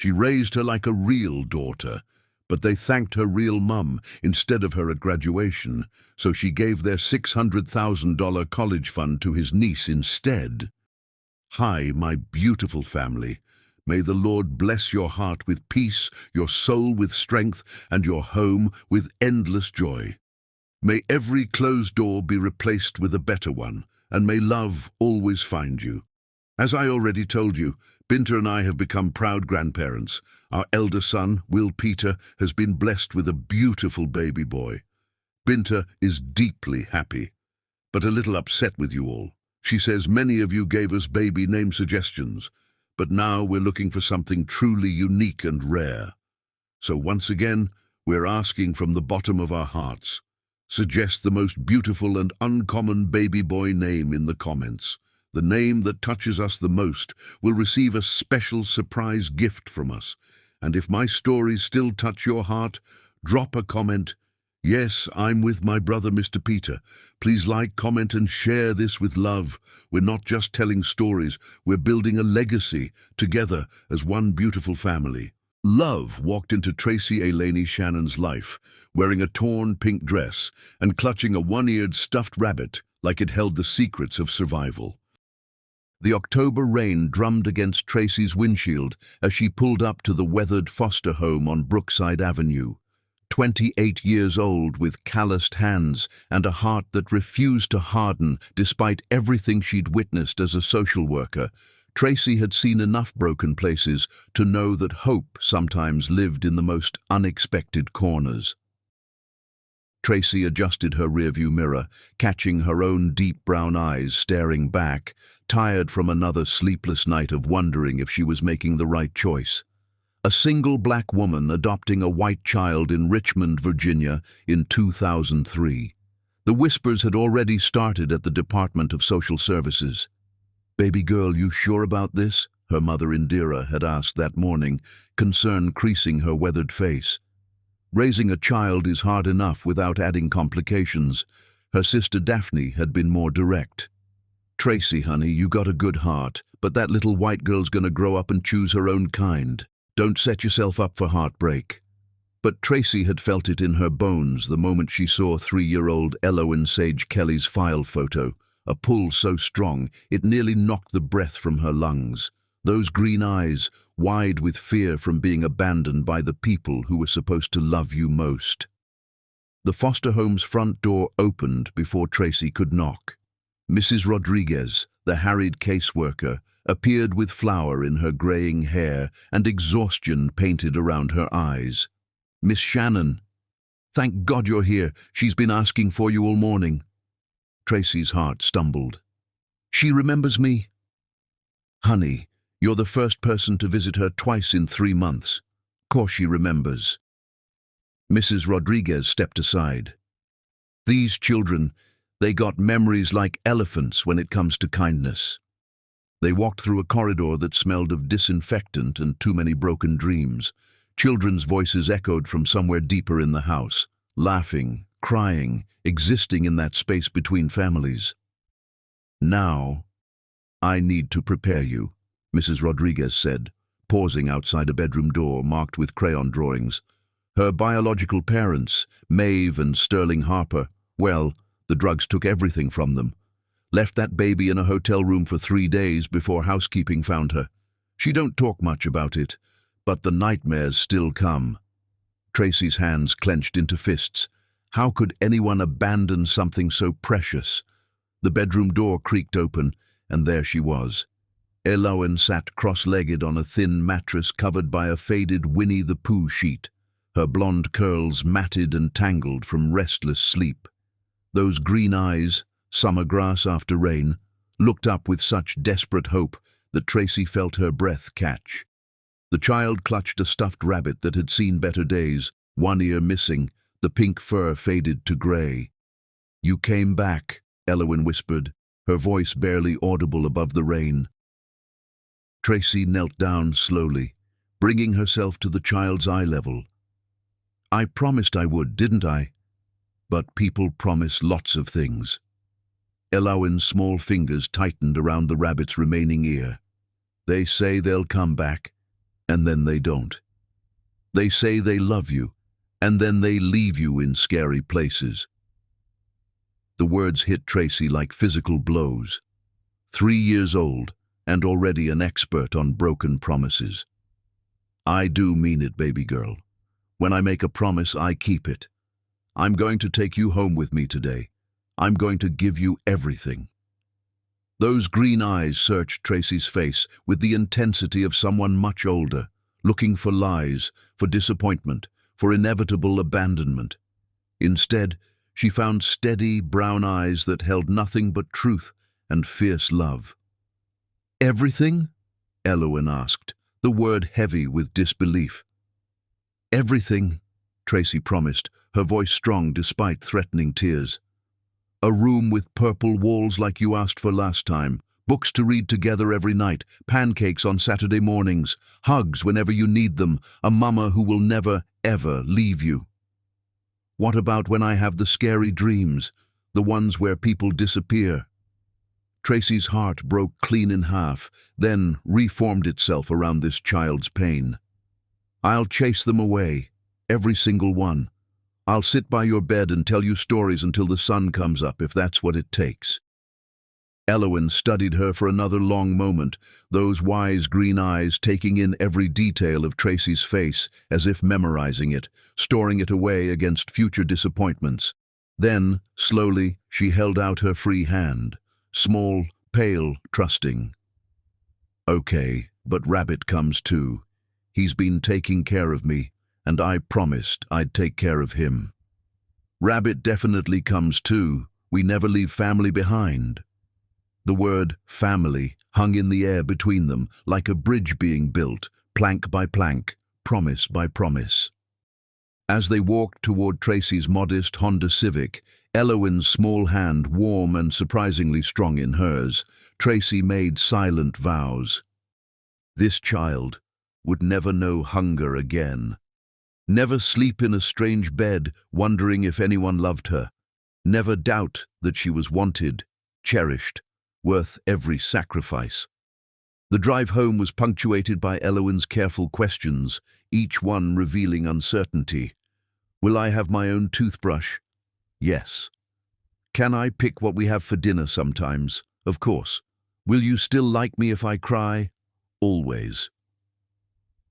She raised her like a real daughter, but they thanked her real mum instead of her at graduation, so she gave their $600,000 college fund to his niece instead. Hi, my beautiful family. May the Lord bless your heart with peace, your soul with strength, and your home with endless joy. May every closed door be replaced with a better one, and may love always find you. As I already told you, Binta and I have become proud grandparents. Our elder son, Will Peter, has been blessed with a beautiful baby boy. Binta is deeply happy, but a little upset with you all. She says many of you gave us baby name suggestions, but now we're looking for something truly unique and rare. So once again, we're asking from the bottom of our hearts. Suggest the most beautiful and uncommon baby boy name in the comments. The name that touches us the most will receive a special surprise gift from us. And if my stories still touch your heart, drop a comment. Yes, I'm with my brother, Mr. Peter. Please like, comment, and share this with love. We're not just telling stories, we're building a legacy together as one beautiful family. Love walked into Tracy Alaney Shannon's life, wearing a torn pink dress and clutching a one-eared stuffed rabbit like it held the secrets of survival. The October rain drummed against Tracy's windshield as she pulled up to the weathered foster home on Brookside Avenue. 28 years old with calloused hands and a heart that refused to harden despite everything she'd witnessed as a social worker, Tracy had seen enough broken places to know that hope sometimes lived in the most unexpected corners. Tracy adjusted her rearview mirror, catching her own deep brown eyes staring back, tired from another sleepless night of wondering if she was making the right choice. A single black woman adopting a white child in Richmond, Virginia in 2003. The whispers had already started at the Department of Social Services. "Baby girl, you sure about this?" her mother Indira had asked that morning, concern creasing her weathered face. Raising a child is hard enough without adding complications. Her sister Daphne had been more direct. "Tracy, honey, you got a good heart, but that little white girl's gonna grow up and choose her own kind. Don't set yourself up for heartbreak." But Tracy had felt it in her bones the moment she saw 3-year-old Elowen Sage Kelly's file photo, a pull so strong it nearly knocked the breath from her lungs. Those green eyes, wide with fear from being abandoned by the people who were supposed to love you most. The foster home's front door opened before Tracy could knock. Mrs. Rodriguez, the harried caseworker, appeared with flour in her graying hair and exhaustion painted around her eyes. "Miss Shannon, thank God you're here. She's been asking for you all morning." Tracy's heart stumbled. "She remembers me?" "Honey, you're the first person to visit her twice in 3 months. Course she remembers." Mrs. Rodriguez stepped aside. "These children, they got memories like elephants when it comes to kindness." They walked through a corridor that smelled of disinfectant and too many broken dreams. Children's voices echoed from somewhere deeper in the house, laughing, crying, existing in that space between families. "Now, I need to prepare you," Mrs. Rodriguez said, pausing outside a bedroom door marked with crayon drawings. Her biological parents, Maeve and Sterling Harper, well, the drugs took everything from them. Left that baby in a hotel room for 3 days before housekeeping found her. She don't talk much about it, but the nightmares still come. Tracy's hands clenched into fists. How could anyone abandon something so precious? The bedroom door creaked open, and there she was. Elowen sat cross-legged on a thin mattress covered by a faded Winnie the Pooh sheet, her blonde curls matted and tangled from restless sleep. Those green eyes, summer grass after rain, looked up with such desperate hope that Tracy felt her breath catch. The child clutched a stuffed rabbit that had seen better days, one ear missing, the pink fur faded to grey. "You came back," Elowen whispered, her voice barely audible above the rain. Tracy knelt down slowly, bringing herself to the child's eye level. "I promised I would, didn't I? But people promise lots of things." Elowen's small fingers tightened around the rabbit's remaining ear. "They say they'll come back, and then they don't. They say they love you, and then they leave you in scary places. The words hit Tracy like physical blows. 3 years old, and already an expert on broken promises. I do mean it, baby girl. When I make a promise, I keep it. I'm going to take you home with me today. I'm going to give you everything. Those green eyes searched Tracy's face with the intensity of someone much older, looking for lies, for disappointment, for inevitable abandonment. Instead, she found steady brown eyes that held nothing but truth and fierce love. Everything? Elowen asked, the word heavy with disbelief. Everything, Tracy promised, her voice strong despite threatening tears. A room with purple walls like you asked for last time, books to read together every night, pancakes on Saturday mornings, hugs whenever you need them, a mama who will never, ever leave you. What about when I have the scary dreams, the ones where people disappear? Tracy's heart broke clean in half, then reformed itself around this child's pain. I'll chase them away, every single one. I'll sit by your bed and tell you stories until the sun comes up, if that's what it takes. Elowen studied her for another long moment, those wise green eyes taking in every detail of Tracy's face, as if memorizing it, storing it away against future disappointments. Then, slowly, she held out her free hand, small, pale, trusting. Okay, but Rabbit comes too. He's been taking care of me, and I promised I'd take care of him. Rabbit definitely comes too. We never leave family behind. The word family hung in the air between them, like a bridge being built, plank by plank, promise by promise. As they walked toward Tracy's modest Honda Civic, Elowen's small hand warm and surprisingly strong in hers, Tracy made silent vows. This child would never know hunger again. Never sleep in a strange bed, wondering if anyone loved her. Never doubt that she was wanted, cherished, worth every sacrifice. The drive home was punctuated by Elowen's careful questions, each one revealing uncertainty. Will I have my own toothbrush? Yes. Can I pick what we have for dinner sometimes? Of course. Will you still like me if I cry? Always.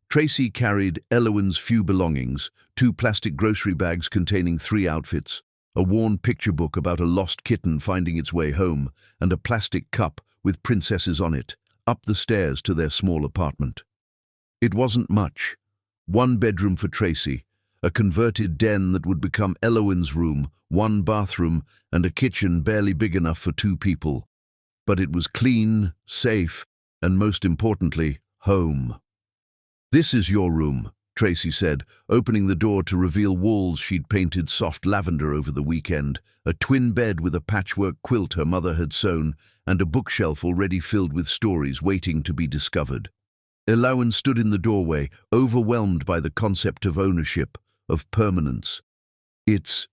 Tracy carried Elowen's few belongings, 2 plastic grocery bags containing 3 outfits, a worn picture book about a lost kitten finding its way home, and a plastic cup with princesses on it, up the stairs to their small apartment. It wasn't much. 1 bedroom for Tracy, a converted den that would become Elowen's room, 1 bathroom, and a kitchen barely big enough for 2 people. But it was clean, safe, and most importantly, home. This is your room, Tracy said, opening the door to reveal walls she'd painted soft lavender over the weekend, a twin bed with a patchwork quilt her mother had sewn, and a bookshelf already filled with stories waiting to be discovered. Elowen stood in the doorway, overwhelmed by the concept of ownership, of permanence. It's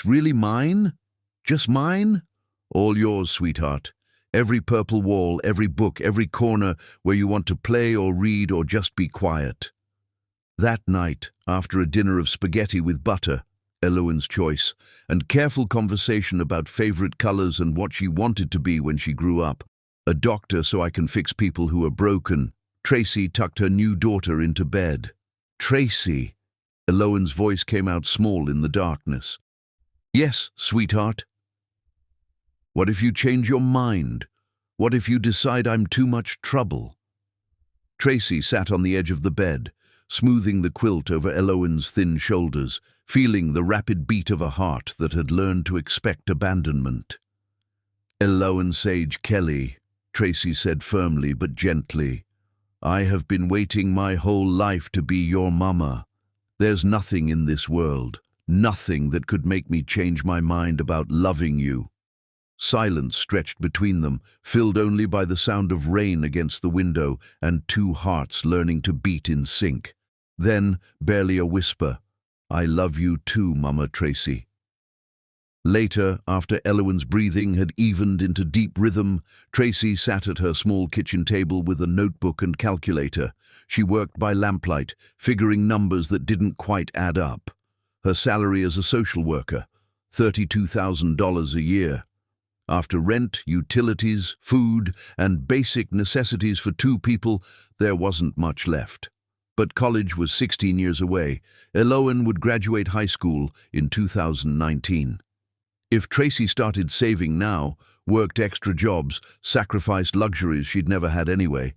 really mine? Just mine? All yours, sweetheart. Every purple wall, every book, every corner where you want to play or read or just be quiet. That night, after a dinner of spaghetti with butter, Elowen's choice, and careful conversation about favorite colors and what she wanted to be when she grew up, a doctor so I can fix people who are broken, Tracy tucked her new daughter into bed. Tracy! Elowen's voice came out small in the darkness. Yes, sweetheart. What if you change your mind? What if you decide I'm too much trouble? Tracy sat on the edge of the bed, smoothing the quilt over Elowen's thin shoulders, feeling the rapid beat of a heart that had learned to expect abandonment. Elowen Sage Kelly, Tracy said firmly but gently, I have been waiting my whole life to be your mama. There's nothing in this world, nothing that could make me change my mind about loving you. Silence stretched between them, filled only by the sound of rain against the window and 2 hearts learning to beat in sync. Then, barely a whisper, I love you too, Mama Tracy. Later, after Elowen's breathing had evened into deep rhythm, Tracy sat at her small kitchen table with a notebook and calculator. She worked by lamplight, figuring numbers that didn't quite add up. Her salary as a social worker, $32,000 a year. After rent, utilities, food, and basic necessities for two people, there wasn't much left. But college was 16 years away. Elowen would graduate high school in 2019. If Tracy started saving now, worked extra jobs, sacrificed luxuries she'd never had anyway.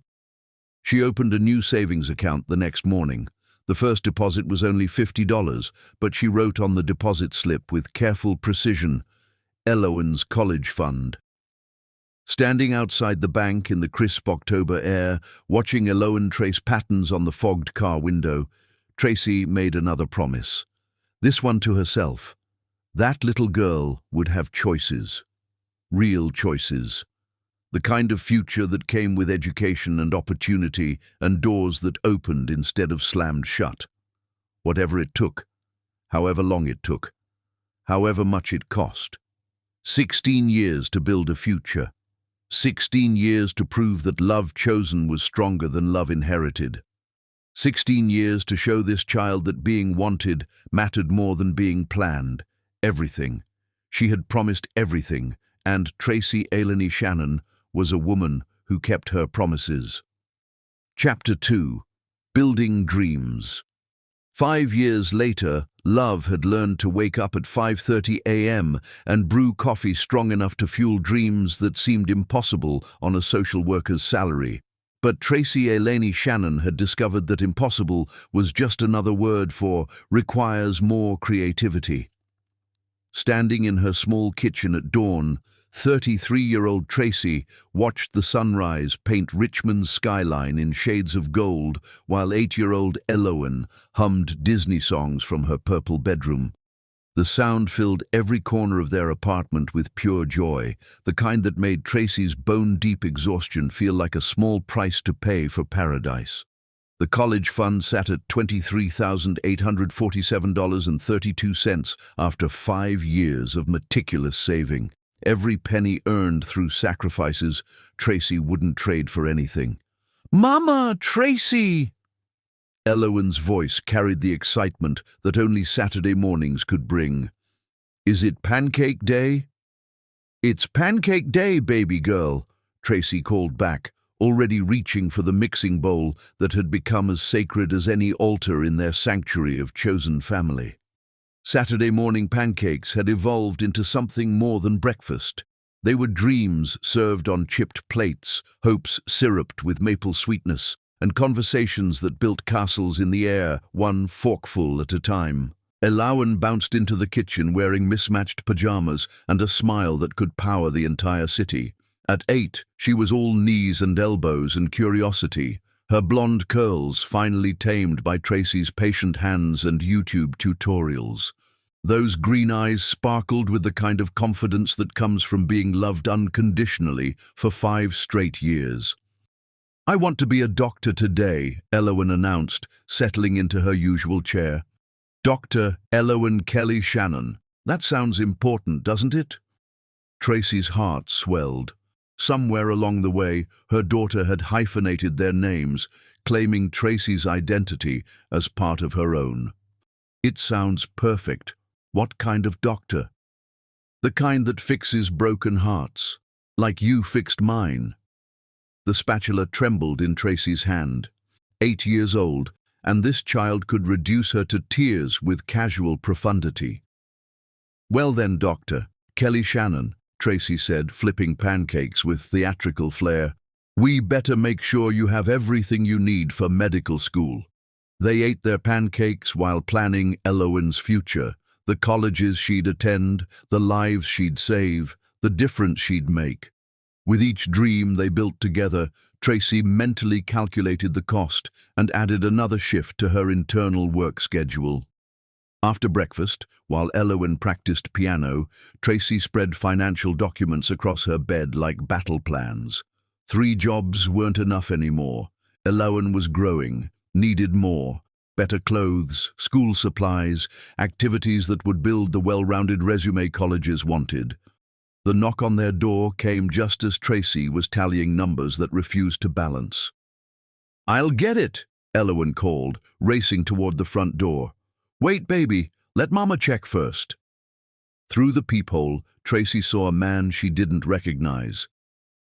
She opened a new savings account the next morning. The first deposit was only $50, but she wrote on the deposit slip with careful precision, Elowen's college fund. Standing outside the bank in the crisp October air, watching Elowen trace patterns on the fogged car window, Tracy made another promise. This one to herself. That little girl would have choices. Real choices. The kind of future that came with education and opportunity and doors that opened instead of slammed shut. Whatever it took. However long it took. However much it cost. 16 years to build a future. 16 years to prove that love chosen was stronger than love inherited. 16 years to show this child that being wanted mattered more than being planned. Everything. She had promised everything, and Tracy Ailey Shannon was a woman who kept her promises. Chapter 2. Building Dreams. 5 years later, Love had learned to wake up at 5:30 a.m. and brew coffee strong enough to fuel dreams that seemed impossible on a social worker's salary. But Tracy Ailey Shannon had discovered that impossible was just another word for requires more creativity. Standing in her small kitchen at dawn, 33-year-old Tracy watched the sunrise paint Richmond's skyline in shades of gold while 8-year-old Elowen hummed Disney songs from her purple bedroom. The sound filled every corner of their apartment with pure joy, the kind that made Tracy's bone-deep exhaustion feel like a small price to pay for paradise. The college fund sat at $23,847.32 after 5 years of meticulous saving. Every penny earned through sacrifices Tracy wouldn't trade for anything. "Mama, Tracy!" Elowen's voice carried the excitement that only Saturday mornings could bring. "Is it pancake day?" "It's pancake day, baby girl," Tracy called back, already reaching for the mixing bowl that had become as sacred as any altar in their sanctuary of chosen family. Saturday morning pancakes had evolved into something more than breakfast. They were dreams served on chipped plates, hopes syruped with maple sweetness, and conversations that built castles in the air, one forkful at a time. Elowen bounced into the kitchen wearing mismatched pajamas and a smile that could power the entire city. At 8, she was all knees and elbows and curiosity, her blonde curls finally tamed by Tracy's patient hands and YouTube tutorials. Those green eyes sparkled with the kind of confidence that comes from being loved unconditionally for 5 straight years. "I want to be a doctor today," Elowen announced, settling into her usual chair. "Dr. Elowen Kelly Shannon. That sounds important, doesn't it?" Tracy's heart swelled. Somewhere along the way, her daughter had hyphenated their names, claiming Tracy's identity as part of her own. "It sounds perfect. What kind of doctor?" "The kind that fixes broken hearts, like you fixed mine." The spatula trembled in Tracy's hand. 8 years old, and this child could reduce her to tears with casual profundity. "Well then, Dr. Kelly Shannon," Tracy said, flipping pancakes with theatrical flair, "we better make sure you have everything you need for medical school." They ate their pancakes while planning Elowen's future, the colleges she'd attend, the lives she'd save, the difference she'd make. With each dream they built together, Tracy mentally calculated the cost and added another shift to her internal work schedule. After breakfast, while Elowen practiced piano, Tracy spread financial documents across her bed like battle plans. 3 jobs weren't enough anymore. Elowen was growing, needed more. better clothes, school supplies, activities that would build the well-rounded resume colleges wanted. The knock on their door came just as Tracy was tallying numbers that refused to balance. "I'll get it," Elowen called, racing toward the front door. "Wait, baby, let Mama check first." Through the peephole, Tracy saw a man she didn't recognize.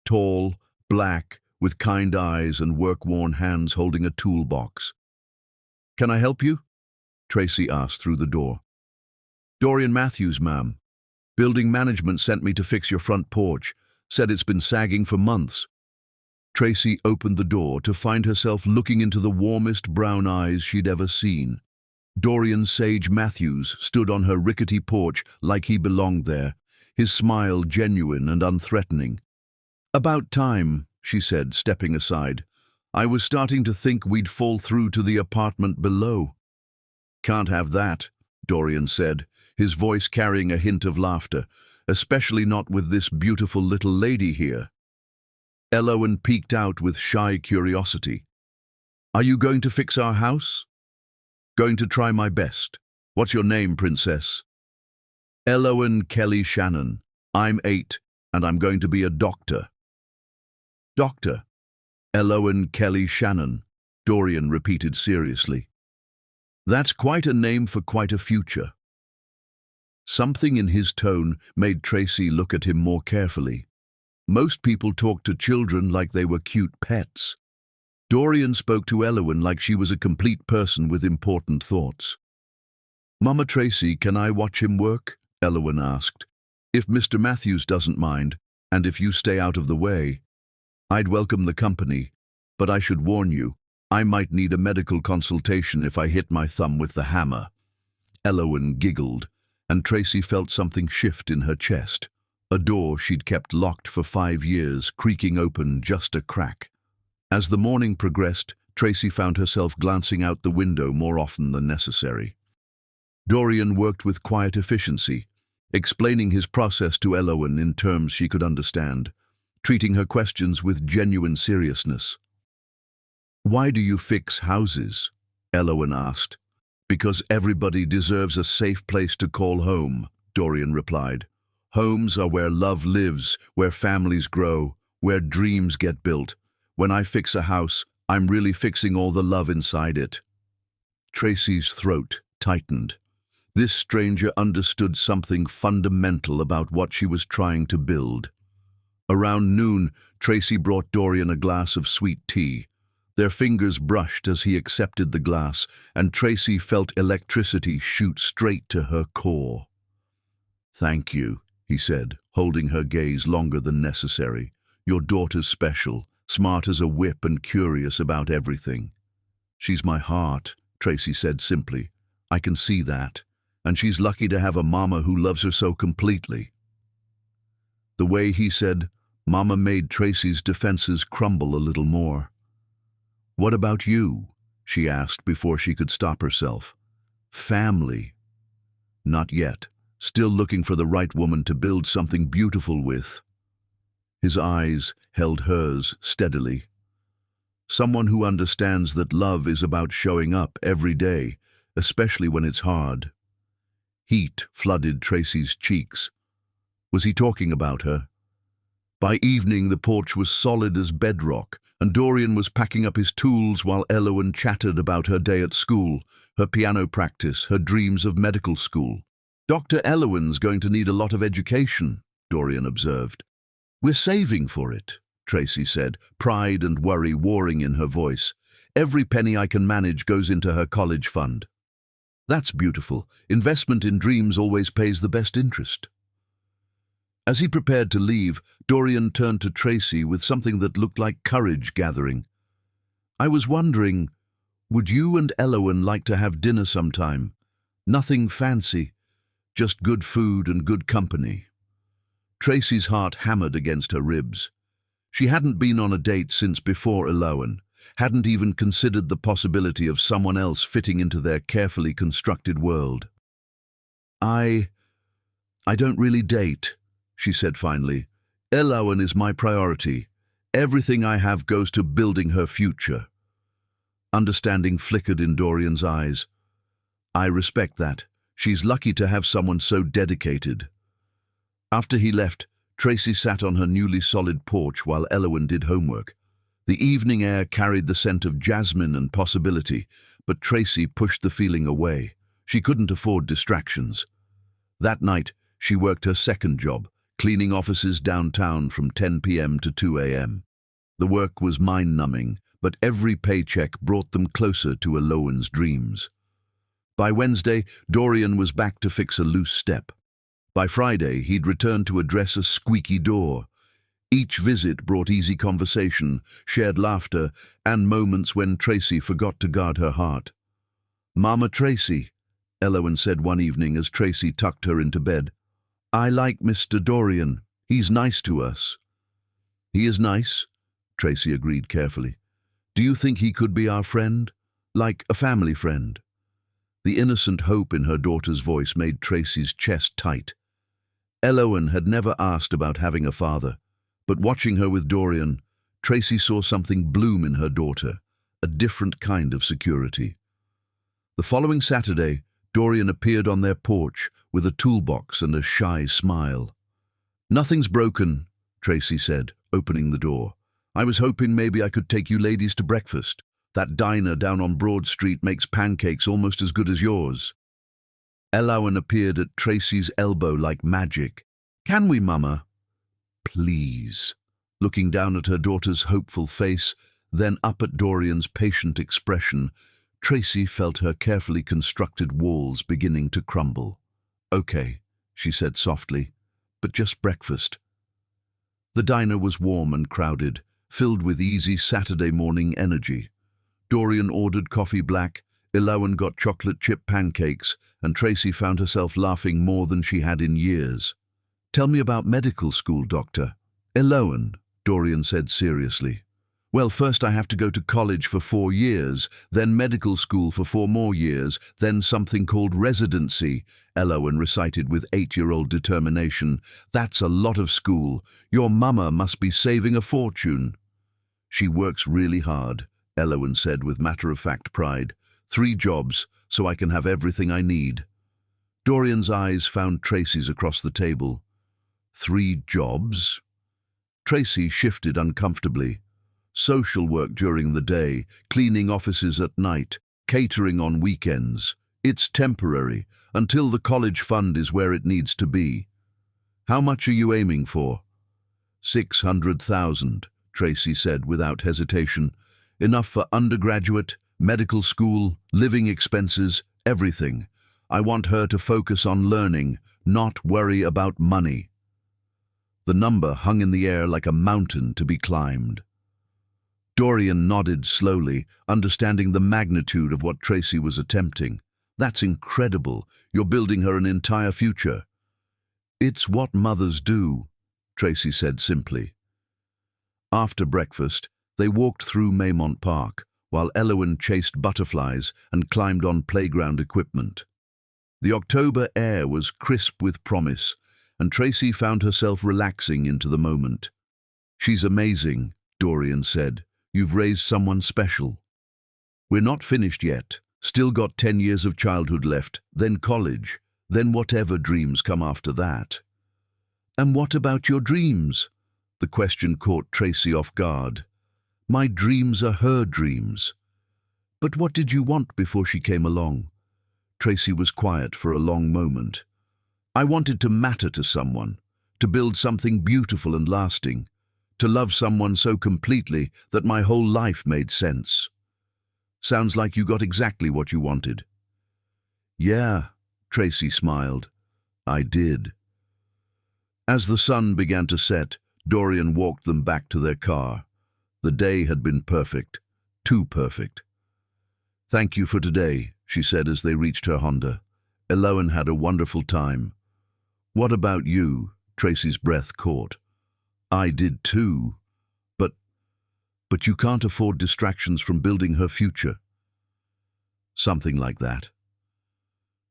Tall, black, with kind eyes and work-worn hands holding a toolbox. "Can I help you?" Tracy asked through the door. "Dorian Matthews, ma'am. Building management sent me to fix your front porch. Said it's been sagging for months." Tracy opened the door to find herself looking into the warmest brown eyes she'd ever seen. Dorian Sage Matthews stood on her rickety porch like he belonged there, his smile genuine and unthreatening. "About time," she said, stepping aside. "I was starting to think we'd fall through to the apartment below." "Can't have that," Dorian said, his voice carrying a hint of laughter, "especially not with this beautiful little lady here." Elowen peeked out with shy curiosity. "Are you going to fix our house?" "Going to try my best. What's your name, princess?" "Elowen Kelly Shannon. I'm 8, and I'm going to be a doctor." "Doctor? Elowen Kelly Shannon," Dorian repeated seriously. "That's quite a name for quite a future." Something in his tone made Tracy look at him more carefully. Most people talk to children like they were cute pets. Dorian spoke to Elowen like she was a complete person with important thoughts. "Mama Tracy, can I watch him work?" Elowen asked. "If Mr. Matthews doesn't mind, and if you stay out of the way. I'd welcome the company, but I should warn you, I might need a medical consultation if I hit my thumb with the hammer." Elowen giggled, and Tracy felt something shift in her chest. A door she'd kept locked for 5 years, creaking open just a crack. As the morning progressed, Tracy found herself glancing out the window more often than necessary. Dorian worked with quiet efficiency, explaining his process to Elowen in terms she could understand, treating her questions with genuine seriousness. "Why do you fix houses?" Elowen asked. "Because everybody deserves a safe place to call home," Dorian replied. "Homes are where love lives, where families grow, where dreams get built. When I fix a house, I'm really fixing all the love inside it." Tracy's throat tightened. This stranger understood something fundamental about what she was trying to build. Around noon, Tracy brought Dorian a glass of sweet tea. Their fingers brushed as he accepted the glass, and Tracy felt electricity shoot straight to her core. "Thank you," he said, holding her gaze longer than necessary. "Your daughter's special, smart as a whip and curious about everything." "She's my heart," Tracy said simply. "I can see that. And she's lucky to have a mama who loves her so completely." The way he said "mama" made Tracy's defenses crumble a little more. "What about you?" she asked before she could stop herself. "Family?" "Not yet. Still looking for the right woman to build something beautiful with." His eyes held hers steadily. "Someone who understands that love is about showing up every day, especially when it's hard." Heat flooded Tracy's cheeks. Was he talking about her? By evening, the porch was solid as bedrock, and Dorian was packing up his tools while Elowen chattered about her day at school, her piano practice, her dreams of medical school. "Dr. Elowen's going to need a lot of education," Dorian observed. "We're saving for it," Tracy said, pride and worry warring in her voice. "Every penny I can manage goes into her college fund." "That's beautiful. Investment in dreams always pays the best interest." As he prepared to leave, Dorian turned to Tracy with something that looked like courage gathering. "I was wondering, would you and Elowen like to have dinner sometime? Nothing fancy, just good food and good company." Tracy's heart hammered against her ribs. She hadn't been on a date since before Elowen, hadn't even considered the possibility of someone else fitting into their carefully constructed world. I don't really date," she said finally. "Elowen is my priority. Everything I have goes to building her future." Understanding flickered in Dorian's eyes. I respect that. She's lucky to have someone so dedicated. After he left, Tracy sat on her newly solid porch while Elowen did homework. The evening air carried the scent of jasmine and possibility, but Tracy pushed the feeling away. She couldn't afford distractions. That night, she worked her second job, cleaning offices downtown from 10 p.m. to 2 a.m. The work was mind-numbing, but every paycheck brought them closer to Elowen's dreams. By Wednesday, Dorian was back to fix a loose step. By Friday, he'd returned to address a squeaky door. Each visit brought easy conversation, shared laughter, and moments when Tracy forgot to guard her heart. "Mama Tracy," Elowen said one evening as Tracy tucked her into bed, "I like Mr. Dorian. He's nice to us." "He is nice," Tracy agreed carefully. "Do you think he could be our friend? Like a family friend?" The innocent hope in her daughter's voice made Tracy's chest tight. Elowen had never asked about having a father, but watching her with Dorian, Tracy saw something bloom in her daughter, a different kind of security. The following Saturday, Dorian appeared on their porch with a toolbox and a shy smile. "Nothing's broken," Tracy said, opening the door. "I was hoping maybe I could take you ladies to breakfast. That diner down on Broad Street makes pancakes almost as good as yours." Elowen appeared at Tracy's elbow like magic. "Can we, Mama?" "Please." Looking down at her daughter's hopeful face, then up at Dorian's patient expression, Tracy felt her carefully constructed walls beginning to crumble. "Okay," she said softly, "but just breakfast." The diner was warm and crowded, filled with easy Saturday morning energy. Dorian ordered coffee black, Elowen got chocolate chip pancakes, and Tracy found herself laughing more than she had in years. "Tell me about medical school, Doctor." "Elowen," Dorian said seriously. "Well, first I have to go to college for 4 years, then medical school for 4 more years, then something called residency," Elowen recited with 8-year-old determination. "That's a lot of school. Your mama must be saving a fortune." "She works really hard," Elowen said with matter-of-fact pride. 3 jobs, so I can have everything I need." Dorian's eyes found Tracy's across the table. 3 jobs? Tracy shifted uncomfortably. Social work during the day, cleaning offices at night, catering on weekends. It's temporary, until the college fund is where it needs to be. "How much are you aiming for?" $600,000, Tracy said without hesitation. "Enough for undergraduate, medical school, living expenses, everything. I want her to focus on learning, not worry about money." The number hung in the air like a mountain to be climbed. Dorian nodded slowly, understanding the magnitude of what Tracy was attempting. "That's incredible. You're building her an entire future." "It's what mothers do," Tracy said simply. After breakfast, they walked through Maymont Park, while Elowen chased butterflies and climbed on playground equipment. The October air was crisp with promise, and Tracy found herself relaxing into the moment. "She's amazing," Dorian said. "You've raised someone special." "We're not finished yet. Still got 10 years of childhood left, then college, then whatever dreams come after that." "And what about your dreams?" The question caught Tracy off guard. "My dreams are her dreams." "But what did you want before she came along?" Tracy was quiet for a long moment. "I wanted to matter to someone, to build something beautiful and lasting, to love someone so completely that my whole life made sense." "Sounds like you got exactly what you wanted." "Yeah," Tracy smiled. "I did." As the sun began to set, Dorian walked them back to their car. The day had been perfect, too perfect. "Thank you for today," she said as they reached her Honda. "Elowen had a wonderful time." "What about you?" Tracy's breath caught. "I did too. But you can't afford distractions from building her future." "Something like that."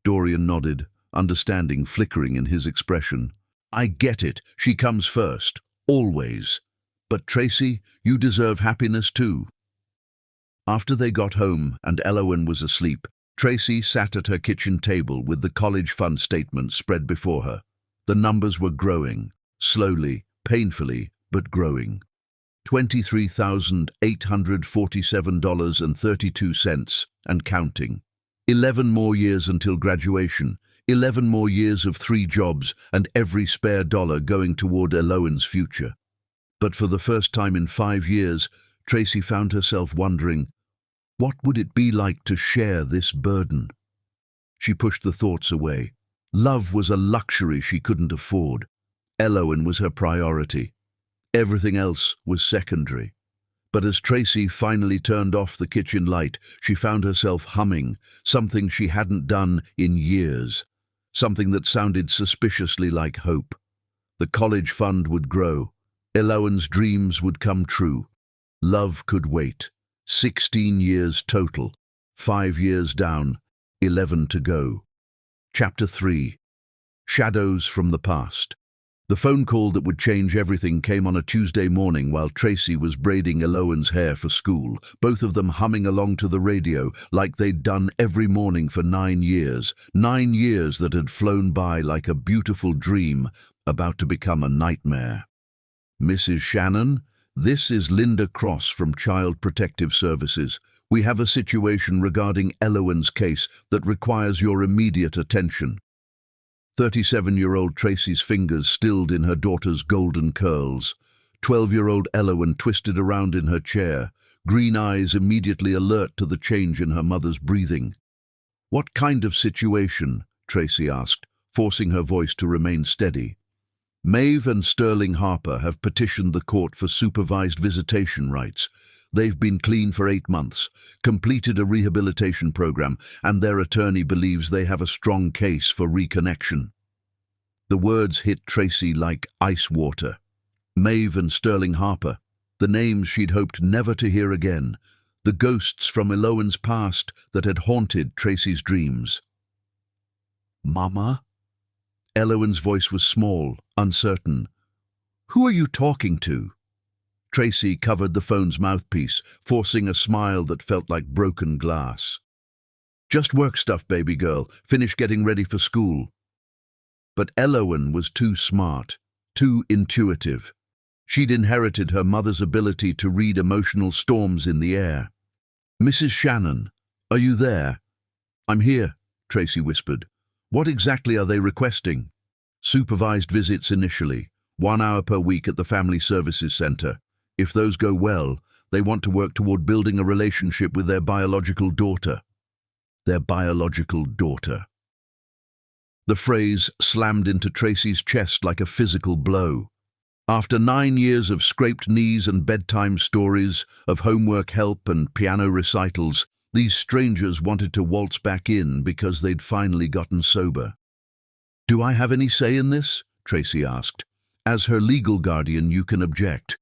Dorian nodded, understanding flickering in his expression. "I get it. She comes first. Always. But Tracy, you deserve happiness too." After they got home and Elowen was asleep, Tracy sat at her kitchen table with the college fund statement spread before her. The numbers were growing, slowly, painfully, but growing. $23,847.32 and counting. 11 more years until graduation, 11 more years of 3 jobs and every spare dollar going toward Elowen's future. But for the first time in 5 years, Tracy found herself wondering, what would it be like to share this burden? She pushed the thoughts away. Love was a luxury she couldn't afford. Elowen was her priority. Everything else was secondary. But as Tracy finally turned off the kitchen light, she found herself humming, something she hadn't done in years, something that sounded suspiciously like hope. The college fund would grow. Elowen's dreams would come true. Love could wait. 16 years total, 5 years down, 11 to go. Chapter 3. Shadows from the Past. The phone call that would change everything came on a Tuesday morning while Tracy was braiding Elowen's hair for school, both of them humming along to the radio like they'd done every morning for 9 years, 9 years that had flown by like a beautiful dream about to become a nightmare. Mrs. Shannon? This is Linda Cross from Child Protective Services. We have a situation regarding Elowen's case that requires your immediate attention. 37-year-old Tracy's fingers stilled in her daughter's golden curls. 12-year-old Elowen twisted around in her chair, green eyes immediately alert to the change in her mother's breathing. What kind of situation? Tracy asked, forcing her voice to remain steady. Maeve and Sterling Harper have petitioned the court for supervised visitation rights. They've been clean for 8 months, completed a rehabilitation program, and their attorney believes they have a strong case for reconnection. The words hit Tracy like ice water. Maeve and Sterling Harper, the names she'd hoped never to hear again, the ghosts from Elowen's past that had haunted Tracy's dreams. Mama? Elowen's voice was small, uncertain. Who are you talking to? Tracy covered the phone's mouthpiece, forcing a smile that felt like broken glass. Just work stuff, baby girl. Finish getting ready for school. But Elowen was too smart, too intuitive. She'd inherited her mother's ability to read emotional storms in the air. Mrs. Shannon, are you there? I'm here, Tracy whispered. What exactly are they requesting? Supervised visits initially, 1 hour per week at the Family Services Center. If those go well, they want to work toward building a relationship with their biological daughter. Their biological daughter. The phrase slammed into Tracy's chest like a physical blow. After 9 years of scraped knees and bedtime stories, of homework help and piano recitals, these strangers wanted to waltz back in because they'd finally gotten sober. Do I have any say in this? Tracy asked. As her legal guardian, you can object.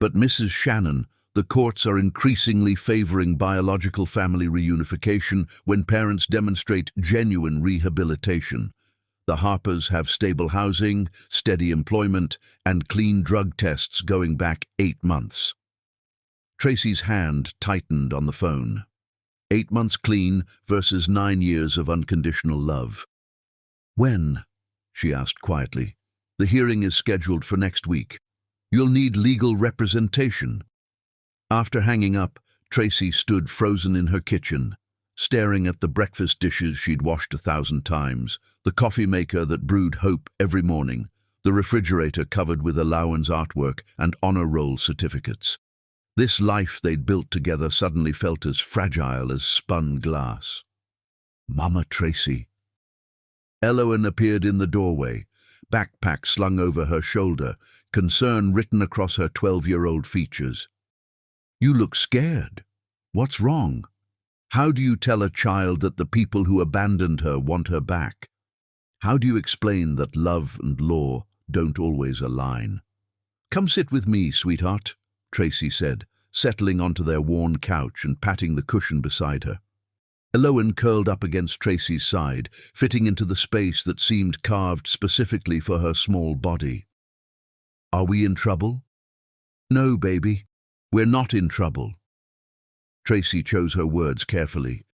But Mrs. Shannon, the courts are increasingly favoring biological family reunification when parents demonstrate genuine rehabilitation. The Harpers have stable housing, steady employment, and clean drug tests going back 8 months. Tracy's hand tightened on the phone. 8 months clean versus 9 years of unconditional love. When? She asked quietly. The hearing is scheduled for next week. You'll need legal representation. After hanging up, Tracy stood frozen in her kitchen, staring at the breakfast dishes she'd washed 1,000 times, the coffee maker that brewed hope every morning, the refrigerator covered with Elowen's artwork and honor roll certificates. This life they'd built together suddenly felt as fragile as spun glass. Mama Tracy. Elowen appeared in the doorway, backpack slung over her shoulder, concern written across her 12-year-old features. You look scared. What's wrong? How do you tell a child that the people who abandoned her want her back? How do you explain that love and law don't always align? Come sit with me, sweetheart, Tracy said, settling onto their worn couch and patting the cushion beside her. Elowen curled up against Tracy's side, fitting into the space that seemed carved specifically for her small body. Are we in trouble? No, baby, we're not in trouble. Tracy chose her words carefully.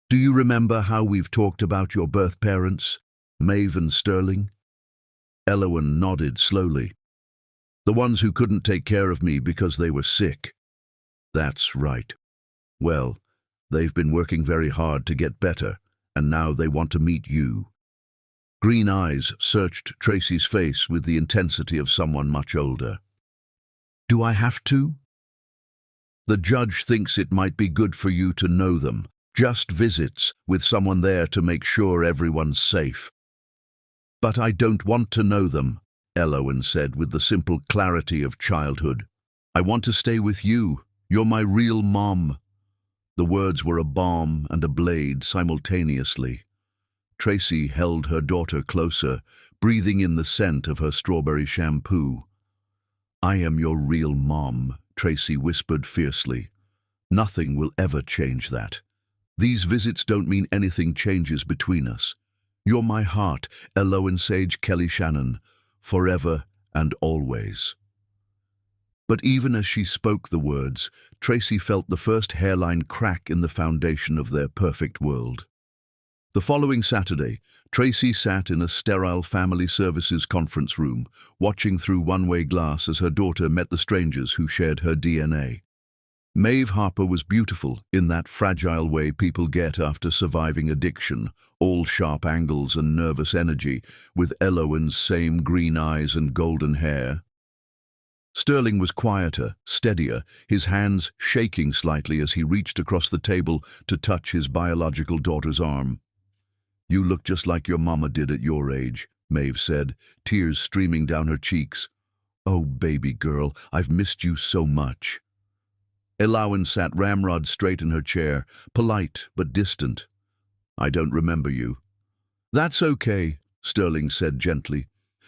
Do you remember how we've talked about your birth parents, Maeve and Sterling? Elowen nodded slowly. The ones who couldn't take care of me because they were sick. That's right. Well, they've been working very hard to get better, and now they want to meet you. Green eyes searched Tracy's face with the intensity of someone much older. Do I have to? The judge thinks it might be good for you to know them. Just visits with someone there to make sure everyone's safe. But I don't want to know them, Elowen said with the simple clarity of childhood. I want to stay with you. You're my real mom. The words were a balm and a blade simultaneously. Tracy held her daughter closer, breathing in the scent of her strawberry shampoo. I am your real mom, Tracy whispered fiercely. Nothing will ever change that. These visits don't mean anything changes between us. You're my heart, Elowen Sage Kelly Shannon, forever and always. But even as she spoke the words, Tracy felt the first hairline crack in the foundation of their perfect world. The following Saturday, Tracy sat in a sterile family services conference room, watching through one-way glass as her daughter met the strangers who shared her DNA. Maeve Harper was beautiful in that fragile way people get after surviving addiction, all sharp angles and nervous energy, with Elowen's same green eyes and golden hair. Sterling was quieter, steadier, his hands shaking slightly as he reached across the table to touch his biological daughter's arm. You look just like your mama did at your age, Maeve said, tears streaming down her cheeks. Oh, baby girl, I've missed you so much. Elowen sat ramrod straight in her chair, polite but distant. I don't remember you. That's okay, Sterling said gently.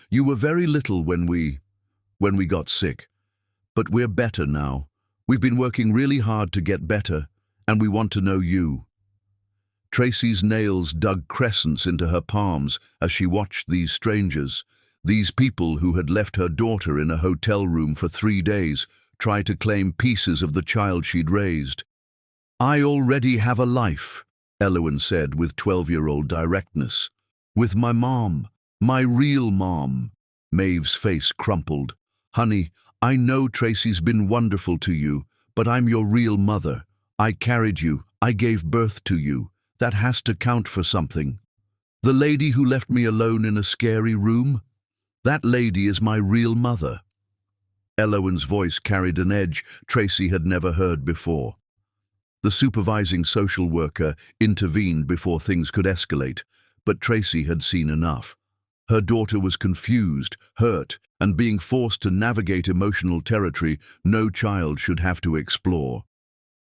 You were very little when we got sick. But we're better now. We've been working really hard to get better, and we want to know you. Tracy's nails dug crescents into her palms as she watched these strangers, these people who had left her daughter in a hotel room for 3 days, try to claim pieces of the child she'd raised. I already have a life, Elowen said with 12-year-old directness. With my mom, my real mom. Maeve's face crumpled. Honey, I know Tracy's been wonderful to you, but I'm your real mother. I carried you. I gave birth to you. That has to count for something. The lady who left me alone in a scary room? That lady is my real mother. Elowen's voice carried an edge Tracy had never heard before. The supervising social worker intervened before things could escalate, but Tracy had seen enough. Her daughter was confused, hurt, and being forced to navigate emotional territory no child should have to explore.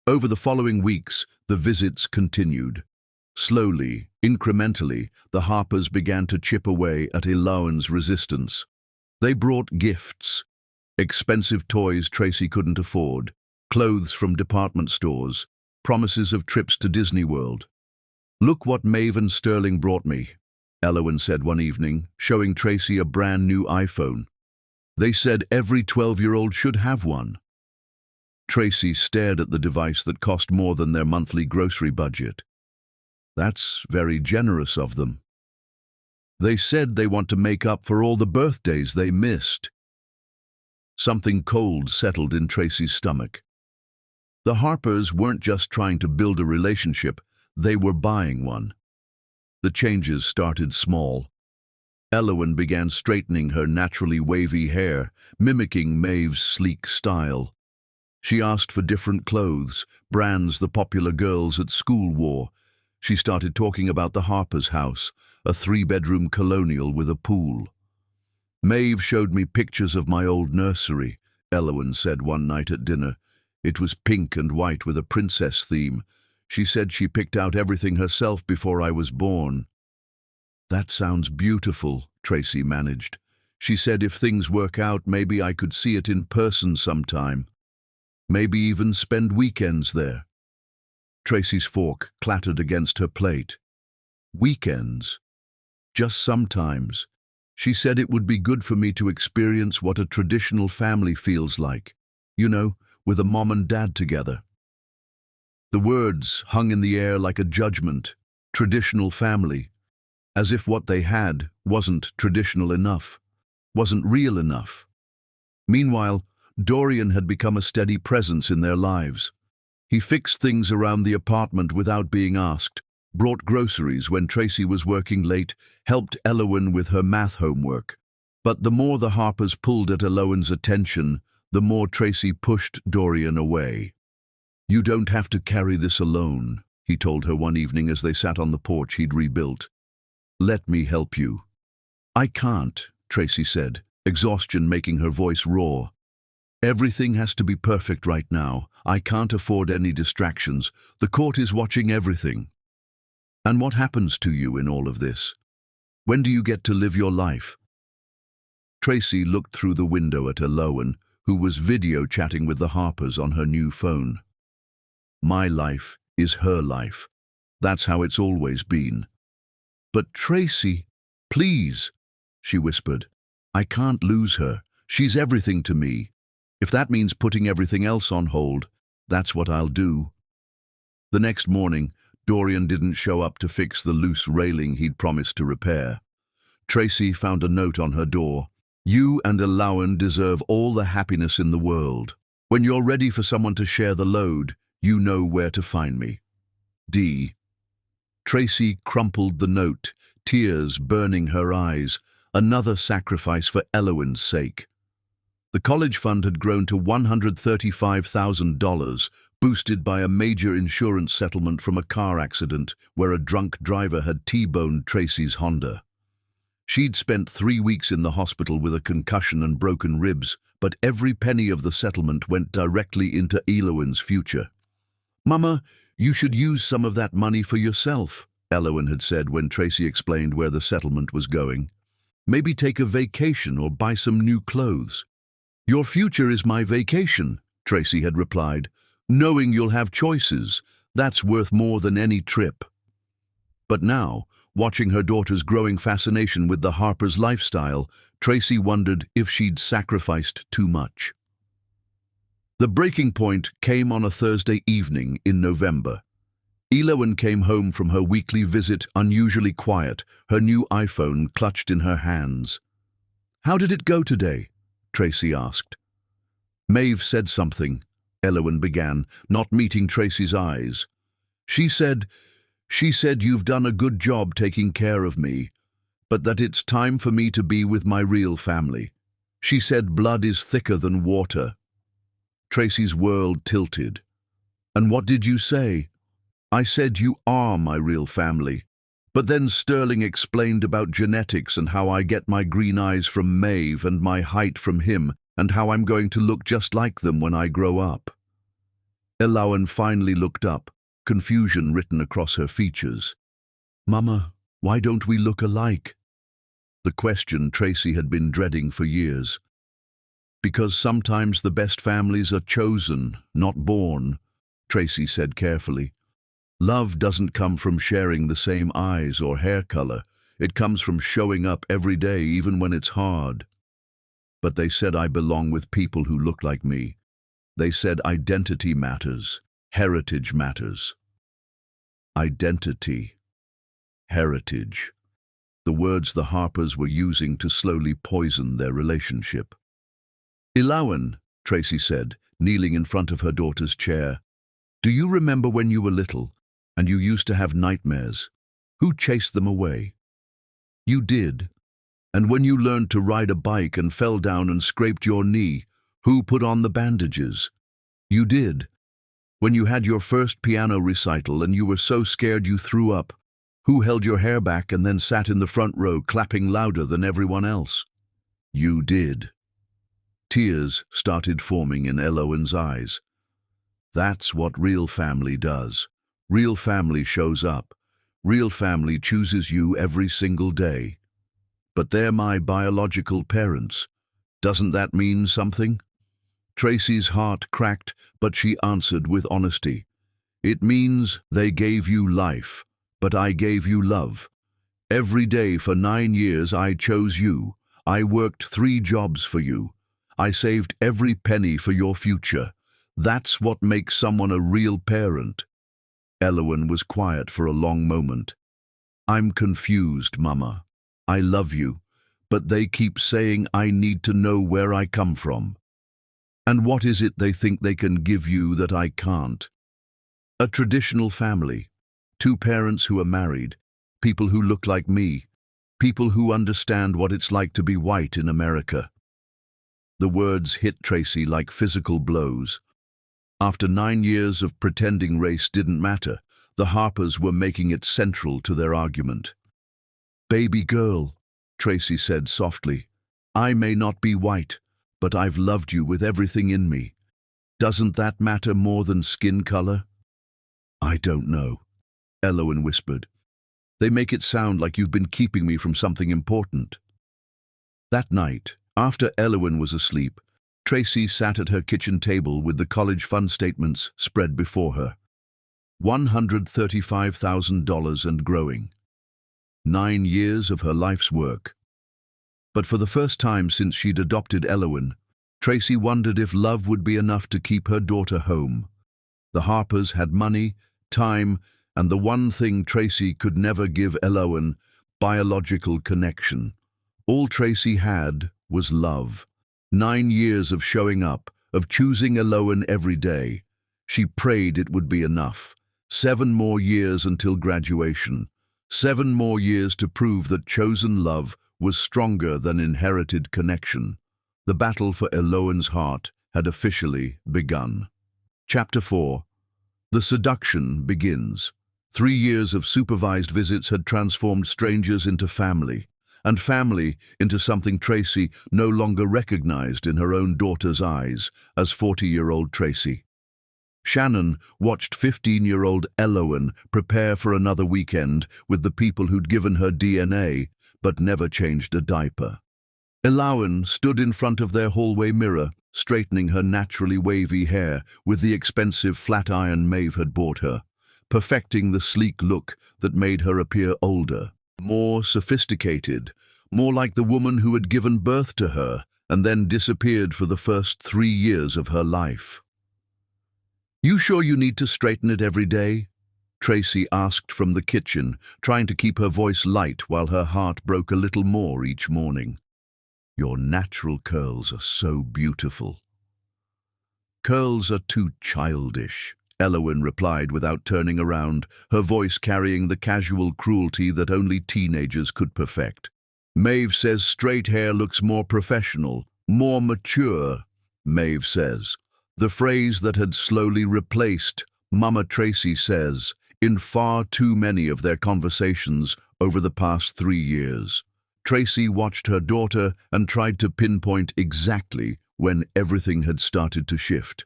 Over the following weeks, the visits continued. Slowly, incrementally, the Harpers began to chip away at Elowen's resistance. They brought gifts, expensive toys Tracy couldn't afford, clothes from department stores, promises of trips to Disney World. Look what Maeve and Sterling brought me, Elowen said one evening, showing Tracy a brand new iPhone. They said every 12-year-old should have one. Tracy stared at the device that cost more than their monthly grocery budget. That's very generous of them. They said they want to make up for all the birthdays they missed. Something cold settled in Tracy's stomach. The Harpers weren't just trying to build a relationship, they were buying one. The changes started small. Elowen began straightening her naturally wavy hair, mimicking Maeve's sleek style. She asked for different clothes, brands the popular girls at school wore. She started talking about the Harpers' house, a 3-bedroom colonial with a pool. Maeve showed me pictures of my old nursery, Elowen said one night at dinner. It was pink and white with a princess theme. She said she picked out everything herself before I was born. That sounds beautiful, Tracy managed. She said if things work out, maybe I could see it in person sometime. Maybe even spend weekends there. Tracy's fork clattered against her plate. Weekends? Just sometimes. She said it would be good for me to experience what a traditional family feels like. You know, with a mom and dad together. The words hung in the air like a judgment. Traditional family. As if what they had wasn't traditional enough, wasn't real enough. Meanwhile, Dorian had become a steady presence in their lives. He fixed things around the apartment without being asked, brought groceries when Tracy was working late, helped Elowen with her math homework. But the more the Harpers pulled at Elowen's attention, the more Tracy pushed Dorian away. "You don't have to carry this alone," he told her one evening as they sat on the porch he'd rebuilt. "Let me help you." "I can't," Tracy said, exhaustion making her voice raw. "Everything has to be perfect right now. I can't afford any distractions. The court is watching everything." "And what happens to you in all of this? When do you get to live your life?" Tracy looked through the window at Elowen, who was video chatting with the Harpers on her new phone. "My life is her life. That's how it's always been." "But Tracy, please," she whispered. "I can't lose her. She's everything to me. If that means putting everything else on hold, that's what I'll do." The next morning, Dorian didn't show up to fix the loose railing he'd promised to repair. Tracy found a note on her door. "You and Elowen deserve all the happiness in the world. When you're ready for someone to share the load, you know where to find me. D." Tracy crumpled the note, tears burning her eyes. Another sacrifice for Elowen's sake. The college fund had grown to $135,000, boosted by a major insurance settlement from a car accident where a drunk driver had T-boned Tracy's Honda. She'd spent 3 weeks in the hospital with a concussion and broken ribs, but every penny of the settlement went directly into Elowen's future. "Mama, you should use some of that money for yourself," Elowen had said when Tracy explained where the settlement was going. "Maybe take a vacation or buy some new clothes." "Your future is my vacation," Tracy had replied. "Knowing you'll have choices, that's worth more than any trip." But now, watching her daughter's growing fascination with the Harpers' lifestyle, Tracy wondered if she'd sacrificed too much. The breaking point came on a Thursday evening in November. Elowen came home from her weekly visit unusually quiet, her new iPhone clutched in her hands. "How did it go today?" Tracy asked. "Maeve said something," Elowen began, not meeting Tracy's eyes. She said you've done a good job taking care of me, but that it's time for me to be with my real family. She said blood is thicker than water." Tracy's world tilted. "And what did you say?" "I said you are my real family." But then Sterling explained about genetics and how I get my green eyes from Maeve and my height from him and how I'm going to look just like them when I grow up. Elowen finally looked up, confusion written across her features. "Mama, why don't we look alike?" The question Tracy had been dreading for years. "Because sometimes the best families are chosen, not born," Tracy said carefully. "Love doesn't come from sharing the same eyes or hair color. It comes from showing up every day, even when it's hard." "But they said I belong with people who look like me. They said identity matters, heritage matters." Identity. Heritage. The words the Harpers were using to slowly poison their relationship. "Elowen," Tracy said, kneeling in front of her daughter's chair, "do you remember when you were little and you used to have nightmares? Who chased them away?" "You did. And when you learned to ride a bike and fell down and scraped your knee, who put on the bandages?" "You did. When you had your first piano recital and you were so scared you threw up, who held your hair back and then sat in the front row clapping louder than everyone else?" "You did." Tears started forming in Elowen's eyes. "That's what real family does. Real family shows up. Real family chooses you every single day. But they're my biological parents. Doesn't that mean something?" Tracy's heart cracked, but she answered with honesty. "It means they gave you life, but I gave you love. Every day for 9 years I chose you. I worked 3 jobs for you. I saved every penny for your future. That's what makes someone a real parent. Elowen was quiet for a long moment. I'm confused, Mama. I love you, but they keep saying I need to know where I come from. And what is it they think they can give you that I can't? A traditional family, 2 parents who are married, people who look like me, people who understand what it's like to be white in America. The words hit Tracy like physical blows. After 9 years of pretending race didn't matter, the Harpers were making it central to their argument. "Baby girl," Tracy said softly, "I may not be white, but I've loved you with everything in me. Doesn't that matter more than skin color?" "I don't know," Elowen whispered. "They make it sound like you've been keeping me from something important." That night, after Elowen was asleep, Tracy sat at her kitchen table with the college fund statements spread before her. $135,000 and growing. 9 years of her life's work. But for the first time since she'd adopted Elowen, Tracy wondered if love would be enough to keep her daughter home. The Harpers had money, time, and the one thing Tracy could never give Elowen, biological connection. All Tracy had was love. 9 years of showing up, of choosing Elowen every day. She prayed it would be enough. 7 more years until graduation. 7 more years to prove that chosen love was stronger than inherited connection. The battle for Elowen's heart had officially begun. Chapter 4. The seduction begins. 3 years of supervised visits had transformed strangers into family, and family into something Tracy no longer recognized in her own daughter's eyes as 40-year-old Tracy. Shannon watched 15-year-old Elowen prepare for another weekend with the people who'd given her DNA but never changed a diaper. Elowen stood in front of their hallway mirror, straightening her naturally wavy hair with the expensive flat iron Maeve had bought her, perfecting the sleek look that made her appear older, more sophisticated, more like the woman who had given birth to her and then disappeared for the first 3 years of her life. "You sure you need to straighten it every day?" Tracy asked from the kitchen, trying to keep her voice light while her heart broke a little more each morning. "Your natural curls are so beautiful." "Curls are too childish," Elowen replied without turning around, her voice carrying the casual cruelty that only teenagers could perfect. "Maeve says straight hair looks more professional, more mature," Maeve says. The phrase that had slowly replaced "Mama Tracy says" in far too many of their conversations over the past 3 years. Tracy watched her daughter and tried to pinpoint exactly when everything had started to shift.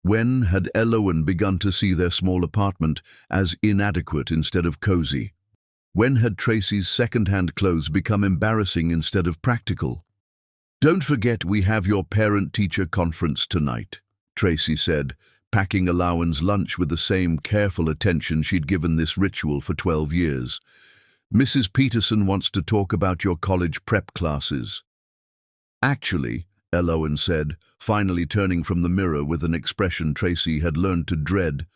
When had Elowen begun to see their small apartment as inadequate instead of cozy? When had Tracy's second-hand clothes become embarrassing instead of practical? "Don't forget we have your parent-teacher conference tonight," Tracy said, packing Elowen's lunch with the same careful attention she'd given this ritual for 12 years. "Mrs. Peterson wants to talk about your college prep classes." "Actually," Elowen said, finally turning from the mirror with an expression Tracy had learned to dread,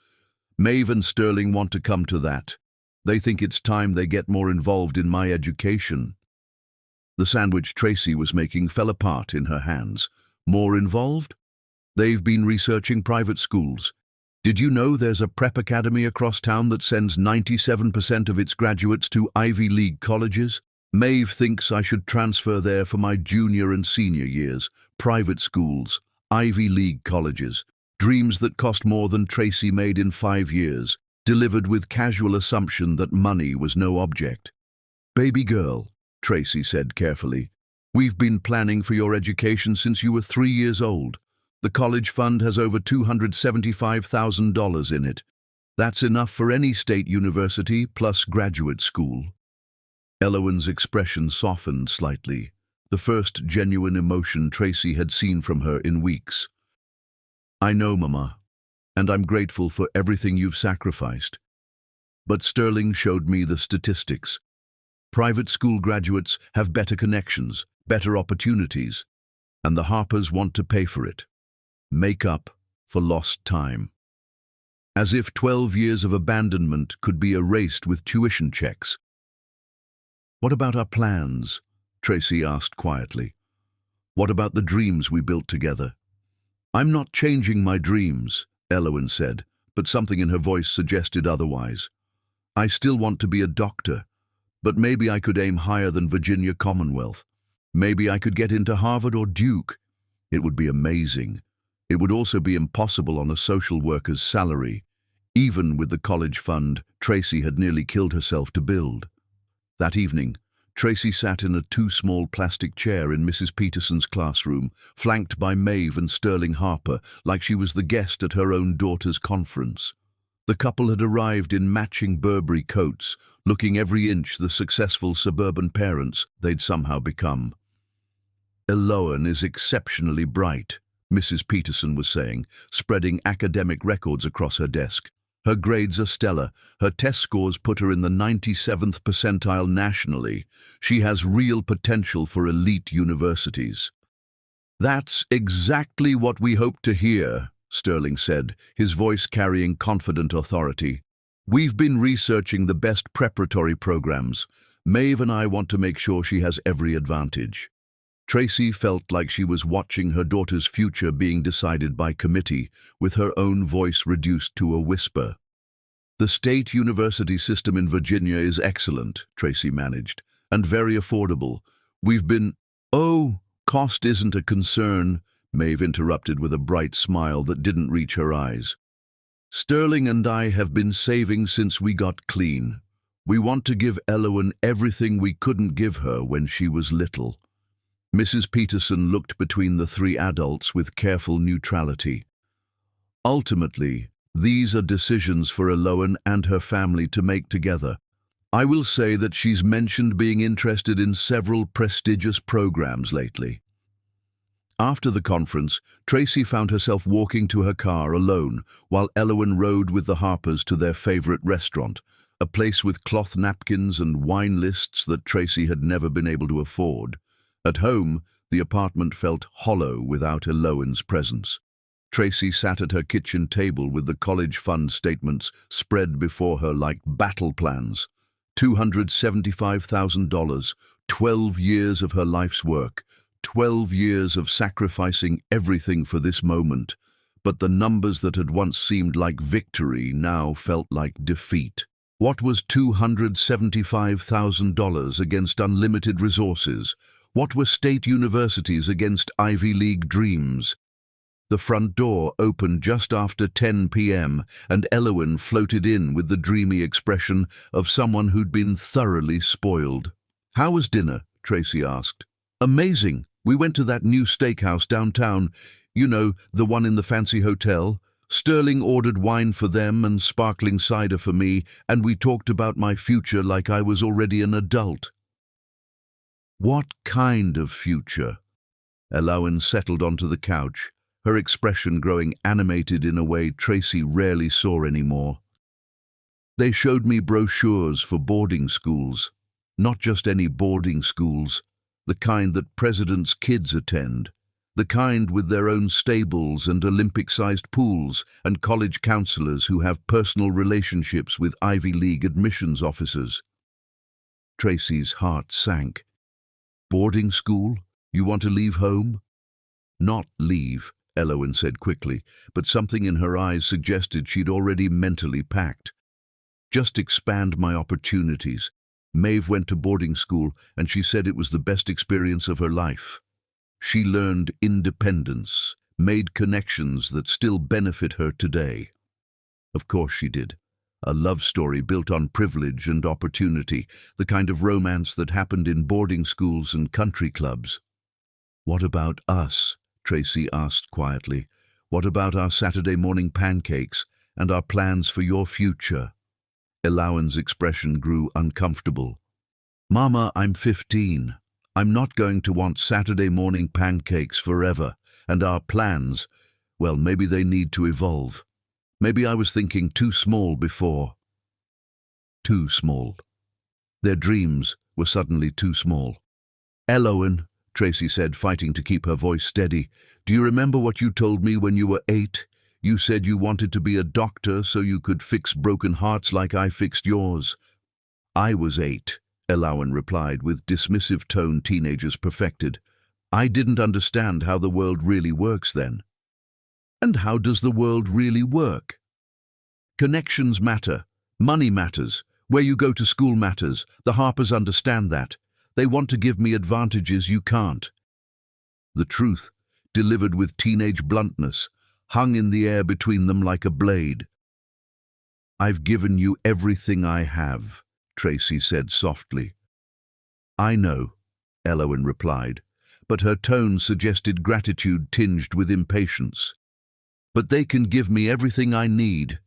"Maeve and Sterling want to come to that. They think it's time they get more involved in my education." The sandwich Tracy was making fell apart in her hands. "More involved? They've been researching private schools. Did you know there's a prep academy across town that sends 97% of its graduates to Ivy League colleges? Maeve thinks I should transfer there for my junior and senior years. Private schools, Ivy League colleges, dreams that cost more than Tracy made in 5 years, delivered with casual assumption that money was no object." "Baby girl," Tracy said carefully, "we've been planning for your education since you were 3 years old. The college fund has over $275,000 in it. That's enough for any state university plus graduate school." Elowen's expression softened slightly, the first genuine emotion Tracy had seen from her in weeks. "I know, Mama, and I'm grateful for everything you've sacrificed. But Sterling showed me the statistics. Private school graduates have better connections, better opportunities, and the Harpers want to pay for it. Make up for lost time." as if 12 years of abandonment could be erased with tuition checks. "What about our plans?" Tracy asked quietly. "What about the dreams we built together?" "I'm not changing my dreams," Elowen said, but something in her voice suggested otherwise. "I still want to be a doctor, but maybe I could aim higher than Virginia Commonwealth. Maybe I could get into Harvard or Duke. It would be amazing. It would also be impossible on a social worker's salary, even with the college fund Tracy had nearly killed herself to build." That evening, Tracy sat in a too-small plastic chair in Mrs. Peterson's classroom, flanked by Maeve and Sterling Harper, like she was the guest at her own daughter's conference. The couple had arrived in matching Burberry coats, looking every inch the successful suburban parents they'd somehow become. "Elowen is exceptionally bright," Mrs. Peterson was saying, spreading academic records across her desk. "Her grades are stellar. Her test scores put her in the 97th percentile nationally. She has real potential for elite universities." "That's exactly what we hoped to hear," Sterling said, his voice carrying confident authority. "We've been researching the best preparatory programs. Maeve and I want to make sure she has every advantage." Tracy felt like she was watching her daughter's future being decided by committee, with her own voice reduced to a whisper. "The state university system in Virginia is excellent," Tracy managed, "and very affordable. We've been—" "Oh, cost isn't a concern," Maeve interrupted with a bright smile that didn't reach her eyes. "Sterling and I have been saving since we got clean. We want to give Elowen everything we couldn't give her when she was little." Mrs. Peterson looked between the three adults with careful neutrality. "Ultimately, these are decisions for Elowen and her family to make together. I will say that she's mentioned being interested in several prestigious programs lately." After the conference, Tracy found herself walking to her car alone while Elowen rode with the Harpers to their favorite restaurant, a place with cloth napkins and wine lists that Tracy had never been able to afford. At home, the apartment felt hollow without Elowen's presence. Tracy sat at her kitchen table with the college fund statements spread before her like battle plans. $275,000, 12 years of her life's work, 12 years of sacrificing everything for this moment. But the numbers that had once seemed like victory now felt like defeat. What was $275,000 against unlimited resources? What were state universities against Ivy League dreams? The front door opened just after 10 p.m. and Elowen floated in with the dreamy expression of someone who'd been thoroughly spoiled. "How was dinner?" Tracy asked. "Amazing. We went to that new steakhouse downtown. You know, the one in the fancy hotel. Sterling ordered wine for them and sparkling cider for me, and we talked about my future like I was already an adult." "What kind of future?" Elowen settled onto the couch, her expression growing animated in a way Tracy rarely saw anymore. "They showed me brochures for boarding schools. Not just any boarding schools, the kind that presidents' kids attend, the kind with their own stables and Olympic-sized pools and college counselors who have personal relationships with Ivy League admissions officers." Tracy's heart sank. "Boarding school? You want to leave home?" "Not leave," Elowen said quickly, but something in her eyes suggested she'd already mentally packed. "Just expand my opportunities. Maeve went to boarding school and she said it was the best experience of her life. She learned independence, made connections that still benefit her today." Of course she did. A love story built on privilege and opportunity, the kind of romance that happened in boarding schools and country clubs. "What about us?" Tracy asked quietly. "What about our Saturday morning pancakes and our plans for your future?" Elowen's expression grew uncomfortable. "Mama, I'm 15. I'm not going to want Saturday morning pancakes forever, and our plans, well, maybe they need to evolve. Maybe I was thinking too small before." Too small. Their dreams were suddenly too small. "Elowen," Tracy said, fighting to keep her voice steady, "do you remember what you told me when you were 8? You said you wanted to be a doctor so you could fix broken hearts like I fixed yours. I was 8, Elowen replied with dismissive tone teenagers perfected. I didn't understand how the world really works then. And how does the world really work? Connections matter. Money matters. Where you go to school matters. The Harpers understand that. They want to give me advantages you can't. The truth, delivered with teenage bluntness, hung in the air between them like a blade. I've given you everything I have, Tracy said softly. I know, Elowen replied, but her tone suggested gratitude tinged with impatience. But they can give me everything I need.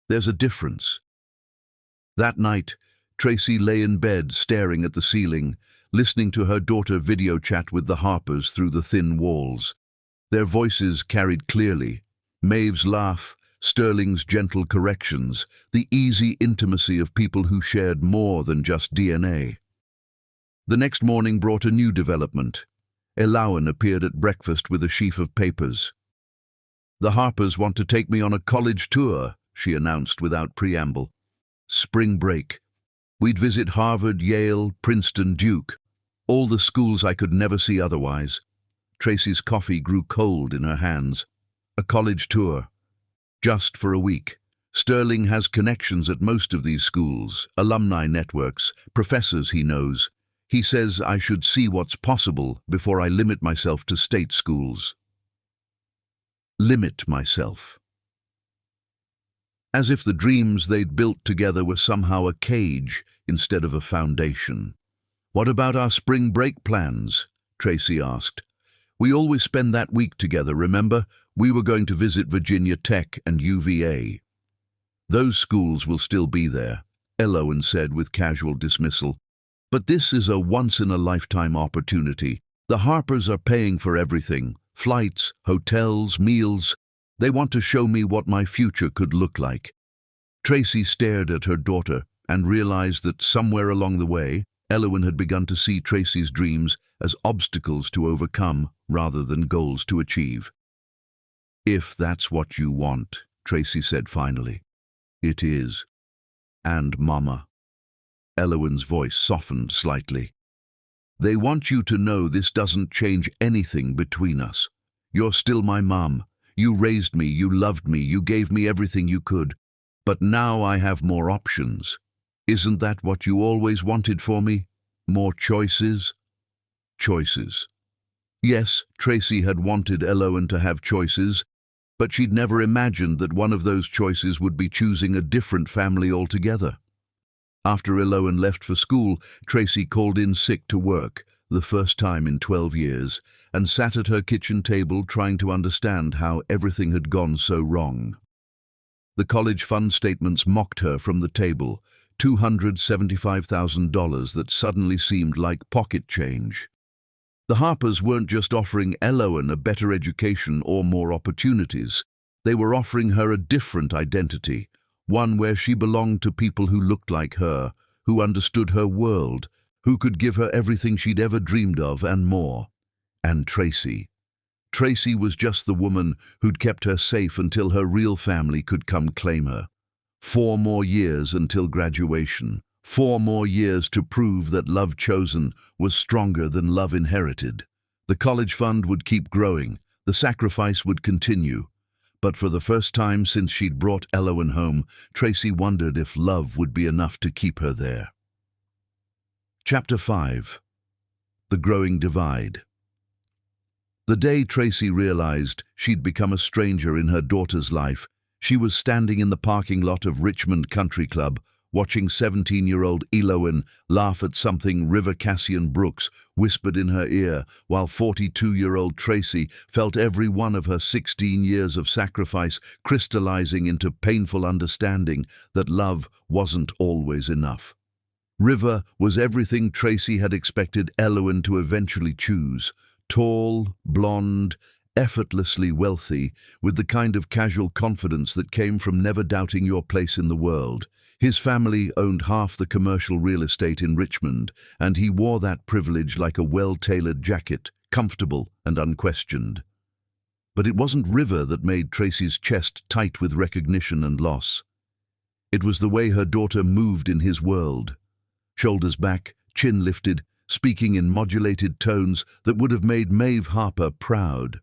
There's a difference. That night, Tracy lay in bed staring at the ceiling, listening to her daughter video chat with the Harpers through the thin walls. Their voices carried clearly. Maeve's laugh, Sterling's gentle corrections, the easy intimacy of people who shared more than just DNA. The next morning brought a new development. Elowen appeared at breakfast with a sheaf of papers. The Harpers want to take me on a college tour, she announced without preamble. Spring break. We'd visit Harvard, Yale, Princeton, Duke. All the schools I could never see otherwise. Tracy's coffee grew cold in her hands. A college tour. Just for a week. Sterling has connections at most of these schools, alumni networks, professors he knows. He says I should see what's possible before I limit myself to state schools. Limit myself. As if the dreams they'd built together were somehow a cage instead of a foundation. What about our spring break plans? Tracy asked. We always spend that week together, remember? We were going to visit Virginia Tech and UVA. Those schools will still be there, Elowen said with casual dismissal. But this is a once-in-a-lifetime opportunity. The Harpers are paying for everything. Flights, hotels, meals. They want to show me what my future could look like. Tracy stared at her daughter and realized that somewhere along the way, Elowen had begun to see Tracy's dreams as obstacles to overcome rather than goals to achieve. If that's what you want, Tracy said finally. It is. And Mama. Elowen's voice softened slightly. They want you to know this doesn't change anything between us. You're still my mom. You raised me, you loved me, you gave me everything you could. But now I have more options. Isn't that what you always wanted for me? More choices? Choices. Yes, Tracy had wanted Elowen to have choices, but she'd never imagined that one of those choices would be choosing a different family altogether. After Elowen left for school, Tracy called in sick to work, the first time in 12 years, and sat at her kitchen table trying to understand how everything had gone so wrong. The college fund statements mocked her from the table, $275,000 that suddenly seemed like pocket change. The Harpers weren't just offering Elowen a better education or more opportunities. They were offering her a different identity, one where she belonged to people who looked like her, who understood her world, who could give her everything she'd ever dreamed of and more. And Tracy. Tracy was just the woman who'd kept her safe until her real family could come claim her. 4 more years until graduation. 4 more years to prove that love chosen was stronger than love inherited. The college fund would keep growing. The sacrifice would continue. But for the first time since she'd brought Elowen home, Tracy wondered if love would be enough to keep her there. Chapter 5. The Growing Divide. The day Tracy realized she'd become a stranger in her daughter's life, she was standing in the parking lot of Richmond Country Club, watching 17-year-old Elowen laugh at something River Cassian Brooks whispered in her ear, while 42-year-old Tracy felt every one of her 16 years of sacrifice crystallizing into painful understanding that love wasn't always enough. River was everything Tracy had expected Elowen to eventually choose. Tall, blonde, effortlessly wealthy, with the kind of casual confidence that came from never doubting your place in the world. His family owned half the commercial real estate in Richmond, and he wore that privilege like a well-tailored jacket, comfortable and unquestioned. But it wasn't River that made Tracy's chest tight with recognition and loss. It was the way her daughter moved in his world. Shoulders back, chin lifted, speaking in modulated tones that would have made Maeve Harper proud.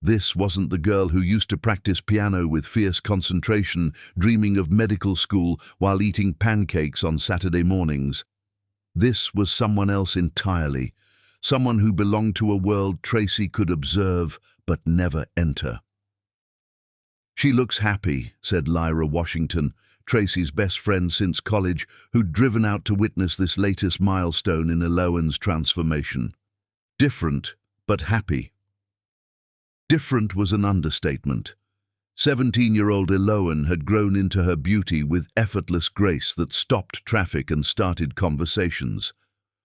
This wasn't the girl who used to practice piano with fierce concentration, dreaming of medical school while eating pancakes on Saturday mornings. This was someone else entirely, someone who belonged to a world Tracy could observe but never enter. "She looks happy," said Lyra Washington, Tracy's best friend since college, who'd driven out to witness this latest milestone in Eloan's transformation. Different, but happy. Different was an understatement. 17-year-old Eloan had grown into her beauty with effortless grace that stopped traffic and started conversations.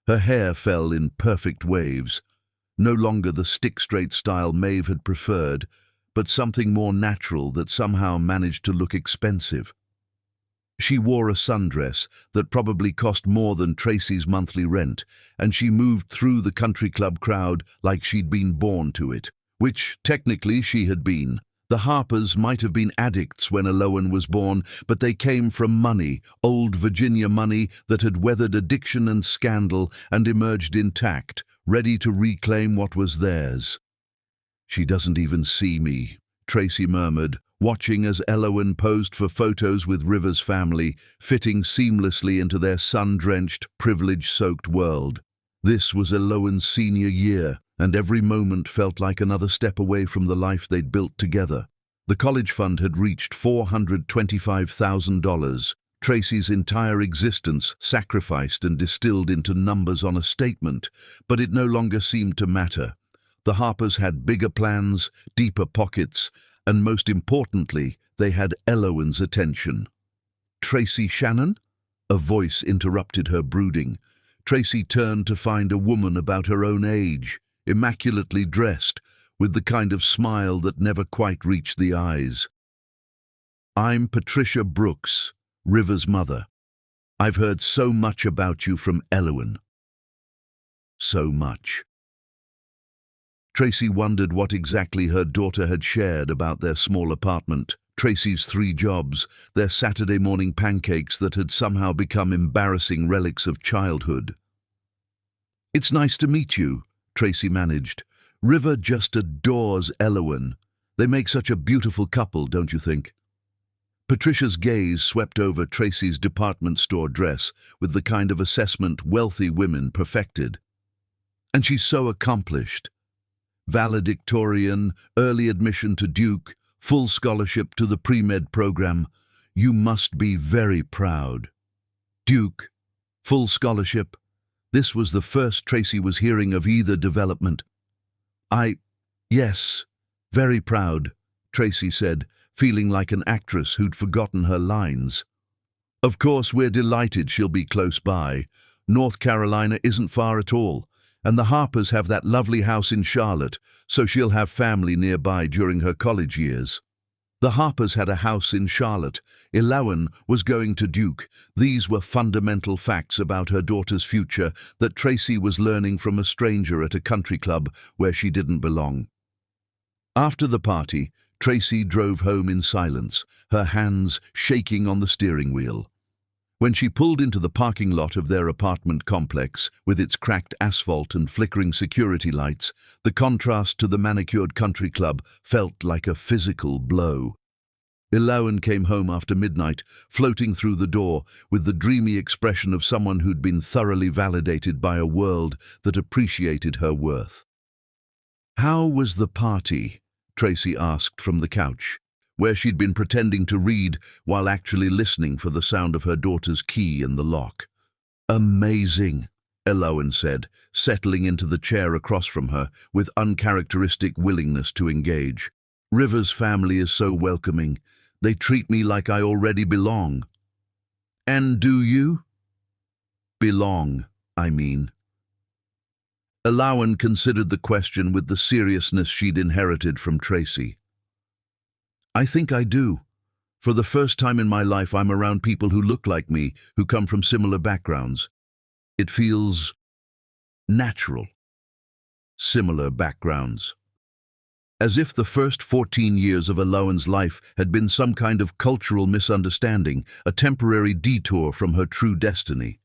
Her hair fell in perfect waves, no longer the stick-straight style Maeve had preferred, but something more natural that somehow managed to look expensive. She wore a sundress that probably cost more than Tracy's monthly rent, and she moved through the country club crowd like she'd been born to it, which technically she had been. The Harpers might have been addicts when Eloan was born, but they came from money, old Virginia money that had weathered addiction and scandal and emerged intact, ready to reclaim what was theirs. "She doesn't even see me," Tracy murmured, watching as Eloan posed for photos with River's family, fitting seamlessly into their sun-drenched, privilege-soaked world. This was Eloan's senior year, and every moment felt like another step away from the life they'd built together. The college fund had reached $425,000, Tracy's entire existence sacrificed and distilled into numbers on a statement, but it no longer seemed to matter. The Harpers had bigger plans, deeper pockets, and most importantly, they had Eloan's attention. "Tracy Shannon?" A voice interrupted her brooding. Tracy turned to find a woman about her own age, immaculately dressed, with the kind of smile that never quite reached the eyes. "I'm Patricia Brooks, River's mother. I've heard so much about you from Eloan." So much. Tracy wondered what exactly her daughter had shared about their small apartment, Tracy's 3 jobs, their Saturday morning pancakes that had somehow become embarrassing relics of childhood. "It's nice to meet you," Tracy managed. "River just adores Eloan. They make such a beautiful couple, don't you think?" Patricia's gaze swept over Tracy's department store dress with the kind of assessment wealthy women perfected. "And she's so accomplished. Valedictorian, early admission to Duke, full scholarship to the pre-med program. You must be very proud." Duke, full scholarship. This was the first Tracy was hearing of either development. Yes, very proud," Tracy said, feeling like an actress who'd forgotten her lines. "Of course, we're delighted she'll be close by. North Carolina isn't far at all, and the Harpers have that lovely house in Charlotte, so she'll have family nearby during her college years." The Harpers had a house in Charlotte. Eloan was going to Duke. These were fundamental facts about her daughter's future that Tracy was learning from a stranger at a country club where she didn't belong. After the party, Tracy drove home in silence, her hands shaking on the steering wheel. When she pulled into the parking lot of their apartment complex, with its cracked asphalt and flickering security lights, the contrast to the manicured country club felt like a physical blow. Eloan came home after midnight, floating through the door with the dreamy expression of someone who'd been thoroughly validated by a world that appreciated her worth. "How was the party?" Tracy asked from the couch, where she'd been pretending to read while actually listening for the sound of her daughter's key in the lock. "Amazing," Eloan said, settling into the chair across from her with uncharacteristic willingness to engage. "River's family is so welcoming. They treat me like I already belong." "And do you?" "Belong, I mean." Eloan considered the question with the seriousness she'd inherited from Tracy. "I think I do. For the first time in my life, I'm around people who look like me, who come from similar backgrounds. It feels natural." Similar backgrounds. as if the first 14 years of Eloan's life had been some kind of cultural misunderstanding, a temporary detour from her true destiny.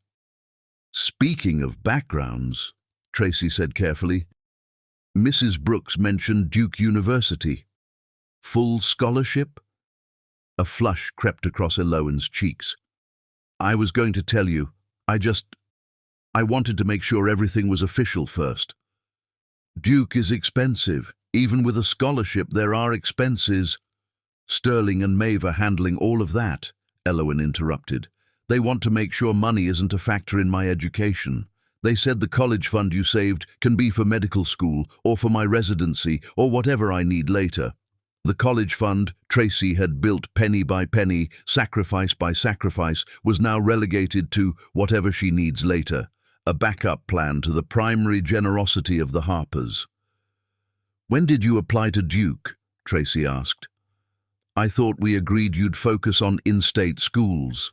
"Speaking of backgrounds," Tracy said carefully, "Mrs. Brooks mentioned Duke University. Full scholarship?" A flush crept across Eloan's cheeks. "I was going to tell you. I wanted to make sure everything was official first. Duke is expensive. Even with a scholarship, there are expenses." "Sterling and Maeve are handling all of that," Eloan interrupted. "They want to make sure money isn't a factor in my education. They said the college fund you saved can be for medical school or for my residency or whatever I need later." The college fund Tracy had built penny by penny, sacrifice by sacrifice, was now relegated to whatever she needs later, a backup plan to the primary generosity of the Harpers. "When did you apply to Duke?" Tracy asked. "I thought we agreed you'd focus on in-state schools."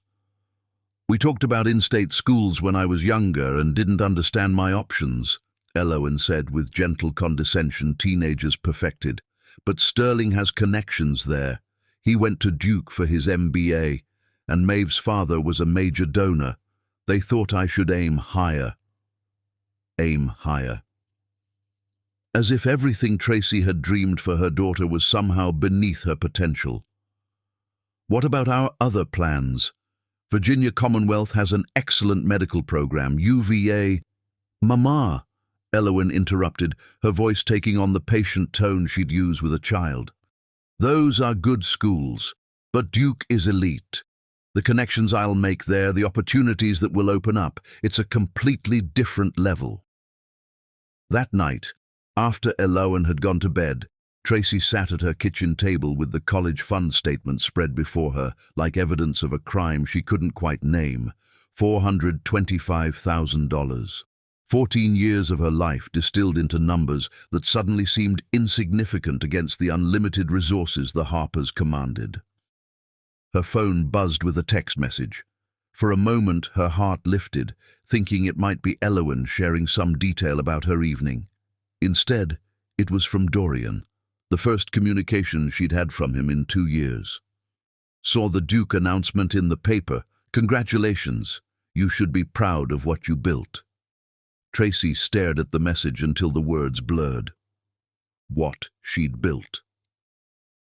"We talked about in-state schools when I was younger and didn't understand my options," Eloan said with gentle condescension teenagers perfected. "But Sterling has connections there. He went to Duke for his MBA, and Maeve's father was a major donor. They thought I should aim higher." Aim higher. As if everything Tracy had dreamed for her daughter was somehow beneath her potential. "What about our other plans? Virginia Commonwealth has an excellent medical program, UVA." "Mama," Eloan interrupted, her voice taking on the patient tone she'd use with a child. "Those are good schools, but Duke is elite. The connections I'll make there, the opportunities that will open up, it's a completely different level." That night, after Eloan had gone to bed, Tracy sat at her kitchen table with the college fund statement spread before her, like evidence of a crime she couldn't quite name. $425,000. 14 years of her life distilled into numbers that suddenly seemed insignificant against the unlimited resources the Harpers commanded. Her phone buzzed with a text message. For a moment, her heart lifted, thinking it might be Eloan sharing some detail about her evening. Instead, it was from Dorian, the first communication she'd had from him in 2 years. "Saw the Duke announcement in the paper. Congratulations. You should be proud of what you built." Tracy stared at the message until the words blurred. What she'd built.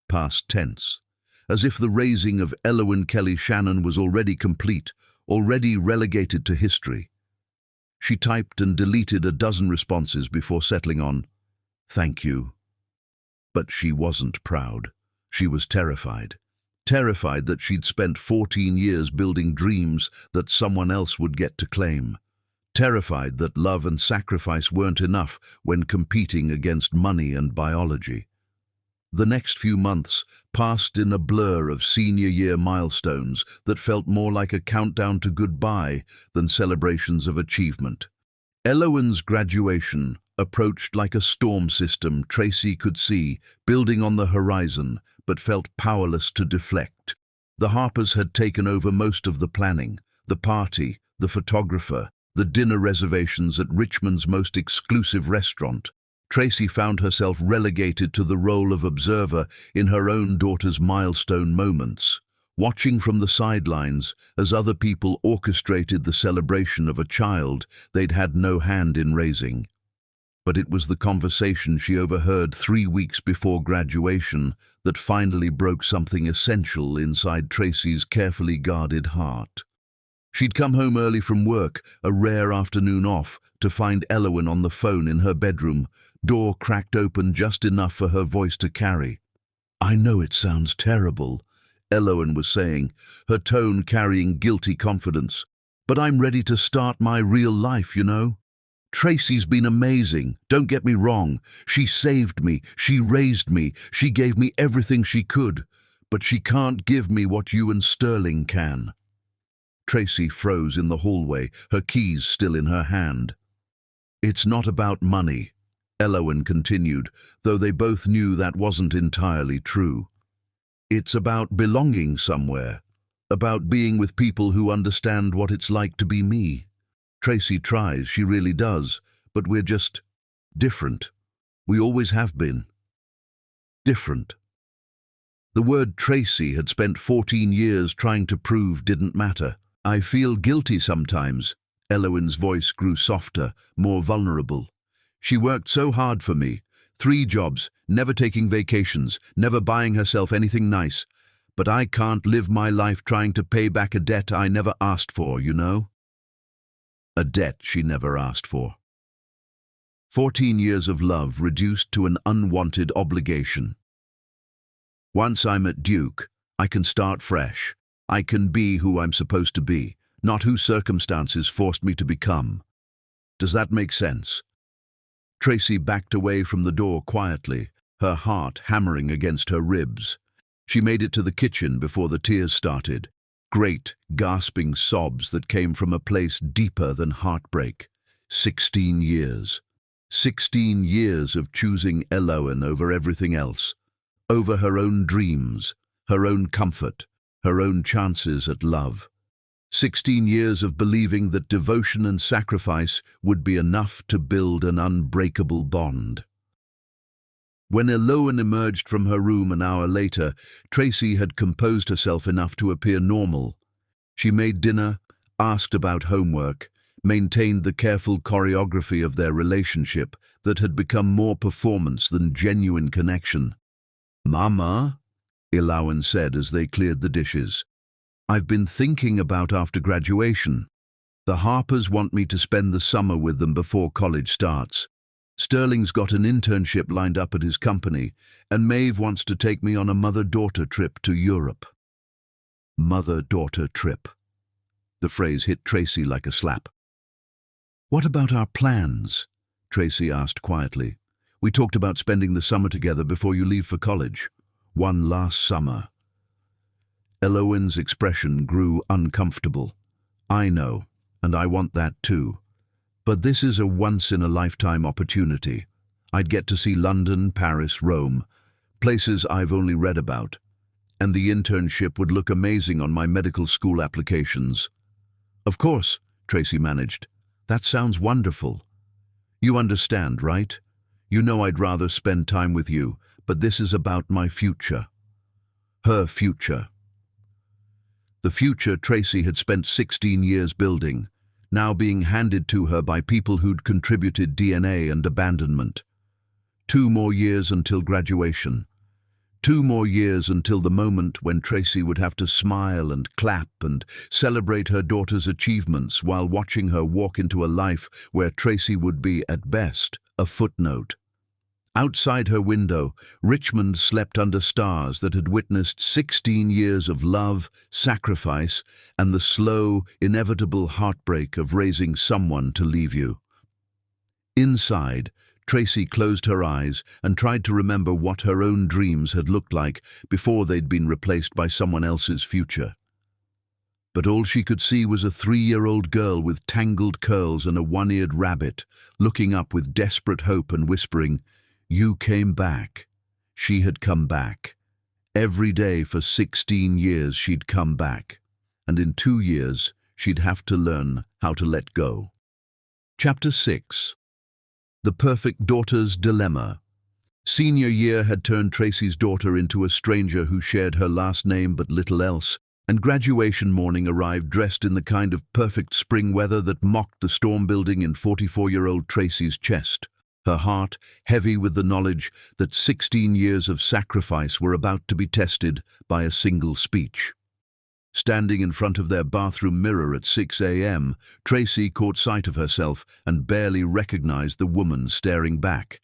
Past tense, as if the raising of Eloan Kelly Shannon was already complete, already relegated to history. She typed and deleted a dozen responses before settling on, "Thank you." But she wasn't proud. She was terrified. Terrified that she'd spent 14 years building dreams that someone else would get to claim. Terrified that love and sacrifice weren't enough when competing against money and biology. The next few months passed in a blur of senior year milestones that felt more like a countdown to goodbye than celebrations of achievement. Eloan's graduation approached like a storm system Tracy could see, building on the horizon, but felt powerless to deflect. The Harpers had taken over most of the planning, the party, the photographer, the dinner reservations at Richmond's most exclusive restaurant. Tracy found herself relegated to the role of observer in her own daughter's milestone moments, watching from the sidelines as other people orchestrated the celebration of a child they'd had no hand in raising. But it was the conversation she overheard 3 weeks before graduation that finally broke something essential inside Tracy's carefully guarded heart. She'd come home early from work, a rare afternoon off, to find Eloan on the phone in her bedroom, door cracked open just enough for her voice to carry. "I know it sounds terrible," Eloan was saying, her tone carrying guilty confidence, "but I'm ready to start my real life, you know. Tracy's been amazing, don't get me wrong. She saved me, she raised me, she gave me everything she could, but she can't give me what you and Sterling can." Tracy froze in the hallway, her keys still in her hand. "It's not about money," Eloan continued, though they both knew that wasn't entirely true. "It's about belonging somewhere, about being with people who understand what it's like to be me. Tracy tries, she really does, but we're just different. We always have been." different. The word Tracy had spent 14 years trying to prove didn't matter. I feel guilty sometimes. Eloine's voice grew softer, more vulnerable. She worked so hard for me. 3 jobs, never taking vacations, never buying herself anything nice. But I can't live my life trying to pay back a debt I never asked for, you know? A debt she never asked for. 14 years of love reduced to an unwanted obligation. Once I'm at Duke, I can start fresh. I can be who I'm supposed to be, not who circumstances forced me to become. Does that make sense? Tracy backed away from the door quietly, her heart hammering against her ribs. She made it to the kitchen before the tears started, great, gasping sobs that came from a place deeper than heartbreak. 16 years. 16 years of choosing Eloine over everything else, over her own dreams, her own comfort, her own chances at love. 16 years of believing that devotion and sacrifice would be enough to build an unbreakable bond. When Eloine emerged from her room an hour later, Tracy had composed herself enough to appear normal. She made dinner, asked about homework, maintained the careful choreography of their relationship that had become more performance than genuine connection. "Mama," Eloine said as they cleared the dishes, "I've been thinking about after graduation. The Harpers want me to spend the summer with them before college starts. Sterling's got an internship lined up at his company, and Maeve wants to take me on a mother-daughter trip to Europe." Mother-daughter trip. The phrase hit Tracy like a slap. "What about our plans?" Tracy asked quietly. "We talked about spending the summer together before you leave for college. One last summer." Eloine's expression grew uncomfortable. "I know, and I want that too. But this is a once-in-a-lifetime opportunity. I'd get to see London, Paris, Rome, places I've only read about. And the internship would look amazing on my medical school applications." "Of course," Tracy managed. "That sounds wonderful. You understand, right? You know I'd rather spend time with you, but this is about my future." Her future. The future Tracy had spent 16 years building, now being handed to her by people who'd contributed DNA and abandonment. 2 more years until graduation. 2 more years until the moment when Tracy would have to smile and clap and celebrate her daughter's achievements while watching her walk into a life where Tracy would be, at best, a footnote. Outside her window, Richmond slept under stars that had witnessed 16 years of love, sacrifice, and the slow, inevitable heartbreak of raising someone to leave you. Inside, Tracy closed her eyes and tried to remember what her own dreams had looked like before they'd been replaced by someone else's future. But all she could see was a 3-year-old girl with tangled curls and a one-eared rabbit, looking up with desperate hope and whispering, "You came back." She had come back. Every day for 16 years she'd come back. And in 2 years, she'd have to learn how to let go. Chapter 6. The Perfect Daughter's Dilemma. Senior year had turned Tracy's daughter into a stranger who shared her last name but little else, and graduation morning arrived dressed in the kind of perfect spring weather that mocked the storm building in 44-year-old Tracy's chest. Her heart heavy with the knowledge that 16 years of sacrifice were about to be tested by a single speech. Standing in front of their bathroom mirror at 6 a.m., Tracy caught sight of herself and barely recognized the woman staring back.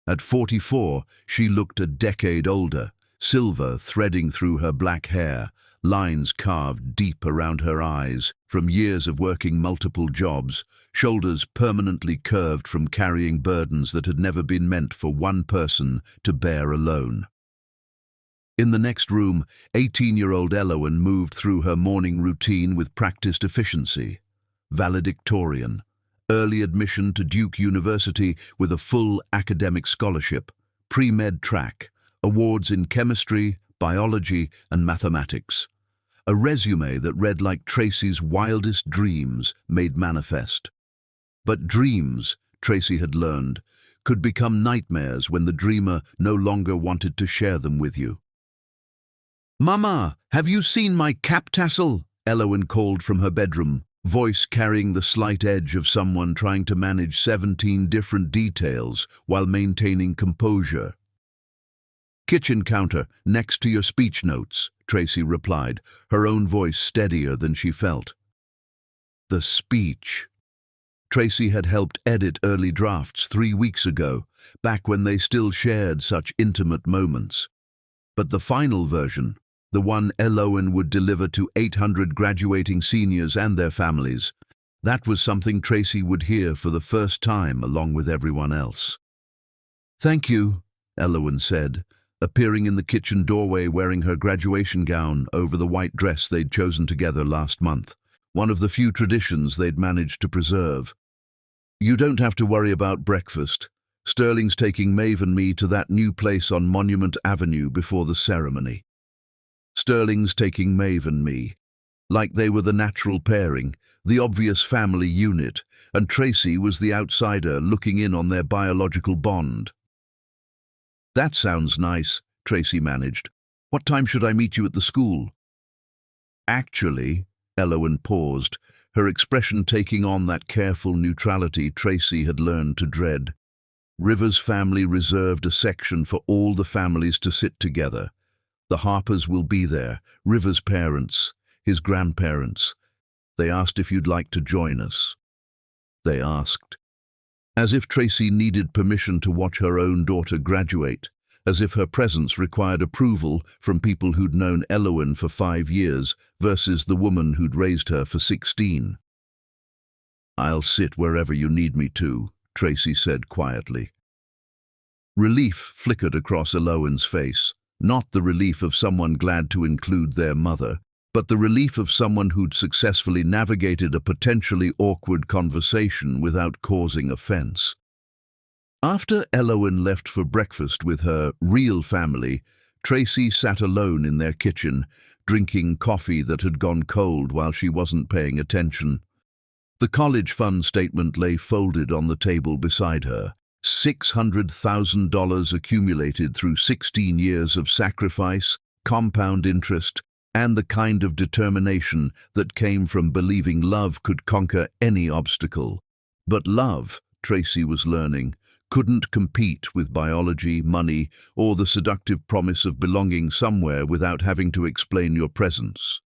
At 44, she looked a decade older, silver threading through her black hair, lines carved deep around her eyes from years of working multiple jobs, shoulders permanently curved from carrying burdens that had never been meant for one person to bear alone. In the next room, 18-year-old Eloine moved through her morning routine with practiced efficiency. Valedictorian, early admission to Duke University with a full academic scholarship, pre-med track, awards in chemistry, biology, and mathematics. A resume that read like Tracy's wildest dreams made manifest. But dreams, Tracy had learned, could become nightmares when the dreamer no longer wanted to share them with you. "Mama, have you seen my cap tassel?" Elowen called from her bedroom, voice carrying the slight edge of someone trying to manage 17 different details while maintaining composure. "Kitchen counter, next to your speech notes," Tracy replied, her own voice steadier than she felt. The speech. Tracy had helped edit early drafts 3 weeks ago, back when they still shared such intimate moments. But the final version, the one Elowen would deliver to 800 graduating seniors and their families, that was something Tracy would hear for the first time along with everyone else. "Thank you," Elowen said, appearing in the kitchen doorway wearing her graduation gown over the white dress they'd chosen together last month, one of the few traditions they'd managed to preserve. "You don't have to worry about breakfast. Sterling's taking Maeve and me to that new place on Monument Avenue before the ceremony." Sterling's taking Maeve and me. Like they were the natural pairing, the obvious family unit, and Tracy was the outsider looking in on their biological bond. "That sounds nice," Tracy managed. "What time should I meet you at the school?" "Actually," Elowen paused, her expression taking on that careful neutrality Tracy had learned to dread. River's family reserved a section for all the families to sit together. The Harpers will be there, River's parents, his grandparents. They asked if you'd like to join us. They asked. As if Tracy needed permission to watch her own daughter graduate, as if her presence required approval from people who'd known Elowen for 5 years versus the woman who'd raised her for 16. "I'll sit wherever you need me to," Tracy said quietly. Relief flickered across Elowen's face, not the relief of someone glad to include their mother, but the relief of someone who'd successfully navigated a potentially awkward conversation without causing offense. After Elowen left for breakfast with her real family, Tracy sat alone in their kitchen, drinking coffee that had gone cold while she wasn't paying attention. The college fund statement lay folded on the table beside her. $600,000 accumulated through 16 years of sacrifice, compound interest, and the kind of determination that came from believing love could conquer any obstacle. But love, Tracy was learning, couldn't compete with biology, money, or the seductive promise of belonging somewhere without having to explain your presence.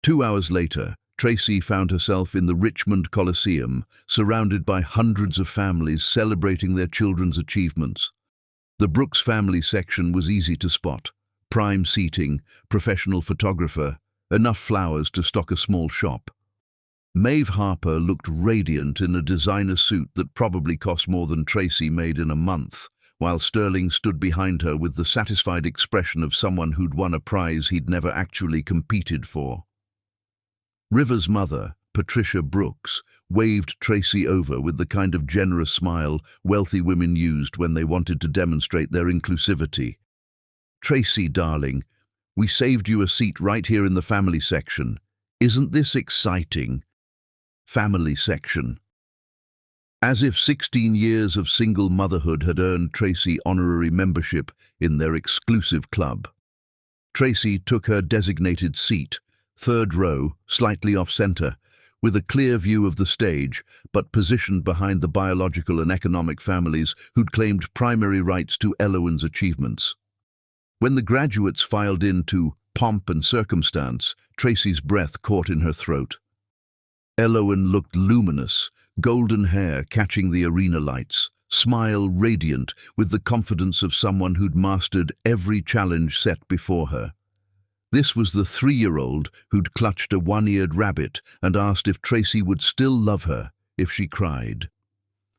2 hours later, Tracy found herself in the Richmond Coliseum, surrounded by hundreds of families celebrating their children's achievements. The Brooks family section was easy to spot. Prime seating, professional photographer, enough flowers to stock a small shop. Maeve Harper looked radiant in a designer suit that probably cost more than Tracy made in a month, while Sterling stood behind her with the satisfied expression of someone who'd won a prize he'd never actually competed for. River's mother, Patricia Brooks, waved Tracy over with the kind of generous smile wealthy women used when they wanted to demonstrate their inclusivity. "Tracy, darling, we saved you a seat right here in the family section. Isn't this exciting?" Family section. As if 16 years of single motherhood had earned Tracy honorary membership in their exclusive club. Tracy took her designated seat, 3rd row, slightly off-center, with a clear view of the stage, but positioned behind the biological and economic families who'd claimed primary rights to Elowen's achievements. When the graduates filed in to pomp and circumstance, Tracy's breath caught in her throat. Elowen looked luminous, golden hair catching the arena lights, smile radiant with the confidence of someone who'd mastered every challenge set before her. This was the 3-year-old who'd clutched a one-eared rabbit and asked if Tracy would still love her if she cried.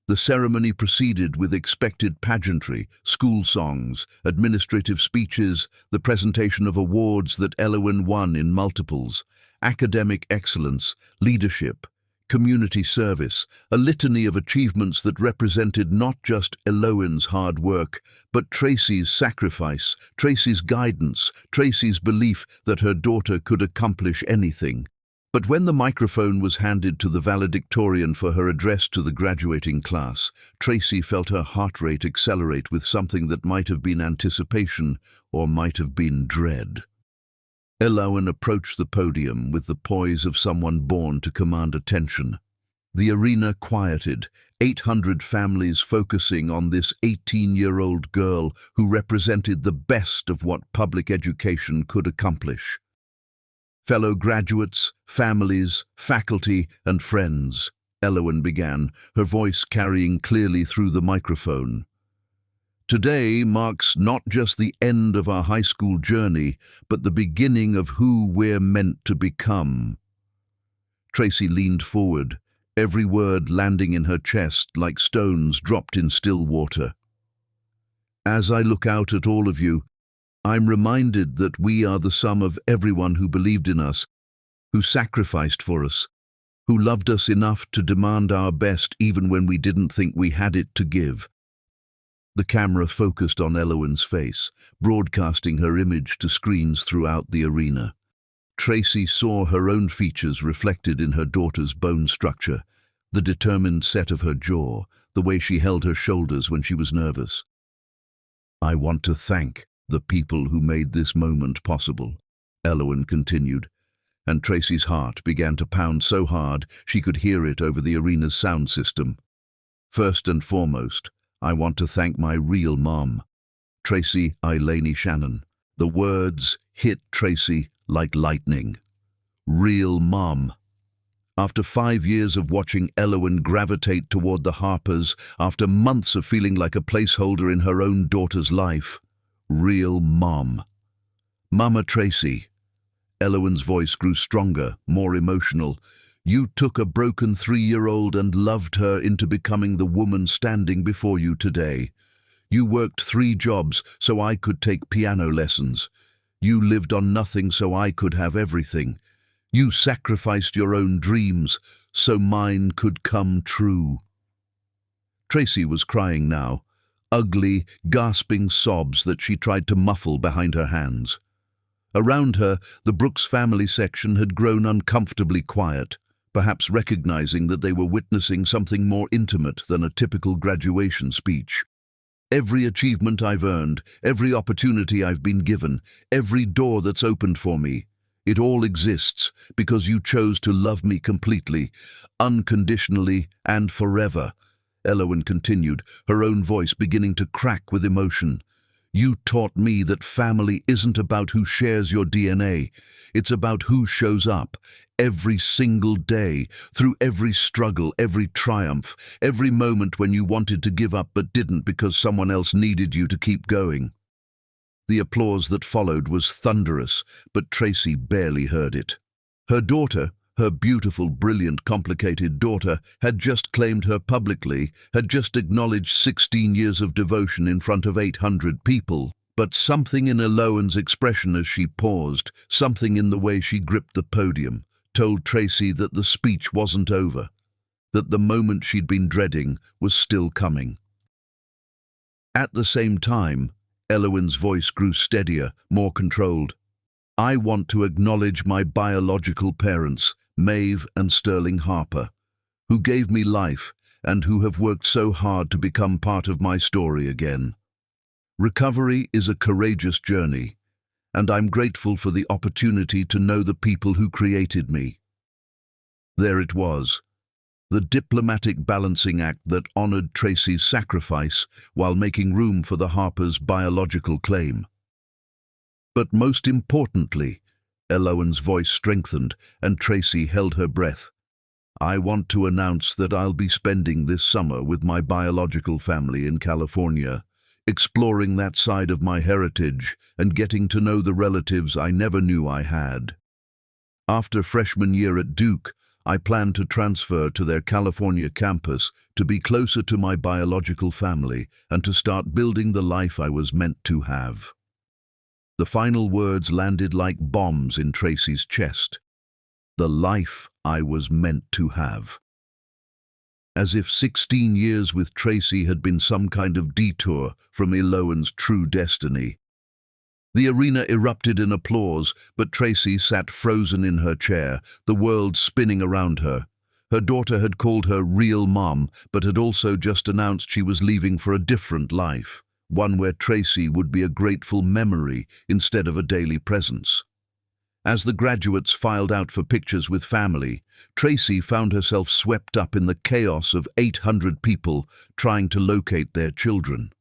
The ceremony proceeded with expected pageantry, school songs, administrative speeches, the presentation of awards that Elowen won in multiples, academic excellence, leadership, community service, a litany of achievements that represented not just Elowen's hard work, but Tracy's sacrifice, Tracy's guidance, Tracy's belief that her daughter could accomplish anything. But when the microphone was handed to the valedictorian for her address to the graduating class, Tracy felt her heart rate accelerate with something that might have been anticipation or might have been dread. Elowen approached the podium with the poise of someone born to command attention. The arena quieted, 800 families focusing on this 18-year-old girl who represented the best of what public education could accomplish. Fellow graduates, families, faculty, and friends, Elowen began, her voice carrying clearly through the microphone. Today marks not just the end of our high school journey, but the beginning of who we're meant to become. Tracy leaned forward, every word landing in her chest like stones dropped in still water. As I look out at all of you, I'm reminded that we are the sum of everyone who believed in us, who sacrificed for us, who loved us enough to demand our best even when we didn't think we had it to give. The camera focused on Elowen's face, broadcasting her image to screens throughout the arena. Tracy saw her own features reflected in her daughter's bone structure, the determined set of her jaw, the way she held her shoulders when she was nervous. I want to thank the people who made this moment possible, Elowen continued, and Tracy's heart began to pound so hard she could hear it over the arena's sound system. First and foremost, I want to thank my real mom, Tracy Eileen Shannon. The words hit Tracy like lightning. Real mom. After 5 years of watching Elowen gravitate toward the Harpers, after months of feeling like a placeholder in her own daughter's life, real mom. Mama Tracy. Elowen's voice grew stronger, more emotional. You took a broken 3-year-old and loved her into becoming the woman standing before you today. You worked 3 jobs so I could take piano lessons. You lived on nothing so I could have everything. You sacrificed your own dreams so mine could come true. Tracy was crying now, ugly, gasping sobs that she tried to muffle behind her hands. Around her, the Brooks family section had grown uncomfortably quiet, perhaps recognizing that they were witnessing something more intimate than a typical graduation speech. Every achievement I've earned, every opportunity I've been given, every door that's opened for me, it all exists because you chose to love me completely, unconditionally, and forever. Elowen continued, her own voice beginning to crack with emotion. You taught me that family isn't about who shares your DNA. It's about who shows up every single day, through every struggle, every triumph, every moment when you wanted to give up but didn't because someone else needed you to keep going. The applause that followed was thunderous, but Tracy barely heard it. Her daughter, her beautiful, brilliant, complicated daughter, had just claimed her publicly, had just acknowledged 16 years of devotion in front of 800 people. But something in Elowen's expression as she paused, something in the way she gripped the podium, told Tracy that the speech wasn't over, that the moment she'd been dreading was still coming. At the same time, Elowen's voice grew steadier, more controlled. I want to acknowledge my biological parents, Maeve and Sterling Harper, who gave me life and who have worked so hard to become part of my story again. Recovery is a courageous journey, and I'm grateful for the opportunity to know the people who created me. There it was, the diplomatic balancing act that honored Tracy's sacrifice while making room for the Harpers' biological claim. But most importantly, Elowen's voice strengthened and Tracy held her breath. I want to announce that I'll be spending this summer with my biological family in California, exploring that side of my heritage and getting to know the relatives I never knew I had. After freshman year at Duke, I plan to transfer to their California campus to be closer to my biological family and to start building the life I was meant to have. The final words landed like bombs in Tracy's chest. The life I was meant to have. As if 16 years with Tracy had been some kind of detour from Elowen's true destiny. The arena erupted in applause, but Tracy sat frozen in her chair, the world spinning around her. Her daughter had called her real mom, but had also just announced she was leaving for a different life, one where Tracy would be a grateful memory instead of a daily presence. As the graduates filed out for pictures with family, Tracy found herself swept up in the chaos of 800 people trying to locate their children.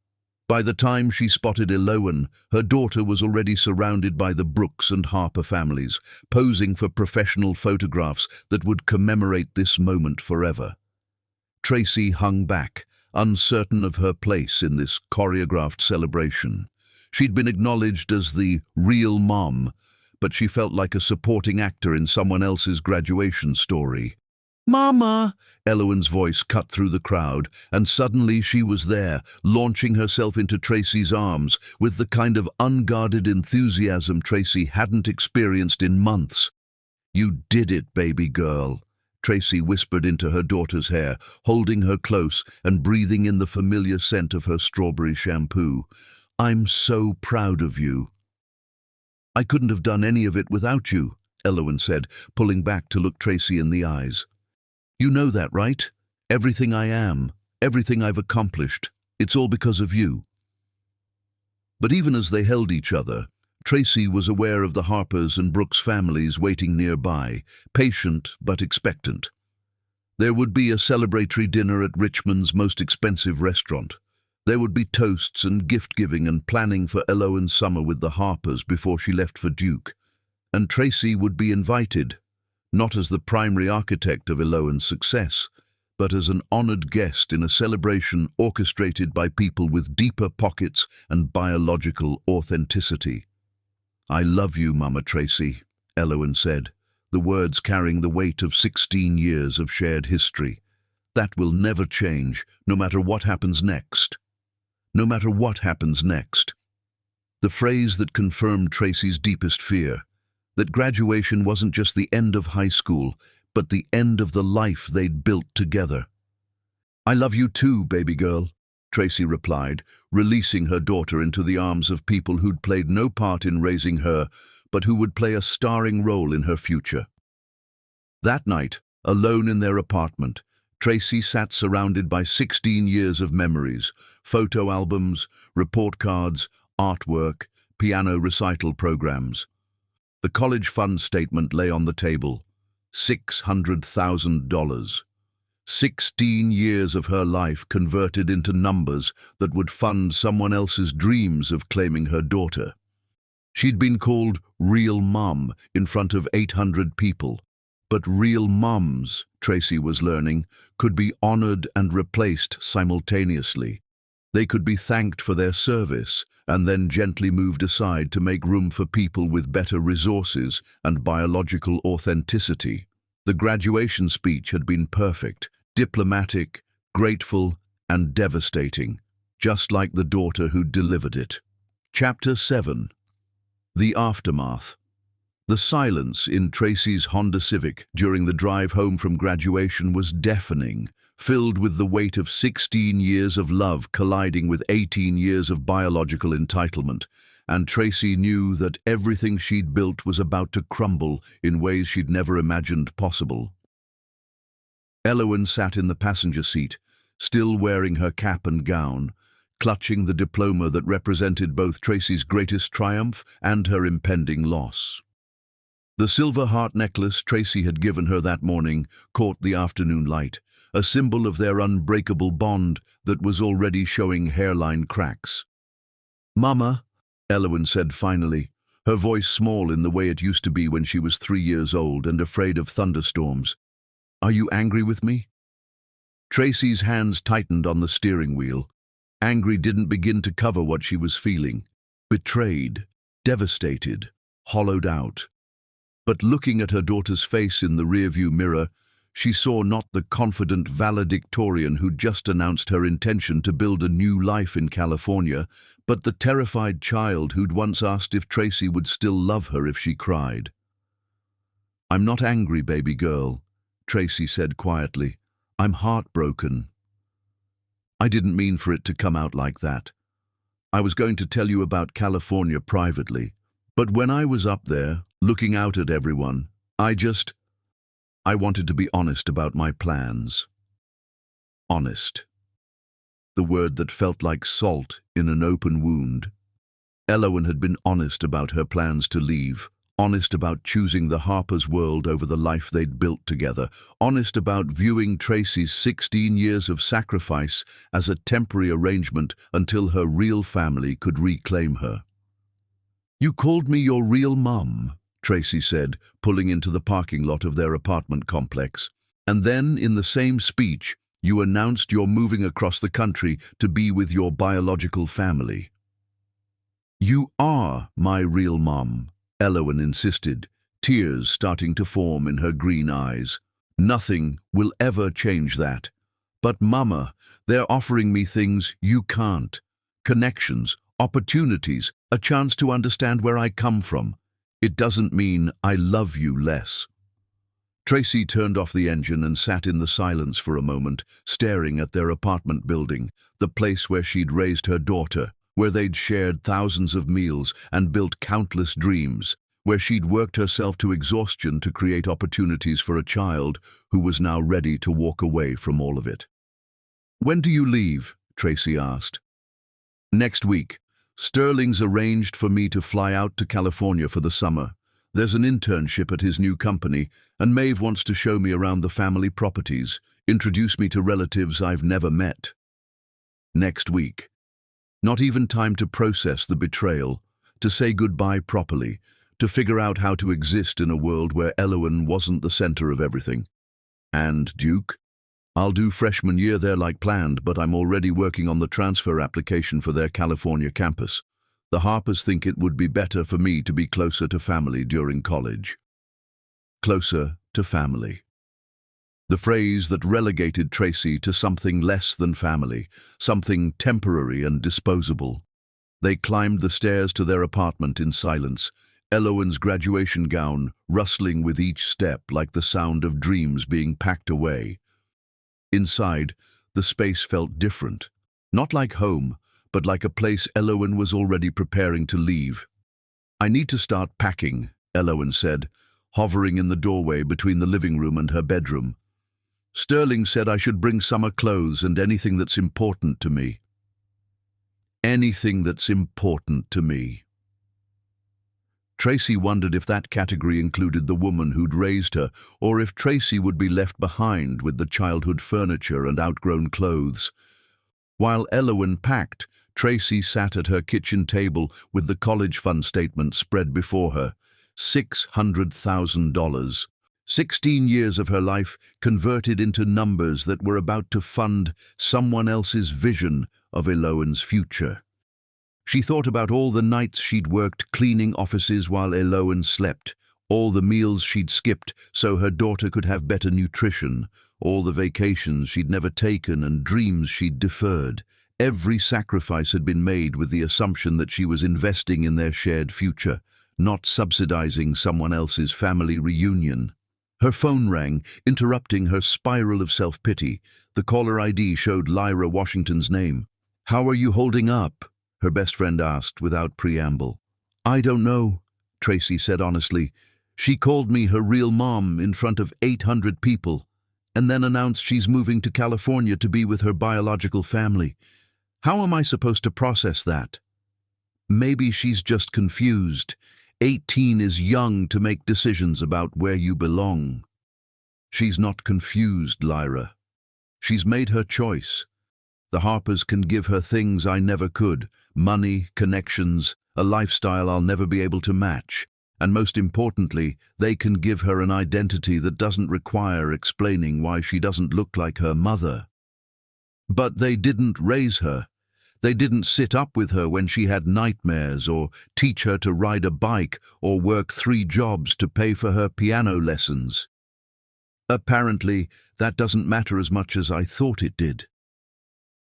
By the time she spotted Eloan, her daughter was already surrounded by the Brooks and Harper families, posing for professional photographs that would commemorate this moment forever. Tracy hung back, uncertain of her place in this choreographed celebration. She'd been acknowledged as the real mom, but she felt like a supporting actor in someone else's graduation story. "Mama!" Eloan's voice cut through the crowd, and suddenly she was there, launching herself into Tracy's arms with the kind of unguarded enthusiasm Tracy hadn't experienced in months. "You did it, baby girl," Tracy whispered into her daughter's hair, holding her close and breathing in the familiar scent of her strawberry shampoo. "I'm so proud of you." "I couldn't have done any of it without you," Eloan said, pulling back to look Tracy in the eyes. "You know that, right? Everything I am, everything I've accomplished, it's all because of you." But even as they held each other, Tracy was aware of the Harpers and Brooks families waiting nearby, patient but expectant. There would be a celebratory dinner at Richmond's most expensive restaurant. There would be toasts and gift-giving and planning for Eloan's summer with the Harpers before she left for Duke. And Tracy would be invited, not as the primary architect of Eloan's success, but as an honored guest in a celebration orchestrated by people with deeper pockets and biological authenticity. "I love you, Mama Tracy," Eloan said, the words carrying the weight of 16 years of shared history. "That will never change, no matter what happens next." No matter what happens next. The phrase that confirmed Tracy's deepest fear, that graduation wasn't just the end of high school, but the end of the life they'd built together. "I love you too, baby girl," Tracy replied, releasing her daughter into the arms of people who'd played no part in raising her, but who would play a starring role in her future. That night, alone in their apartment, Tracy sat surrounded by 16 years of memories, photo albums, report cards, artwork, piano recital programs. The college fund statement lay on the table. $600,000. 16 years of her life converted into numbers that would fund someone else's dreams of claiming her daughter. She'd been called real mom in front of 800 people. But real moms, Tracy was learning, could be honored and replaced simultaneously. They could be thanked for their service and then gently moved aside to make room for people with better resources and biological authenticity. The graduation speech had been perfect, diplomatic, grateful, and devastating, just like the daughter who delivered it. Chapter 7. The Aftermath. The silence in Tracy's Honda Civic during the drive home from graduation was deafening, filled with the weight of 16 years of love colliding with 18 years of biological entitlement, and Tracy knew that everything she'd built was about to crumble in ways she'd never imagined possible. Eloan sat in the passenger seat, still wearing her cap and gown, clutching the diploma that represented both Tracy's greatest triumph and her impending loss. The silver heart necklace Tracy had given her that morning caught the afternoon light, a symbol of their unbreakable bond that was already showing hairline cracks. "Mama," Eloan said finally, her voice small in the way it used to be when she was 3 years old and afraid of thunderstorms. "Are you angry with me?" Tracy's hands tightened on the steering wheel. Angry didn't begin to cover what she was feeling. Betrayed, devastated, hollowed out. But looking at her daughter's face in the rearview mirror, she saw not the confident valedictorian who'd just announced her intention to build a new life in California, but the terrified child who'd once asked if Tracy would still love her if she cried. "I'm not angry, baby girl," Tracy said quietly. "I'm heartbroken." "I didn't mean for it to come out like that." I was going to tell you about California privately, but when I was up there, looking out at everyone, I wanted to be honest about my plans. Honest. The word that felt like salt in an open wound. Elowen had been honest about her plans to leave, honest about choosing the Harper's world over the life they'd built together, honest about viewing Tracy's 16 years of sacrifice as a temporary arrangement until her real family could reclaim her. "You called me your real mum," Tracy said, pulling into the parking lot of their apartment complex. "And then, in the same speech, you announced you're moving across the country to be with your biological family." "You are my real mum," Elowen insisted, tears starting to form in her green eyes. "Nothing will ever change that. But Mama, they're offering me things you can't. Connections, opportunities, a chance to understand where I come from. It doesn't mean I love you less." Tracy turned off the engine and sat in the silence for a moment, staring at their apartment building, the place where she'd raised her daughter, where they'd shared thousands of meals and built countless dreams, where she'd worked herself to exhaustion to create opportunities for a child who was now ready to walk away from all of it. "When do you leave?" Tracy asked. "Next week. Sterling's arranged for me to fly out to California for the summer. There's an internship at his new company, and Maeve wants to show me around the family properties, introduce me to relatives I've never met." Next week. Not even time to process the betrayal, to say goodbye properly, to figure out how to exist in a world where Elowen wasn't the center of everything. "And, Duke? I'll do freshman year there like planned, but I'm already working on the transfer application for their California campus. The Harpers think it would be better for me to be closer to family during college." Closer to family. The phrase that relegated Tracy to something less than family, something temporary and disposable. They climbed the stairs to their apartment in silence, Elowen's graduation gown rustling with each step like the sound of dreams being packed away. Inside, the space felt different, not like home, but like a place Elowen was already preparing to leave. "I need to start packing," Elowen said, hovering in the doorway between the living room and her bedroom. "Sterling said I should bring summer clothes and anything that's important to me." Anything that's important to me. Tracy wondered if that category included the woman who'd raised her, or if Tracy would be left behind with the childhood furniture and outgrown clothes. While Elowen packed, Tracy sat at her kitchen table with the college fund statement spread before her. $600,000. 16 years of her life converted into numbers that were about to fund someone else's vision of Elowen's future. She thought about all the nights she'd worked cleaning offices while Elowen slept, all the meals she'd skipped so her daughter could have better nutrition, all the vacations she'd never taken and dreams she'd deferred. Every sacrifice had been made with the assumption that she was investing in their shared future, not subsidizing someone else's family reunion. Her phone rang, interrupting her spiral of self-pity. The caller ID showed Lyra Washington's name. "How are you holding up?" her best friend asked without preamble. "I don't know," Tracy said honestly. "She called me her real mom in front of 800 people, and then announced she's moving to California to be with her biological family. How am I supposed to process that?" "Maybe she's just confused. 18 is young to make decisions about where you belong." "She's not confused, Lyra. She's made her choice. The Harpers can give her things I never could, money, connections, a lifestyle I'll never be able to match. And most importantly, they can give her an identity that doesn't require explaining why she doesn't look like her mother." "But they didn't raise her. They didn't sit up with her when she had nightmares, or teach her to ride a bike, or work 3 jobs to pay for her piano lessons." "Apparently, that doesn't matter as much as I thought it did."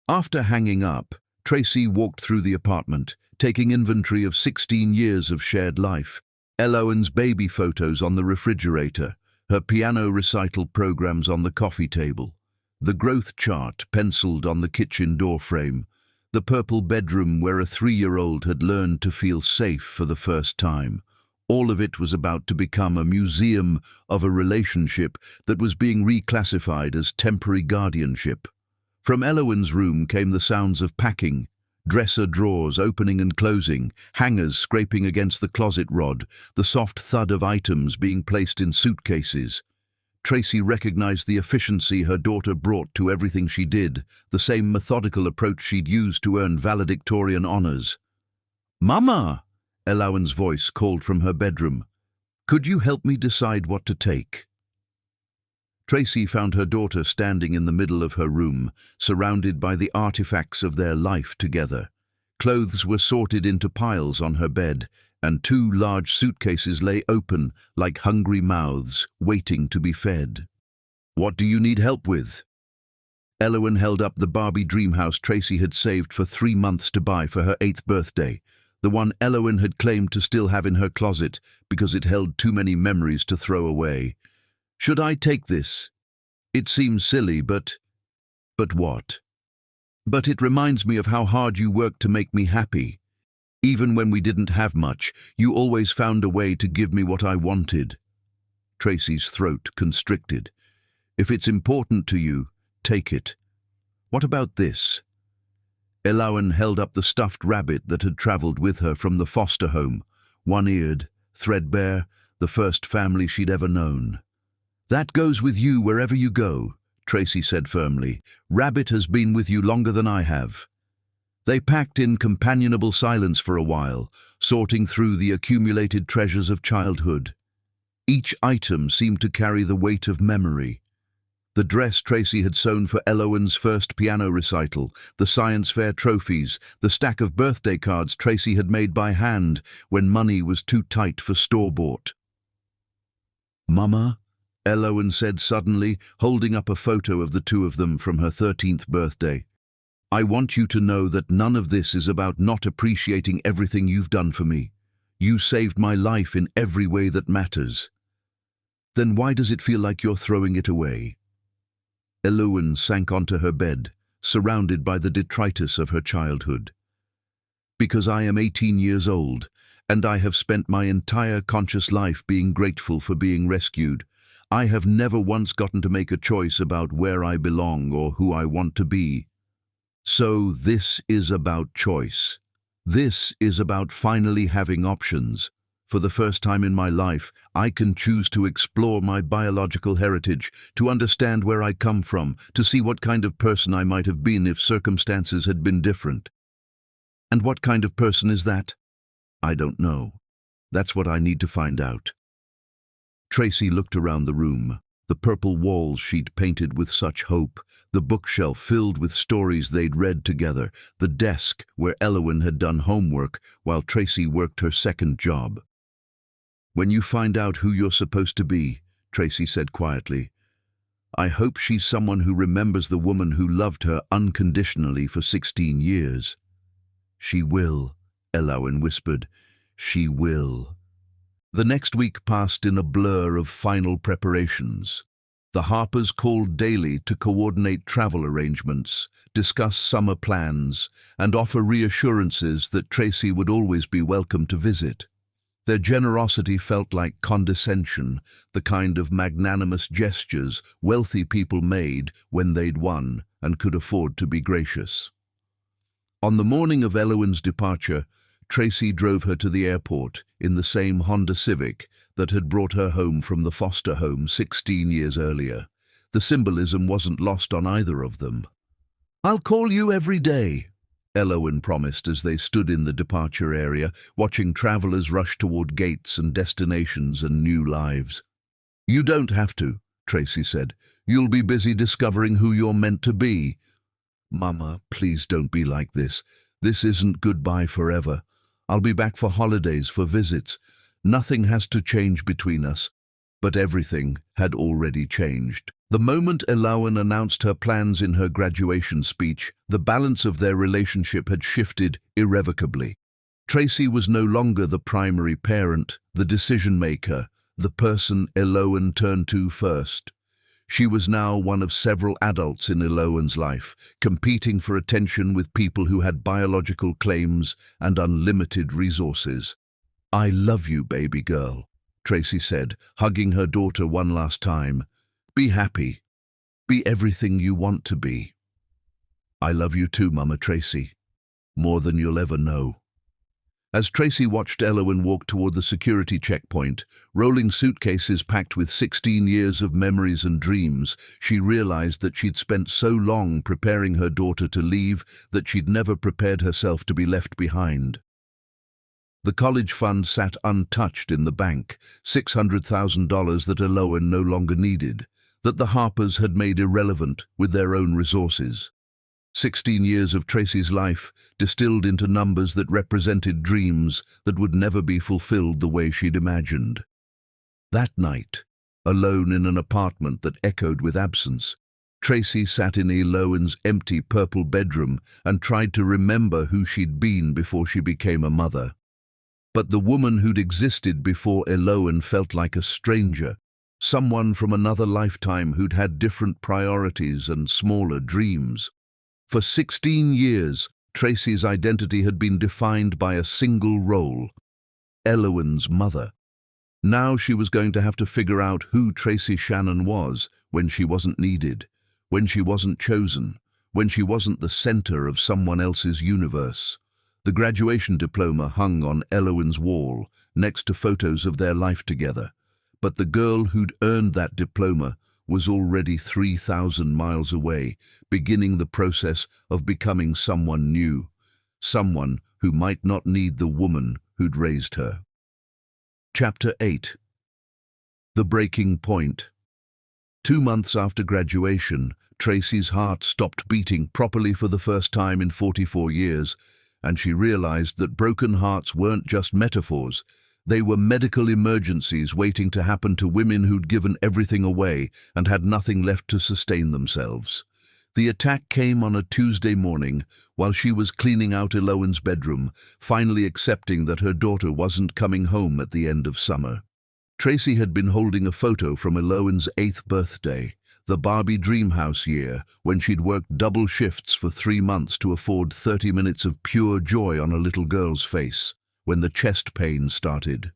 After hanging up, Tracy walked through the apartment, taking inventory of 16 years of shared life. Elowen's baby photos on the refrigerator, her piano recital programs on the coffee table, the growth chart penciled on the kitchen doorframe, the purple bedroom where a 3-year-old had learned to feel safe for the first time. All of it was about to become a museum of a relationship that was being reclassified as temporary guardianship. From Elowen's room came the sounds of packing, dresser drawers opening and closing, hangers scraping against the closet rod, the soft thud of items being placed in suitcases. Tracy recognized the efficiency her daughter brought to everything she did, the same methodical approach she'd used to earn valedictorian honors. "Mama!" Elowen's voice called from her bedroom. "Could you help me decide what to take?" Tracy found her daughter standing in the middle of her room, surrounded by the artifacts of their life together. Clothes were sorted into piles on her bed, and 2 large suitcases lay open like hungry mouths, waiting to be fed. "What do you need help with?" Elowen held up the Barbie dream house Tracy had saved for 3 months to buy for her 8th birthday, the one Elowen had claimed to still have in her closet because it held too many memories to throw away. "Should I take this? It seems silly, but..." "But what?" "But it reminds me of how hard you worked to make me happy. Even when we didn't have much, you always found a way to give me what I wanted." Tracy's throat constricted. "If it's important to you, take it. What about this?" Elowen held up the stuffed rabbit that had traveled with her from the foster home, one-eared, threadbare, the first family she'd ever known. "That goes with you wherever you go," Tracy said firmly. "Rabbit has been with you longer than I have." They packed in companionable silence for a while, sorting through the accumulated treasures of childhood. Each item seemed to carry the weight of memory. The dress Tracy had sewn for Elowen's first piano recital, the science fair trophies, the stack of birthday cards Tracy had made by hand when money was too tight for store-bought. "Mama," Elowen said suddenly, holding up a photo of the 2 of them from her 13th birthday. "I want you to know that none of this is about not appreciating everything you've done for me. You saved my life in every way that matters. Then why does it feel like you're throwing it away?" Elowen sank onto her bed, surrounded by the detritus of her childhood. "Because I am 18 years old, and I have spent my entire conscious life being grateful for being rescued. I have never once gotten to make a choice about where I belong or who I want to be. So this is about choice. This is about finally having options. For the first time in my life, I can choose to explore my biological heritage, to understand where I come from, to see what kind of person I might have been if circumstances had been different." "And what kind of person is that?" "I don't know. That's what I need to find out." Tracy looked around the room, the purple walls she'd painted with such hope, the bookshelf filled with stories they'd read together, the desk where Elowen had done homework while Tracy worked her second job. "When you find out who you're supposed to be," Tracy said quietly, "I hope she's someone who remembers the woman who loved her unconditionally for 16 years. "She will," Elowen whispered. "She will." The next week passed in a blur of final preparations. The Harpers called daily to coordinate travel arrangements, discuss summer plans, and offer reassurances that Tracy would always be welcome to visit. Their generosity felt like condescension, the kind of magnanimous gestures wealthy people made when they'd won and could afford to be gracious. On the morning of Elowen's departure, Tracy drove her to the airport in the same Honda Civic that had brought her home from the foster home 16 years earlier. The symbolism wasn't lost on either of them. "I'll call you every day," Elowen promised as they stood in the departure area, watching travelers rush toward gates and destinations and new lives. "You don't have to," Tracy said. "You'll be busy discovering who you're meant to be." "Mama, please don't be like this. This isn't goodbye forever. I'll be back for holidays, for visits. Nothing has to change between us." But everything had already changed. The moment Elowen announced her plans in her graduation speech, the balance of their relationship had shifted irrevocably. Tracy was no longer the primary parent, the decision-maker, the person Elowen turned to first. She was now one of several adults in Eloan's life, competing for attention with people who had biological claims and unlimited resources. "I love you, baby girl," Tracy said, hugging her daughter one last time. "Be happy. Be everything you want to be." "I love you too, Mama Tracy. More than you'll ever know." As Tracy watched Eloan walk toward the security checkpoint, rolling suitcases packed with 16 years of memories and dreams, she realized that she'd spent so long preparing her daughter to leave that she'd never prepared herself to be left behind. The college fund sat untouched in the bank, $600,000 that Eloan no longer needed, that the Harpers had made irrelevant with their own resources. 16 years of Tracy's life distilled into numbers that represented dreams that would never be fulfilled the way she'd imagined. That night, alone in an apartment that echoed with absence, Tracy sat in Eloan's empty purple bedroom and tried to remember who she'd been before she became a mother. But the woman who'd existed before Eloan felt like a stranger, someone from another lifetime who'd had different priorities and smaller dreams. For 16 years, Tracy's identity had been defined by a single role: Eloan's mother. Now she was going to have to figure out who Tracy Shannon was when she wasn't needed, when she wasn't chosen, when she wasn't the center of someone else's universe. The graduation diploma hung on Eloan's wall, next to photos of their life together. But the girl who'd earned that diploma was already 3,000 miles away, beginning the process of becoming someone new, someone who might not need the woman who'd raised her. Chapter 8. The Breaking Point. 2 months after graduation, Tracy's heart stopped beating properly for the first time in 44 years, and she realized that broken hearts weren't just metaphors. They were medical emergencies waiting to happen to women who'd given everything away and had nothing left to sustain themselves. The attack came on a Tuesday morning while she was cleaning out Eloan's bedroom, finally accepting that her daughter wasn't coming home at the end of summer. Tracy had been holding a photo from Eloan's 8th birthday, the Barbie Dreamhouse year, when she'd worked double shifts for 3 months to afford 30 minutes of pure joy on a little girl's face, when the chest pain started.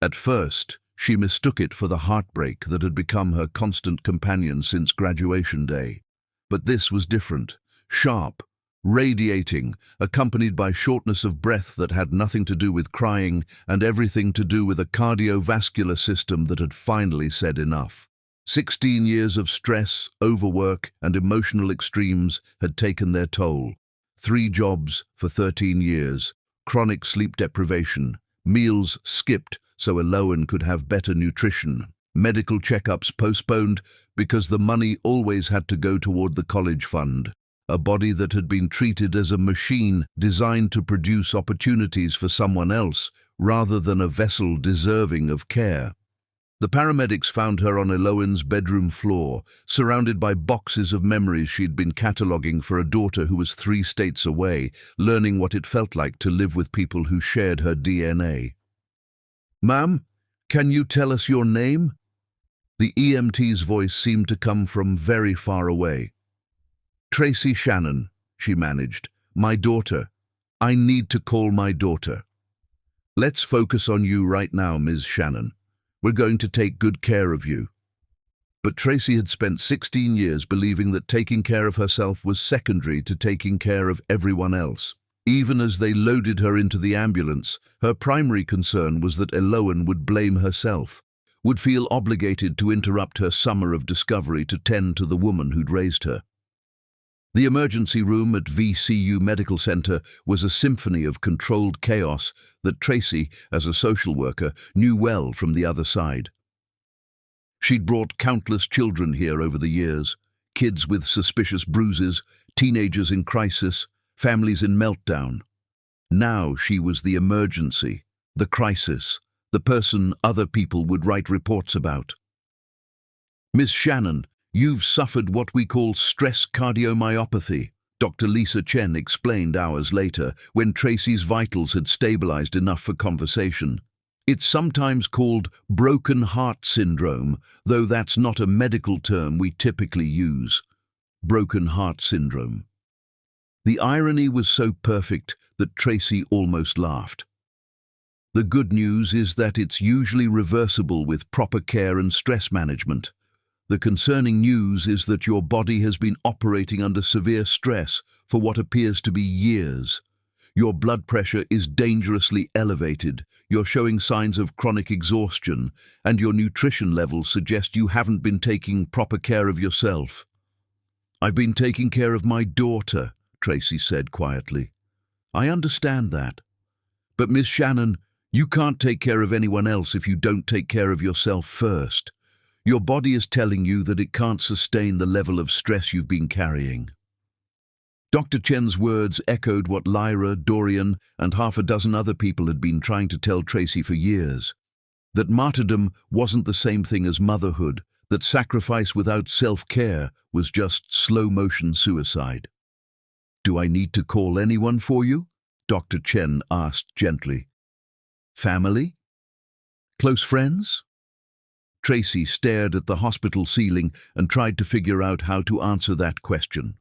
At first, she mistook it for the heartbreak that had become her constant companion since graduation day. But this was different, sharp, radiating, accompanied by shortness of breath that had nothing to do with crying and everything to do with a cardiovascular system that had finally said enough. 16 years of stress, overwork, and emotional extremes had taken their toll. 3 jobs for 13 years, chronic sleep deprivation, meals skipped so Eloan could have better nutrition, medical checkups postponed because the money always had to go toward the college fund, a body that had been treated as a machine designed to produce opportunities for someone else rather than a vessel deserving of care. The paramedics found her on Eloan's bedroom floor, surrounded by boxes of memories she'd been cataloging for a daughter who was 3 states away, learning what it felt like to live with people who shared her DNA. "Ma'am, can you tell us your name?" The EMT's voice seemed to come from very far away. "Tracy Shannon," she managed. "My daughter. I need to call my daughter." "Let's focus on you right now, Ms. Shannon. We're going to take good care of you." But Tracy had spent 16 years believing that taking care of herself was secondary to taking care of everyone else. Even as they loaded her into the ambulance, her primary concern was that Eloan would blame herself, would feel obligated to interrupt her summer of discovery to tend to the woman who'd raised her. The emergency room at VCU Medical Center was a symphony of controlled chaos that Tracy, as a social worker, knew well from the other side. She'd brought countless children here over the years, kids with suspicious bruises, teenagers in crisis, families in meltdown. Now she was the emergency, the crisis, the person other people would write reports about. "Miss Shannon, you've suffered what we call stress cardiomyopathy," Dr. Lisa Chen explained hours later, when Tracy's vitals had stabilized enough for conversation. It's sometimes called broken heart syndrome, though that's not a medical term we typically use. Broken heart syndrome. The irony was so perfect that Tracy almost laughed. The good news is that it's usually reversible with proper care and stress management. The concerning news is that your body has been operating under severe stress for what appears to be years. Your blood pressure is dangerously elevated, you're showing signs of chronic exhaustion, and your nutrition levels suggest you haven't been taking proper care of yourself. "I've been taking care of my daughter," Tracy said quietly. "I understand that. But Miss Shannon, you can't take care of anyone else if you don't take care of yourself first. Your body is telling you that it can't sustain the level of stress you've been carrying." Dr. Chen's words echoed what Lyra, Dorian, and half a dozen other people had been trying to tell Tracy for years. That martyrdom wasn't the same thing as motherhood, that sacrifice without self-care was just slow-motion suicide. "Do I need to call anyone for you?" Dr. Chen asked gently. "Family? Close friends?" Tracy stared at the hospital ceiling and tried to figure out how to answer that question.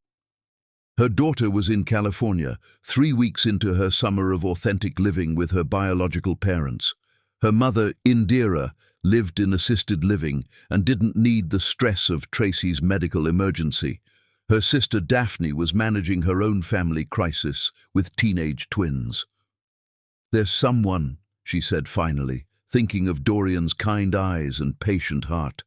Her daughter was in California, 3 weeks into her summer of authentic living with her biological parents. Her mother, Indira, lived in assisted living and didn't need the stress of Tracy's medical emergency. Her sister Daphne was managing her own family crisis with teenage twins. "There's someone," she said finally, thinking of Dorian's kind eyes and patient heart.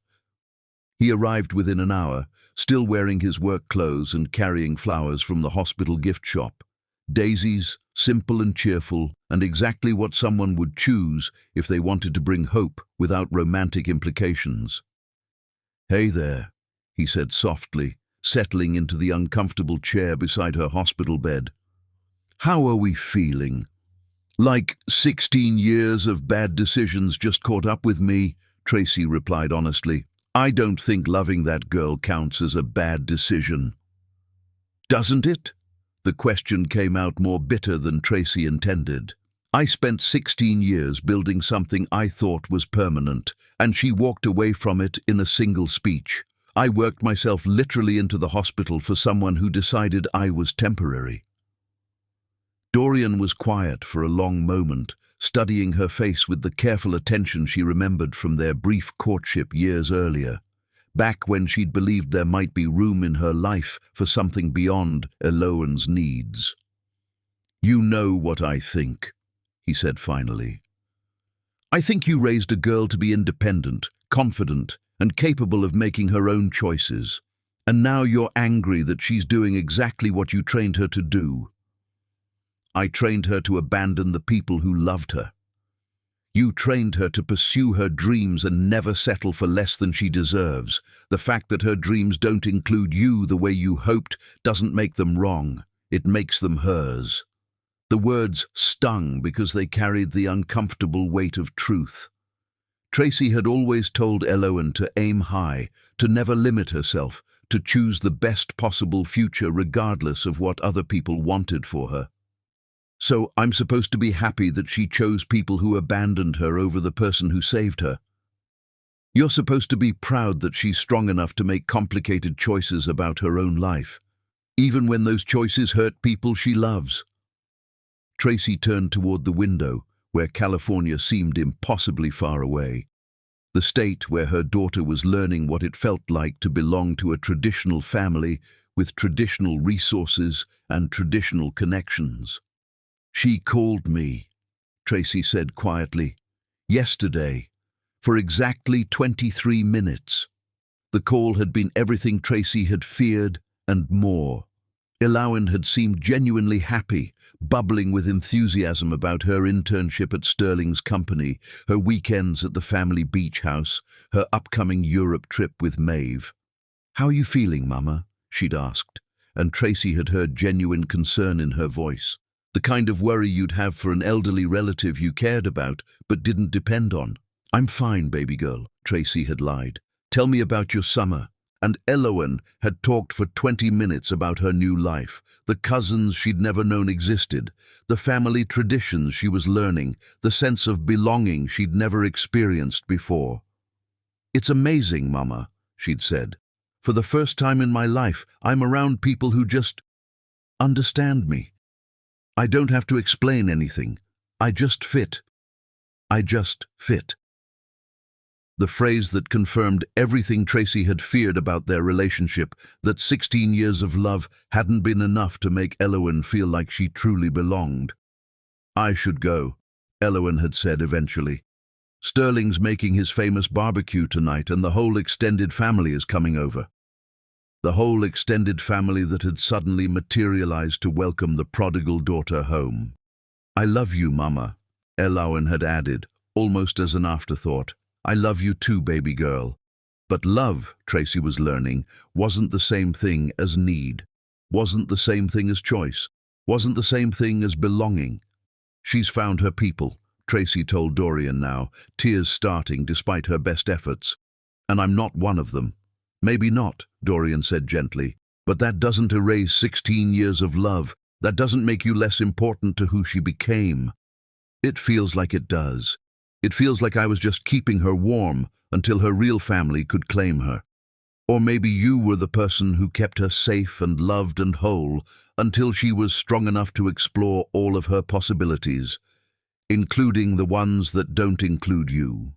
He arrived within an hour, still wearing his work clothes and carrying flowers from the hospital gift shop. Daisies, simple and cheerful, and exactly what someone would choose if they wanted to bring hope without romantic implications. "Hey there," he said softly, settling into the uncomfortable chair beside her hospital bed. "How are we feeling?" "Like 16 years of bad decisions just caught up with me," Tracy replied honestly. "I don't think loving that girl counts as a bad decision." "Doesn't it?" The question came out more bitter than Tracy intended. "I spent 16 years building something I thought was permanent, and she walked away from it in a single speech. I worked myself literally into the hospital for someone who decided I was temporary." Dorian was quiet for a long moment, studying her face with the careful attention she remembered from their brief courtship years earlier, back when she'd believed there might be room in her life for something beyond Eloan's needs. "You know what I think," he said finally. "I think you raised a girl to be independent, confident, and capable of making her own choices. And now you're angry that she's doing exactly what you trained her to do." "I trained her to abandon the people who loved her. You trained her to pursue her dreams and never settle for less than she deserves. The fact that her dreams don't include you the way you hoped doesn't make them wrong. It makes them hers." The words stung because they carried the uncomfortable weight of truth. Tracy had always told Eloan to aim high, to never limit herself, to choose the best possible future regardless of what other people wanted for her. "So I'm supposed to be happy that she chose people who abandoned her over the person who saved her. You're supposed to be proud that she's strong enough to make complicated choices about her own life, even when those choices hurt people she loves." Tracy turned toward the window, where California seemed impossibly far away. The state where her daughter was learning what it felt like to belong to a traditional family with traditional resources and traditional connections. "She called me," Tracy said quietly, "yesterday, for exactly 23 minutes. The call had been everything Tracy had feared and more. Eloan had seemed genuinely happy, bubbling with enthusiasm about her internship at Sterling's company, her weekends at the family beach house, her upcoming Europe trip with Maeve. "How are you feeling, Mama?" she'd asked, and Tracy had heard genuine concern in her voice. The kind of worry you'd have for an elderly relative you cared about but didn't depend on. "I'm fine, baby girl," Tracy had lied. "Tell me about your summer." and Elowen had talked for 20 minutes about her new life, the cousins she'd never known existed, the family traditions she was learning, the sense of belonging she'd never experienced before. "It's amazing, Mama," she'd said. "For the first time in my life, I'm around people who just understand me. I don't have to explain anything. I just fit. I just fit." The phrase that confirmed everything Tracy had feared about their relationship, that 16 years of love hadn't been enough to make Elowen feel like she truly belonged. "I should go," Elowen had said eventually. "Sterling's making his famous barbecue tonight and the whole extended family is coming over." The whole extended family that had suddenly materialized to welcome the prodigal daughter home. "I love you, Mama," Elowen had added, almost as an afterthought. "I love you too, baby girl." But love, Tracy was learning, wasn't the same thing as need, wasn't the same thing as choice, wasn't the same thing as belonging. "She's found her people," Tracy told Dorian now, tears starting despite her best efforts. "And I'm not one of them." "Maybe not," Dorian said gently, "but that doesn't erase 16 years of love. That doesn't make you less important to who she became." "It feels like it does. It feels like I was just keeping her warm until her real family could claim her. Or maybe you were the person who kept her safe and loved and whole until she was strong enough to explore all of her possibilities, including the ones that don't include you."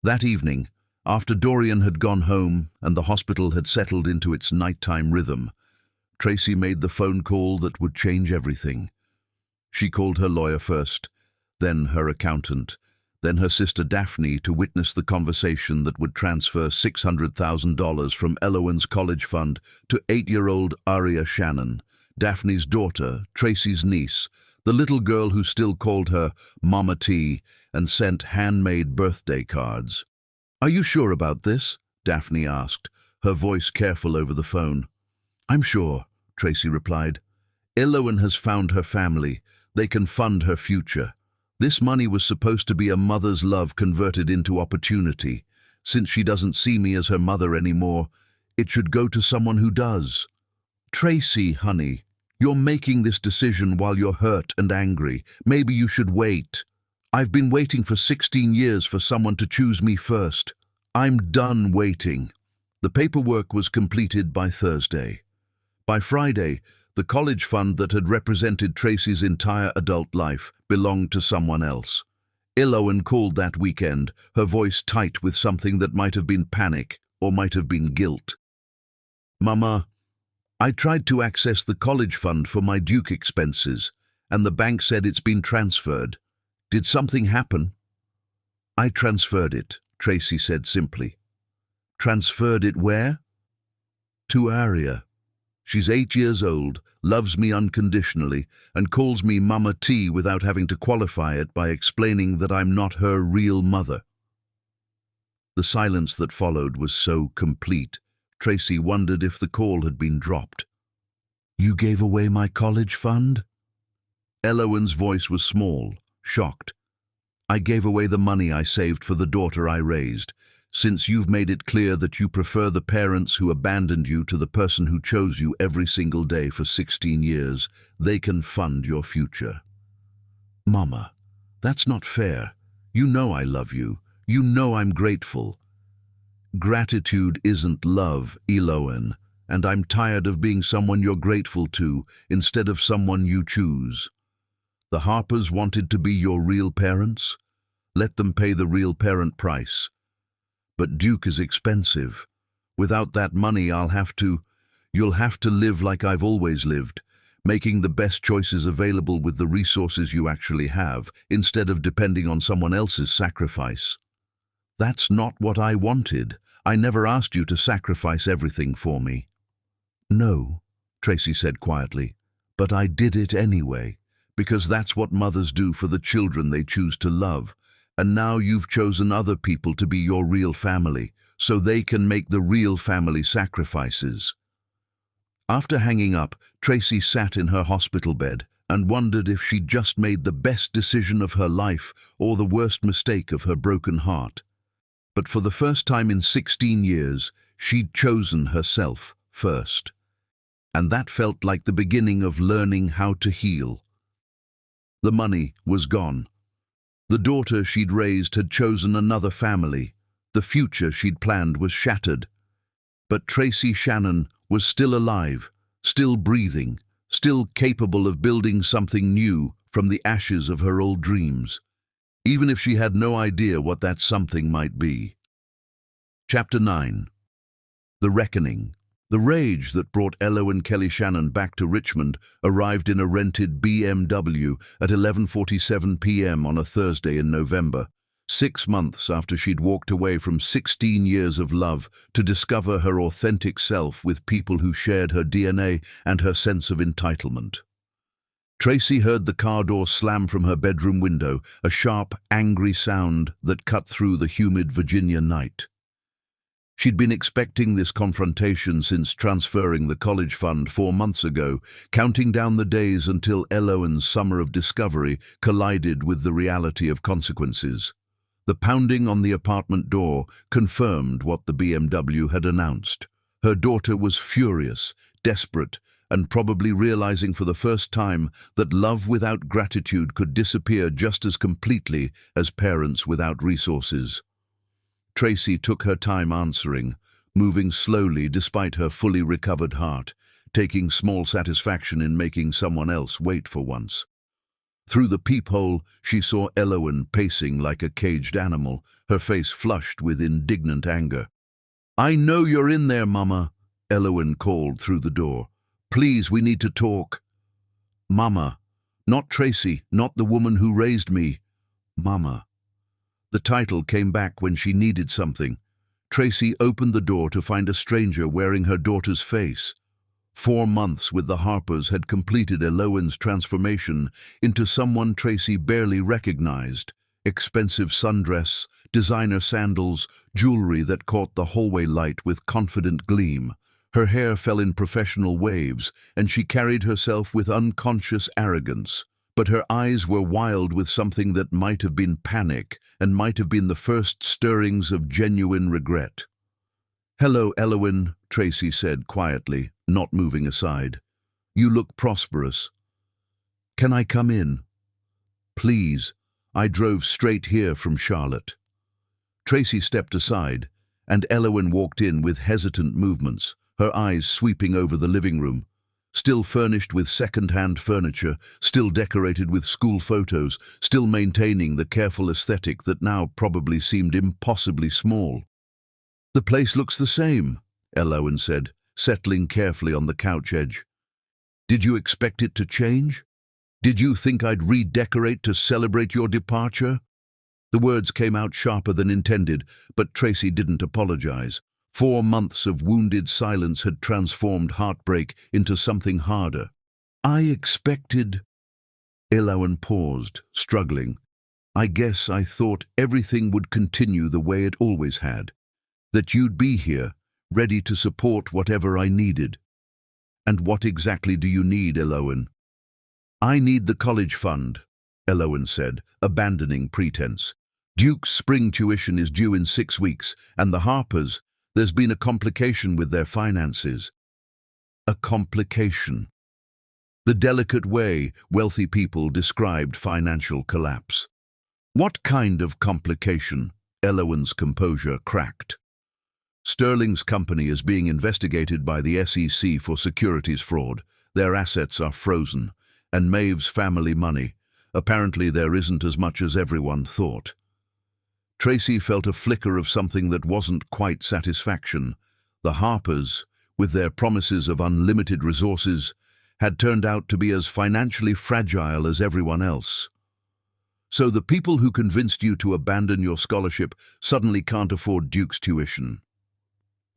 That evening, after Dorian had gone home and the hospital had settled into its nighttime rhythm, Tracy made the phone call that would change everything. She called her lawyer first, then her accountant, then her sister Daphne to witness the conversation that would transfer $600,000 from Elowen's college fund to 8-year-old Aria Shannon, Daphne's daughter, Tracy's niece, the little girl who still called her Mama T and sent handmade birthday cards. "Are you sure about this?" Daphne asked, her voice careful over the phone. "I'm sure," Tracy replied. "Elowen has found her family. They can fund her future. This money was supposed to be a mother's love converted into opportunity. Since she doesn't see me as her mother anymore, it should go to someone who does." "Tracy, honey, you're making this decision while you're hurt and angry. Maybe you should wait. I've been waiting for 16 years for someone to choose me first. I'm done waiting." The paperwork was completed by Thursday. By Friday, the college fund that had represented Tracy's entire adult life belonged to someone else. Elowen called that weekend, her voice tight with something that might have been panic or might have been guilt. "Mama, I tried to access the college fund for my Duke expenses, and the bank said it's been transferred. Did something happen?" "I transferred it," Tracy said simply. "Transferred it where?" "To Aria. She's 8 years old, loves me unconditionally, and calls me Mama T without having to qualify it by explaining that I'm not her real mother." The silence that followed was so complete, Tracy wondered if the call had been dropped. "You gave away my college fund?" Elowen's voice was small, shocked. "I gave away the money I saved for the daughter I raised. Since you've made it clear that you prefer the parents who abandoned you to the person who chose you every single day for 16 years, they can fund your future." "Mama, that's not fair. You know I love you. You know I'm grateful." "Gratitude isn't love, Elowen, and I'm tired of being someone you're grateful to instead of someone you choose. The Harpers wanted to be your real parents? Let them pay the real parent price. But Duke is expensive. Without that money, you'll have to live like I've always lived, making the best choices available with the resources you actually have, instead of depending on someone else's sacrifice." "That's not what I wanted. I never asked you to sacrifice everything for me." "No," Tracy said quietly, "but I did it anyway, because that's what mothers do for the children they choose to love. And now you've chosen other people to be your real family, so they can make the real family sacrifices." After hanging up, Tracy sat in her hospital bed and wondered if she'd just made the best decision of her life or the worst mistake of her broken heart. But for the first time in 16 years, She'd chosen herself first, and that felt like the beginning of learning how to heal. The money was gone. The daughter she'd raised had chosen another family. The future she'd planned was shattered. But Tracy Shannon was still alive, still breathing, still capable of building something new from the ashes of her old dreams, even if she had no idea what that something might be. Chapter 9. The Reckoning. The rage that brought Elo and Kelly Shannon back to Richmond arrived in a rented BMW at 11:47 p.m. on a Thursday in November, 6 months after she'd walked away from 16 years of love to discover her authentic self with people who shared her DNA and her sense of entitlement. Tracy heard the car door slam from her bedroom window, a sharp, angry sound that cut through the humid Virginia night. She'd been expecting this confrontation since transferring the college fund 4 months ago, counting down the days until Eloan's summer of discovery collided with the reality of consequences. The pounding on the apartment door confirmed what the BMW had announced. Her daughter was furious, desperate, and probably realizing for the first time that love without gratitude could disappear just as completely as parents without resources. Tracy took her time answering, moving slowly despite her fully recovered heart, taking small satisfaction in making someone else wait for once. Through the peephole, she saw Eloan pacing like a caged animal, her face flushed with indignant anger. "I know you're in there, Mama," Eloan called through the door. "Please, we need to talk." "Mama. Not Tracy, not the woman who raised me. Mama." The title came back when she needed something. Tracy opened the door to find a stranger wearing her daughter's face. 4 months with the Harpers had completed Eloan's transformation into someone Tracy barely recognized. Expensive sundress, designer sandals, jewelry that caught the hallway light with confident gleam. Her hair fell in professional waves, and she carried herself with unconscious arrogance. But her eyes were wild with something that might have been panic and might have been the first stirrings of genuine regret. "Hello, Eloan," Tracy said quietly, not moving aside. "You look prosperous. Can I come in?" "Please. I drove straight here from Charlotte." Tracy stepped aside, and Eloan walked in with hesitant movements, her eyes sweeping over the living room. Still furnished with second-hand furniture, still decorated with school photos, still maintaining the careful aesthetic that now probably seemed impossibly small. "The place looks the same," Eloan said, settling carefully on the couch edge. "Did you expect it to change? Did you think I'd redecorate to celebrate your departure?" The words came out sharper than intended, but Tracy didn't apologize. 4 months of wounded silence had transformed heartbreak into something harder. "I expected—" Eloan paused, struggling. "I guess I thought everything would continue the way it always had. That you'd be here, ready to support whatever I needed." "And what exactly do you need, Eloan?" "I need the college fund," Eloan said, abandoning pretense. "Duke's spring tuition is due in 6 weeks, and the Harpers— there's been a complication with their finances." A complication. The delicate way wealthy people described financial collapse. "What kind of complication?" Eloan's composure cracked. "Sterling's company is being investigated by the SEC for securities fraud. Their assets are frozen. And Maeve's family money. Apparently there isn't as much as everyone thought." Tracy felt a flicker of something that wasn't quite satisfaction. The Harpers, with their promises of unlimited resources, had turned out to be as financially fragile as everyone else. "So the people who convinced you to abandon your scholarship suddenly can't afford Duke's tuition?"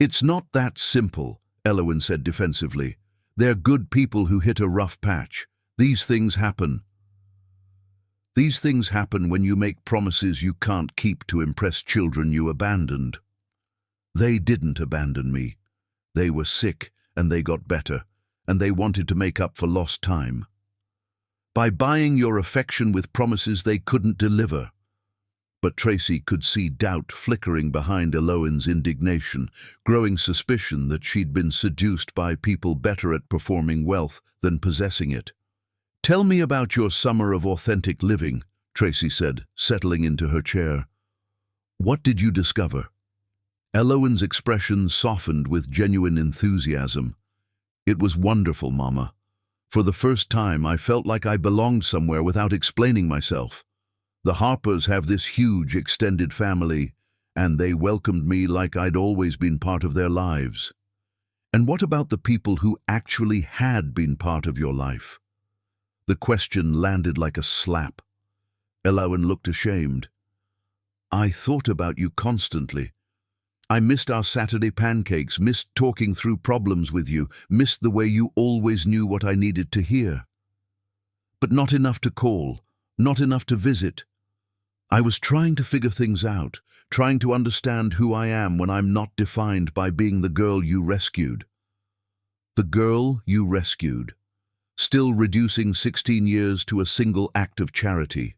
"It's not that simple," Eloan said defensively. "They're good people who hit a rough patch. These things happen. These things happen when you make promises you can't keep to impress children you abandoned." "They didn't abandon me. They were sick, and they got better, and they wanted to make up for lost time. By buying your affection with promises they couldn't deliver." But Tracy could see doubt flickering behind Eloin's indignation, growing suspicion that she'd been seduced by people better at performing wealth than possessing it. "Tell me about your summer of authentic living," Tracy said, settling into her chair. "What did you discover?" Eloin's expression softened with genuine enthusiasm. "It was wonderful, Mama. For the first time, I felt like I belonged somewhere without explaining myself. The Harpers have this huge extended family, and they welcomed me like I'd always been part of their lives." "And what about the people who actually had been part of your life?" The question landed like a slap. Eloin looked ashamed. "I thought about you constantly. I missed our Saturday pancakes, missed talking through problems with you, missed the way you always knew what I needed to hear. But not enough to call, not enough to visit. I was trying to figure things out, trying to understand who I am when I'm not defined by being the girl you rescued." The girl you rescued, still reducing 16 years to a single act of charity.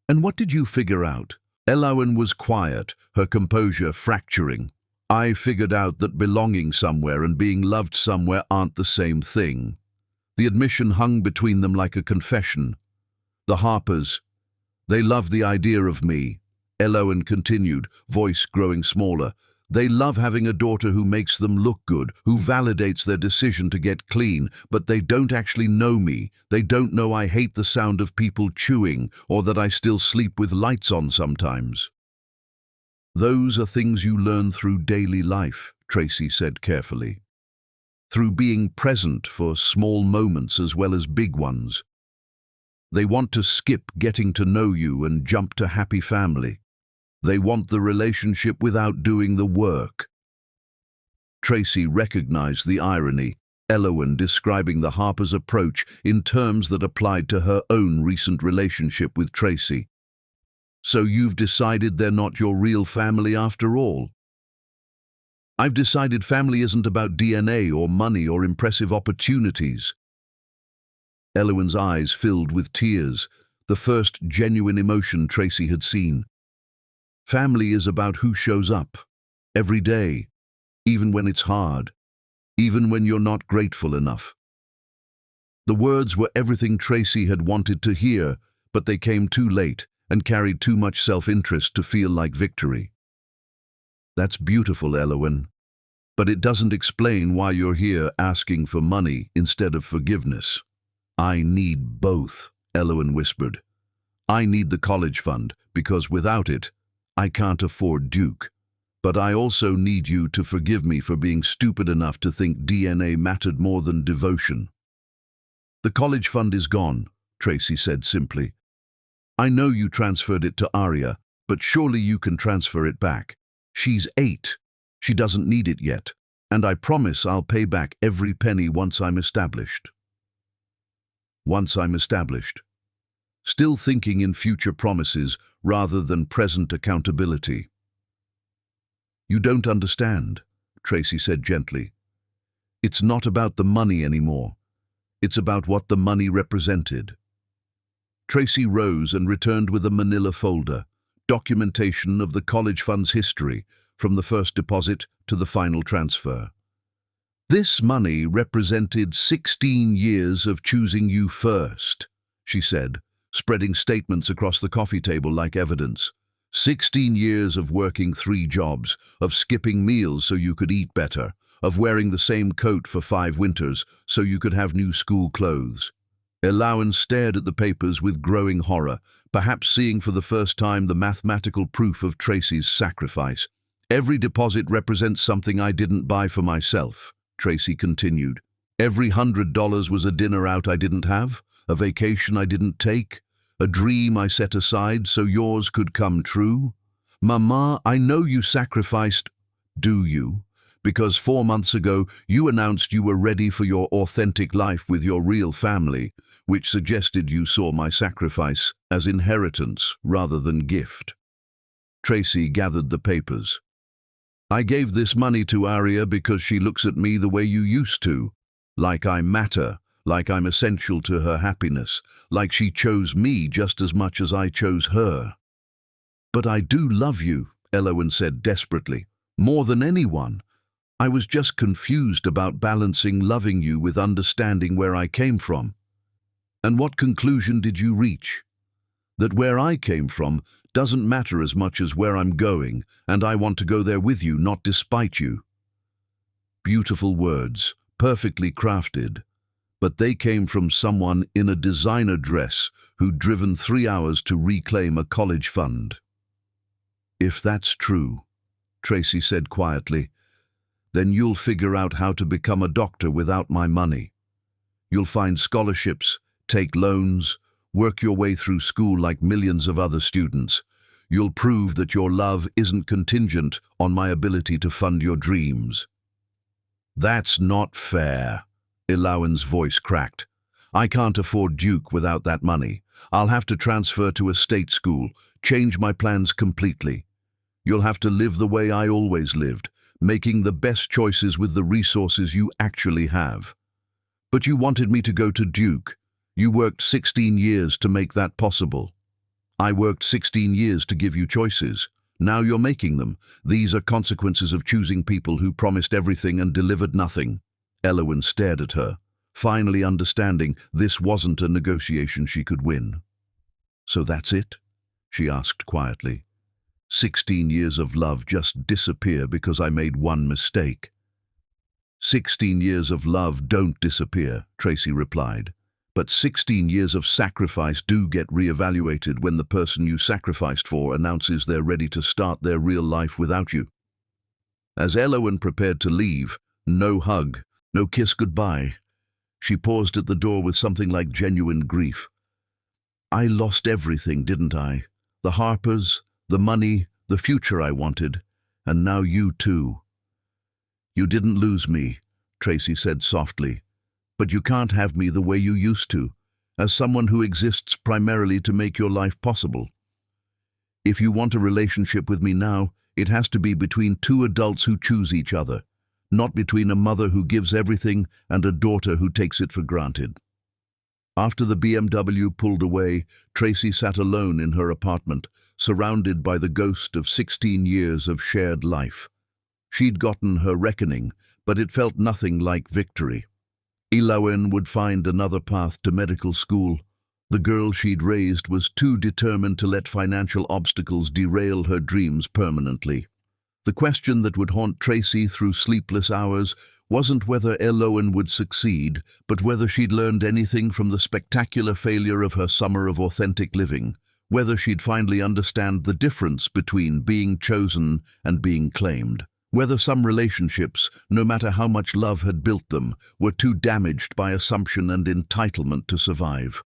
"And what did you figure out?" Eloin was quiet, her composure fracturing. "I figured out that belonging somewhere and being loved somewhere aren't the same thing." The admission hung between them like a confession. "The Harpers, they love the idea of me," Eloin continued, voice growing smaller. "They love having a daughter who makes them look good, who validates their decision to get clean, but they don't actually know me. They don't know I hate the sound of people chewing, or that I still sleep with lights on sometimes." "Those are things you learn through daily life," Tracy said carefully. "Through being present for small moments as well as big ones. They want to skip getting to know you and jump to happy family. They want the relationship without doing the work." Tracy recognized the irony, Eloin describing the Harpers' approach in terms that applied to her own recent relationship with Tracy. "So you've decided they're not your real family after all?" "I've decided family isn't about DNA or money or impressive opportunities." Eloin's eyes filled with tears, the first genuine emotion Tracy had seen. "Family is about who shows up, every day, even when it's hard, even when you're not grateful enough." The words were everything Tracy had wanted to hear, but they came too late and carried too much self-interest to feel like victory. "That's beautiful, Eloin, but it doesn't explain why you're here asking for money instead of forgiveness." "I need both," Eloin whispered. "I need the college fund, because without it, I can't afford Duke. But I also need you to forgive me for being stupid enough to think DNA mattered more than devotion." "The college fund is gone," Tracy said simply. "I know you transferred it to Arya, but surely you can transfer it back. She's 8. She doesn't need it yet, and I promise I'll pay back every penny once I'm established." Once I'm established. Still thinking in future promises rather than present accountability. "You don't understand," Tracy said gently. "It's not about the money anymore. It's about what the money represented." Tracy rose and returned with a manila folder, documentation of the college fund's history, from the first deposit to the final transfer. "This money represented 16 years of choosing you first," she said, spreading statements across the coffee table like evidence. 16 years of working 3 jobs, of skipping meals so you could eat better, of wearing the same coat for 5 winters so you could have new school clothes. Eloin stared at the papers with growing horror, perhaps seeing for the first time the mathematical proof of Tracy's sacrifice. "Every deposit represents something I didn't buy for myself," Tracy continued. "Every $100 was a dinner out I didn't have, a vacation I didn't take, a dream I set aside so yours could come true. Mama, I know you sacrificed, do you? Because 4 months ago you announced you were ready for your authentic life with your real family, which suggested you saw my sacrifice as inheritance rather than gift." Tracy gathered the papers. "I gave this money to Arya because she looks at me the way you used to, like I matter, like I'm essential to her happiness, like she chose me just as much as I chose her." "But I do love you," Elowen said desperately. "More than anyone. I was just confused about balancing loving you with understanding where I came from." "And what conclusion did you reach?" "That where I came from doesn't matter as much as where I'm going, and I want to go there with you, not despite you." Beautiful words, perfectly crafted, but they came from someone in a designer dress who'd driven 3 hours to reclaim a college fund. "If that's true," Tracy said quietly, "then you'll figure out how to become a doctor without my money. You'll find scholarships, take loans, work your way through school like millions of other students. You'll prove that your love isn't contingent on my ability to fund your dreams." "That's not fair," Elowen's voice cracked. "I can't afford Duke without that money. I'll have to transfer to a state school, change my plans completely. You'll have to live the way I always lived, making the best choices with the resources you actually have." "But you wanted me to go to Duke. You worked 16 years to make that possible." "I worked 16 years to give you choices. Now you're making them. These are consequences of choosing people who promised everything and delivered nothing." Elowen stared at her, finally understanding this wasn't a negotiation she could win. "So that's it?" she asked quietly. 16 years of love just disappear because I made one mistake?" "16 years of love don't disappear," Tracy replied. "But 16 years of sacrifice do get re-evaluated when the person you sacrificed for announces they're ready to start their real life without you." As Elowen prepared to leave, no hug, no kiss goodbye, she paused at the door with something like genuine grief. "I lost everything, didn't I? The Harpers, the money, the future I wanted, and now you too." "You didn't lose me," Tracy said softly. "But you can't have me the way you used to, as someone who exists primarily to make your life possible. If you want a relationship with me now, it has to be between two adults who choose each other, not between a mother who gives everything and a daughter who takes it for granted." After the BMW pulled away, Tracy sat alone in her apartment, surrounded by the ghost of 16 years of shared life. She'd gotten her reckoning, but it felt nothing like victory. Elowen would find another path to medical school. The girl she'd raised was too determined to let financial obstacles derail her dreams permanently. The question that would haunt Tracy through sleepless hours wasn't whether Elowen would succeed, but whether she'd learned anything from the spectacular failure of her summer of authentic living, whether she'd finally understand the difference between being chosen and being claimed. Whether some relationships, no matter how much love had built them, were too damaged by assumption and entitlement to survive.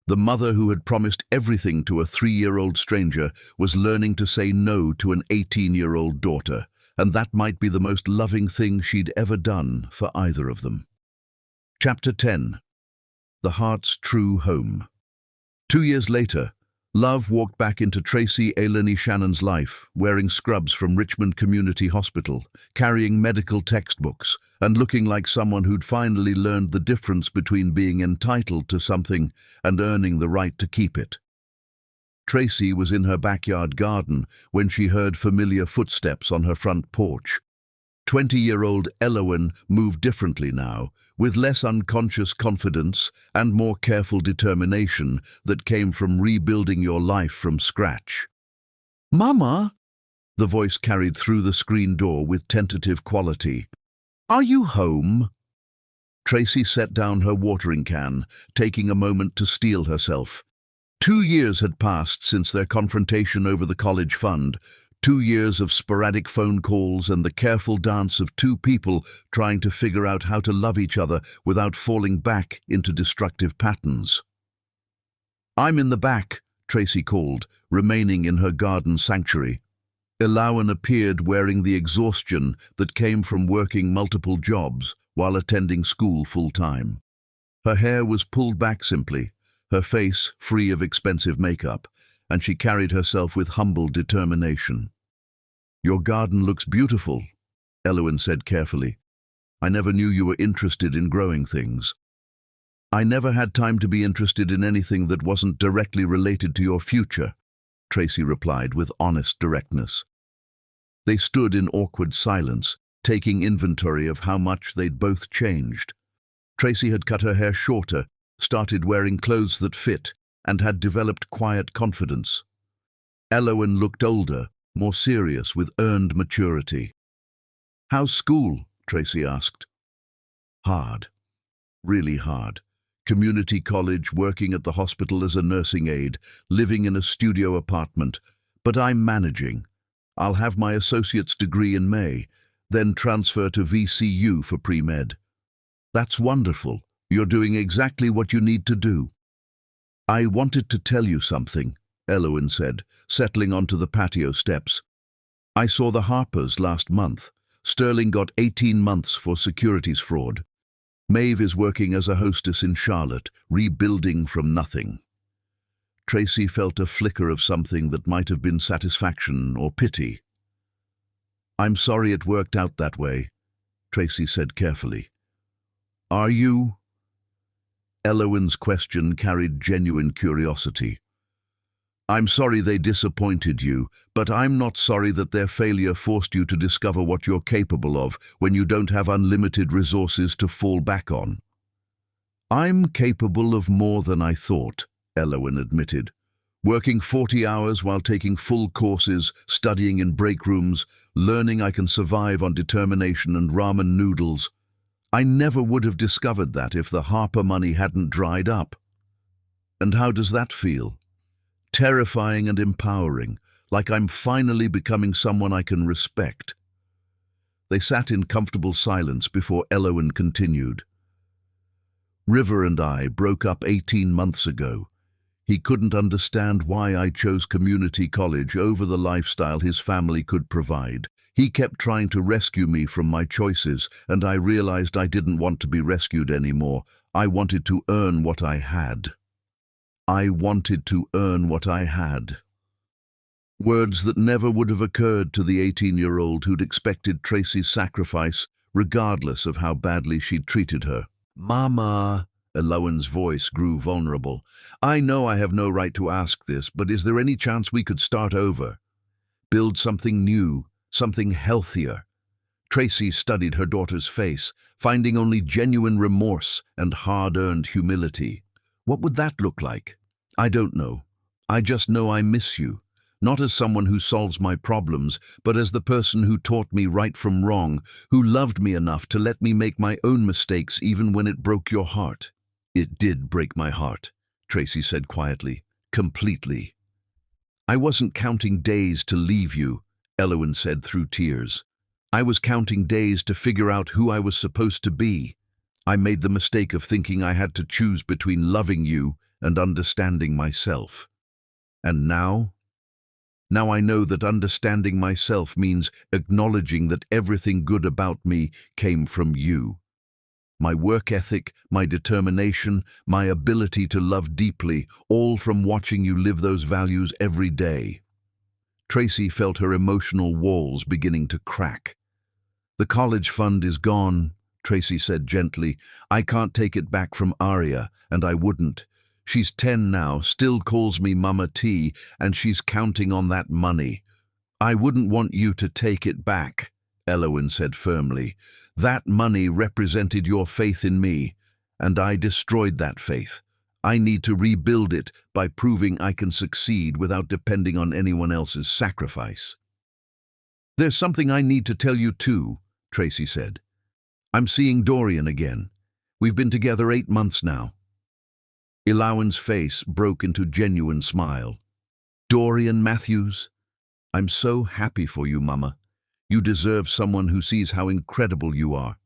The mother who had promised everything to a 3-year-old stranger was learning to say no to an 18-year-old daughter, and that might be the most loving thing she'd ever done for either of them. Chapter 10. The Heart's True Home. 2 years later, Love walked back into Tracy Ailey Shannon's life, wearing scrubs from Richmond Community Hospital, carrying medical textbooks, and looking like someone who'd finally learned the difference between being entitled to something and earning the right to keep it. Tracy was in her backyard garden when she heard familiar footsteps on her front porch. 20-year-old Elowen moved differently now, with less unconscious confidence and more careful determination that came from rebuilding your life from scratch. "Mama," the voice carried through the screen door with tentative quality. "Are you home?" Tracy set down her watering can, taking a moment to steel herself. 2 years had passed since their confrontation over the college fund, 2 years of sporadic phone calls and the careful dance of two people trying to figure out how to love each other without falling back into destructive patterns. "I'm in the back," Tracy called, remaining in her garden sanctuary. Elowen appeared wearing the exhaustion that came from working multiple jobs while attending school full-time. Her hair was pulled back simply, her face free of expensive makeup, and she carried herself with humble determination. "Your garden looks beautiful," Elowen said carefully. "I never knew you were interested in growing things." "I never had time to be interested in anything that wasn't directly related to your future," Tracy replied with honest directness. They stood in awkward silence, taking inventory of how much they'd both changed. Tracy had cut her hair shorter, started wearing clothes that fit, and had developed quiet confidence. Elowen looked older, more serious, with earned maturity. "How's school?" Tracy asked. "Hard. Really hard. Community college, working at the hospital as a nursing aide, living in a studio apartment. But I'm managing. I'll have my associate's degree in May, then transfer to VCU for pre-med." "That's wonderful. You're doing exactly what you need to do." "I wanted to tell you something," Elowen said, settling onto the patio steps. "I saw the Harpers last month. Sterling got 18 months for securities fraud. Maeve is working as a hostess in Charlotte, rebuilding from nothing." Tracy felt a flicker of something that might have been satisfaction or pity. "I'm sorry it worked out that way," Tracy said carefully. "Are you?" Elowen's question carried genuine curiosity. "I'm sorry they disappointed you, but I'm not sorry that their failure forced you to discover what you're capable of when you don't have unlimited resources to fall back on." "I'm capable of more than I thought," Elowen admitted. "Working 40 hours while taking full courses, studying in break rooms, learning I can survive on determination and ramen noodles. I never would have discovered that if the Harper money hadn't dried up." "And how does that feel?" "Terrifying and empowering, like I'm finally becoming someone I can respect." They sat in comfortable silence before Elowen continued. "River and I broke up 18 months ago. He couldn't understand why I chose community college over the lifestyle his family could provide. He kept trying to rescue me from my choices, and I realized I didn't want to be rescued anymore. I wanted to earn what I had. I wanted to earn what I had." Words that never would have occurred to the 18-year-old who'd expected Tracy's sacrifice, regardless of how badly she'd treated her. "Mama," Elowen's voice grew vulnerable. "I know I have no right to ask this, but is there any chance we could start over? Build something new, something healthier?" Tracy studied her daughter's face, finding only genuine remorse and hard-earned humility. "What would that look like?" "I don't know. I just know I miss you. Not as someone who solves my problems, but as the person who taught me right from wrong, who loved me enough to let me make my own mistakes even when it broke your heart." "It did break my heart," Tracy said quietly. "Completely." "I wasn't counting days to leave you," Elowen said through tears. "I was counting days to figure out who I was supposed to be. I made the mistake of thinking I had to choose between loving you and understanding myself. And now? Now I know that understanding myself means acknowledging that everything good about me came from you. My work ethic, my determination, my ability to love deeply, all from watching you live those values every day." Tracy felt her emotional walls beginning to crack. "The college fund is gone," Tracy said gently. "I can't take it back from Aria, and I wouldn't. She's 10 now, still calls me Mama T, and she's counting on that money." "I wouldn't want you to take it back," Elowen said firmly. "That money represented your faith in me, and I destroyed that faith. I need to rebuild it by proving I can succeed without depending on anyone else's sacrifice." "There's something I need to tell you too," Tracy said. "I'm seeing Dorian again. We've been together 8 months now." Elowen's face broke into genuine smile. "Dorian Matthews? I'm so happy for you, Mama. You deserve someone who sees how incredible you are."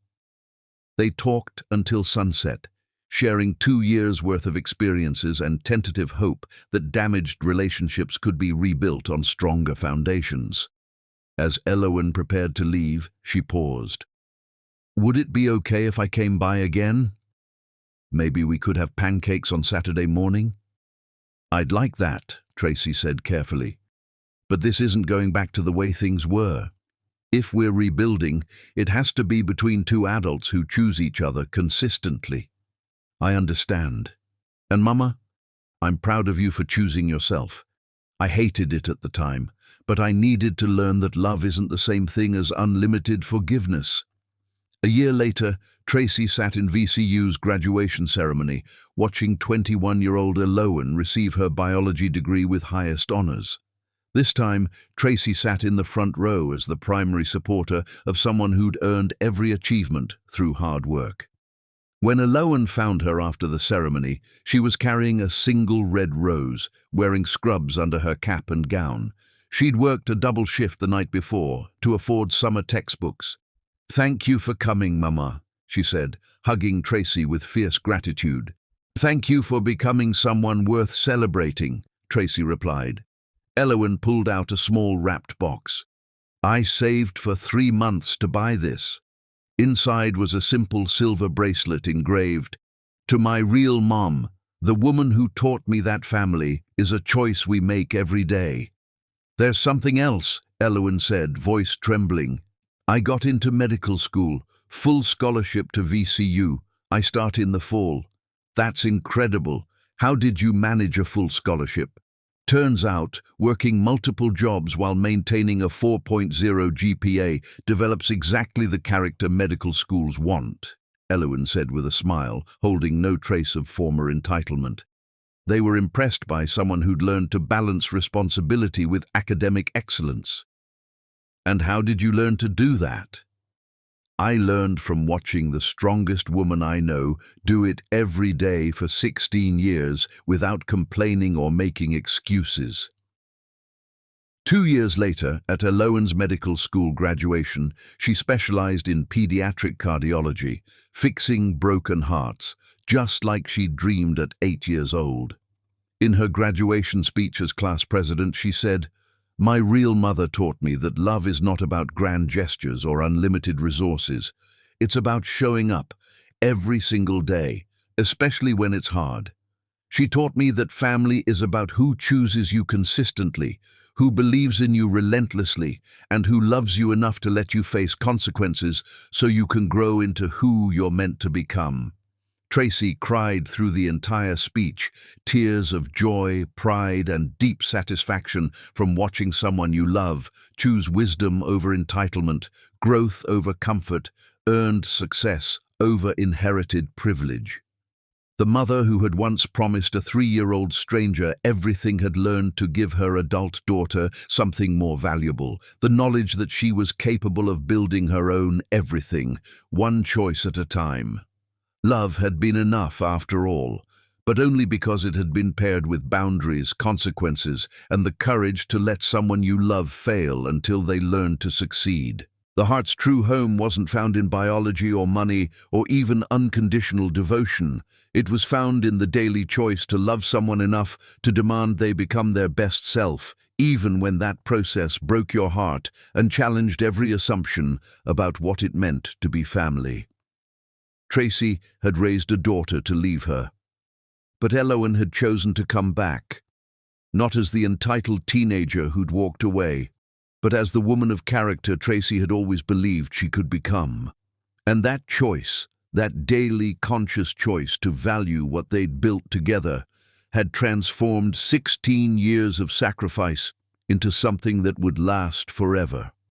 They talked until sunset, sharing 2 years' worth of experiences and tentative hope that damaged relationships could be rebuilt on stronger foundations. As Elowen prepared to leave, she paused. "Would it be okay if I came by again? Maybe we could have pancakes on Saturday morning?" "I'd like that," Tracy said carefully. "But this isn't going back to the way things were. If we're rebuilding, it has to be between 2 adults who choose each other consistently." "I understand. And Mama, I'm proud of you for choosing yourself. I hated it at the time, but I needed to learn that love isn't the same thing as unlimited forgiveness. A year later, Tracy sat in VCU's graduation ceremony, watching 21-year-old Eloan receive her biology degree with highest honors. This time, Tracy sat in the front row as the primary supporter of someone who'd earned every achievement through hard work. When Eloan found her after the ceremony, she was carrying a single red rose, wearing scrubs under her cap and gown. She'd worked a double shift the night before to afford summer textbooks. "Thank you for coming, Mama," she said, hugging Tracy with fierce gratitude. "Thank you for becoming someone worth celebrating," Tracy replied. Eloan pulled out a small wrapped box. "I saved for 3 months to buy this." Inside was a simple silver bracelet engraved, "To my real mom, the woman who taught me that family is a choice we make every day." "There's something else," Eloan said, voice trembling. "I got into medical school, full scholarship to VCU. I start in the fall." "That's incredible. How did you manage a full scholarship?" "Turns out, working multiple jobs while maintaining a 4.0 GPA develops exactly the character medical schools want," Eloan said with a smile, holding no trace of former entitlement. They were impressed by someone who'd learned to balance responsibility with academic excellence. "And how did you learn to do that?" "I learned from watching the strongest woman I know do it every day for 16 years without complaining or making excuses." 2 years later, at Eloan's medical school graduation, she specialized in pediatric cardiology, fixing broken hearts, just like she'd dreamed at 8 years old. In her graduation speech as class president, she said, "My real mother taught me that love is not about grand gestures or unlimited resources. It's about showing up every single day, especially when it's hard. She taught me that family is about who chooses you consistently, who believes in you relentlessly, and who loves you enough to let you face consequences so you can grow into who you're meant to become." Tracy cried through the entire speech, tears of joy, pride, and deep satisfaction from watching someone you love choose wisdom over entitlement, growth over comfort, earned success over inherited privilege. The mother who had once promised a 3-year-old stranger everything had learned to give her adult daughter something more valuable, the knowledge that she was capable of building her own everything, one choice at a time. Love had been enough after all, but only because it had been paired with boundaries, consequences, and the courage to let someone you love fail until they learned to succeed. The heart's true home wasn't found in biology or money or even unconditional devotion. It was found in the daily choice to love someone enough to demand they become their best self, even when that process broke your heart and challenged every assumption about what it meant to be family. Tracy had raised a daughter to leave her, but Eloan had chosen to come back, not as the entitled teenager who'd walked away, but as the woman of character Tracy had always believed she could become. And that choice, that daily conscious choice to value what they'd built together, had transformed 16 years of sacrifice into something that would last forever.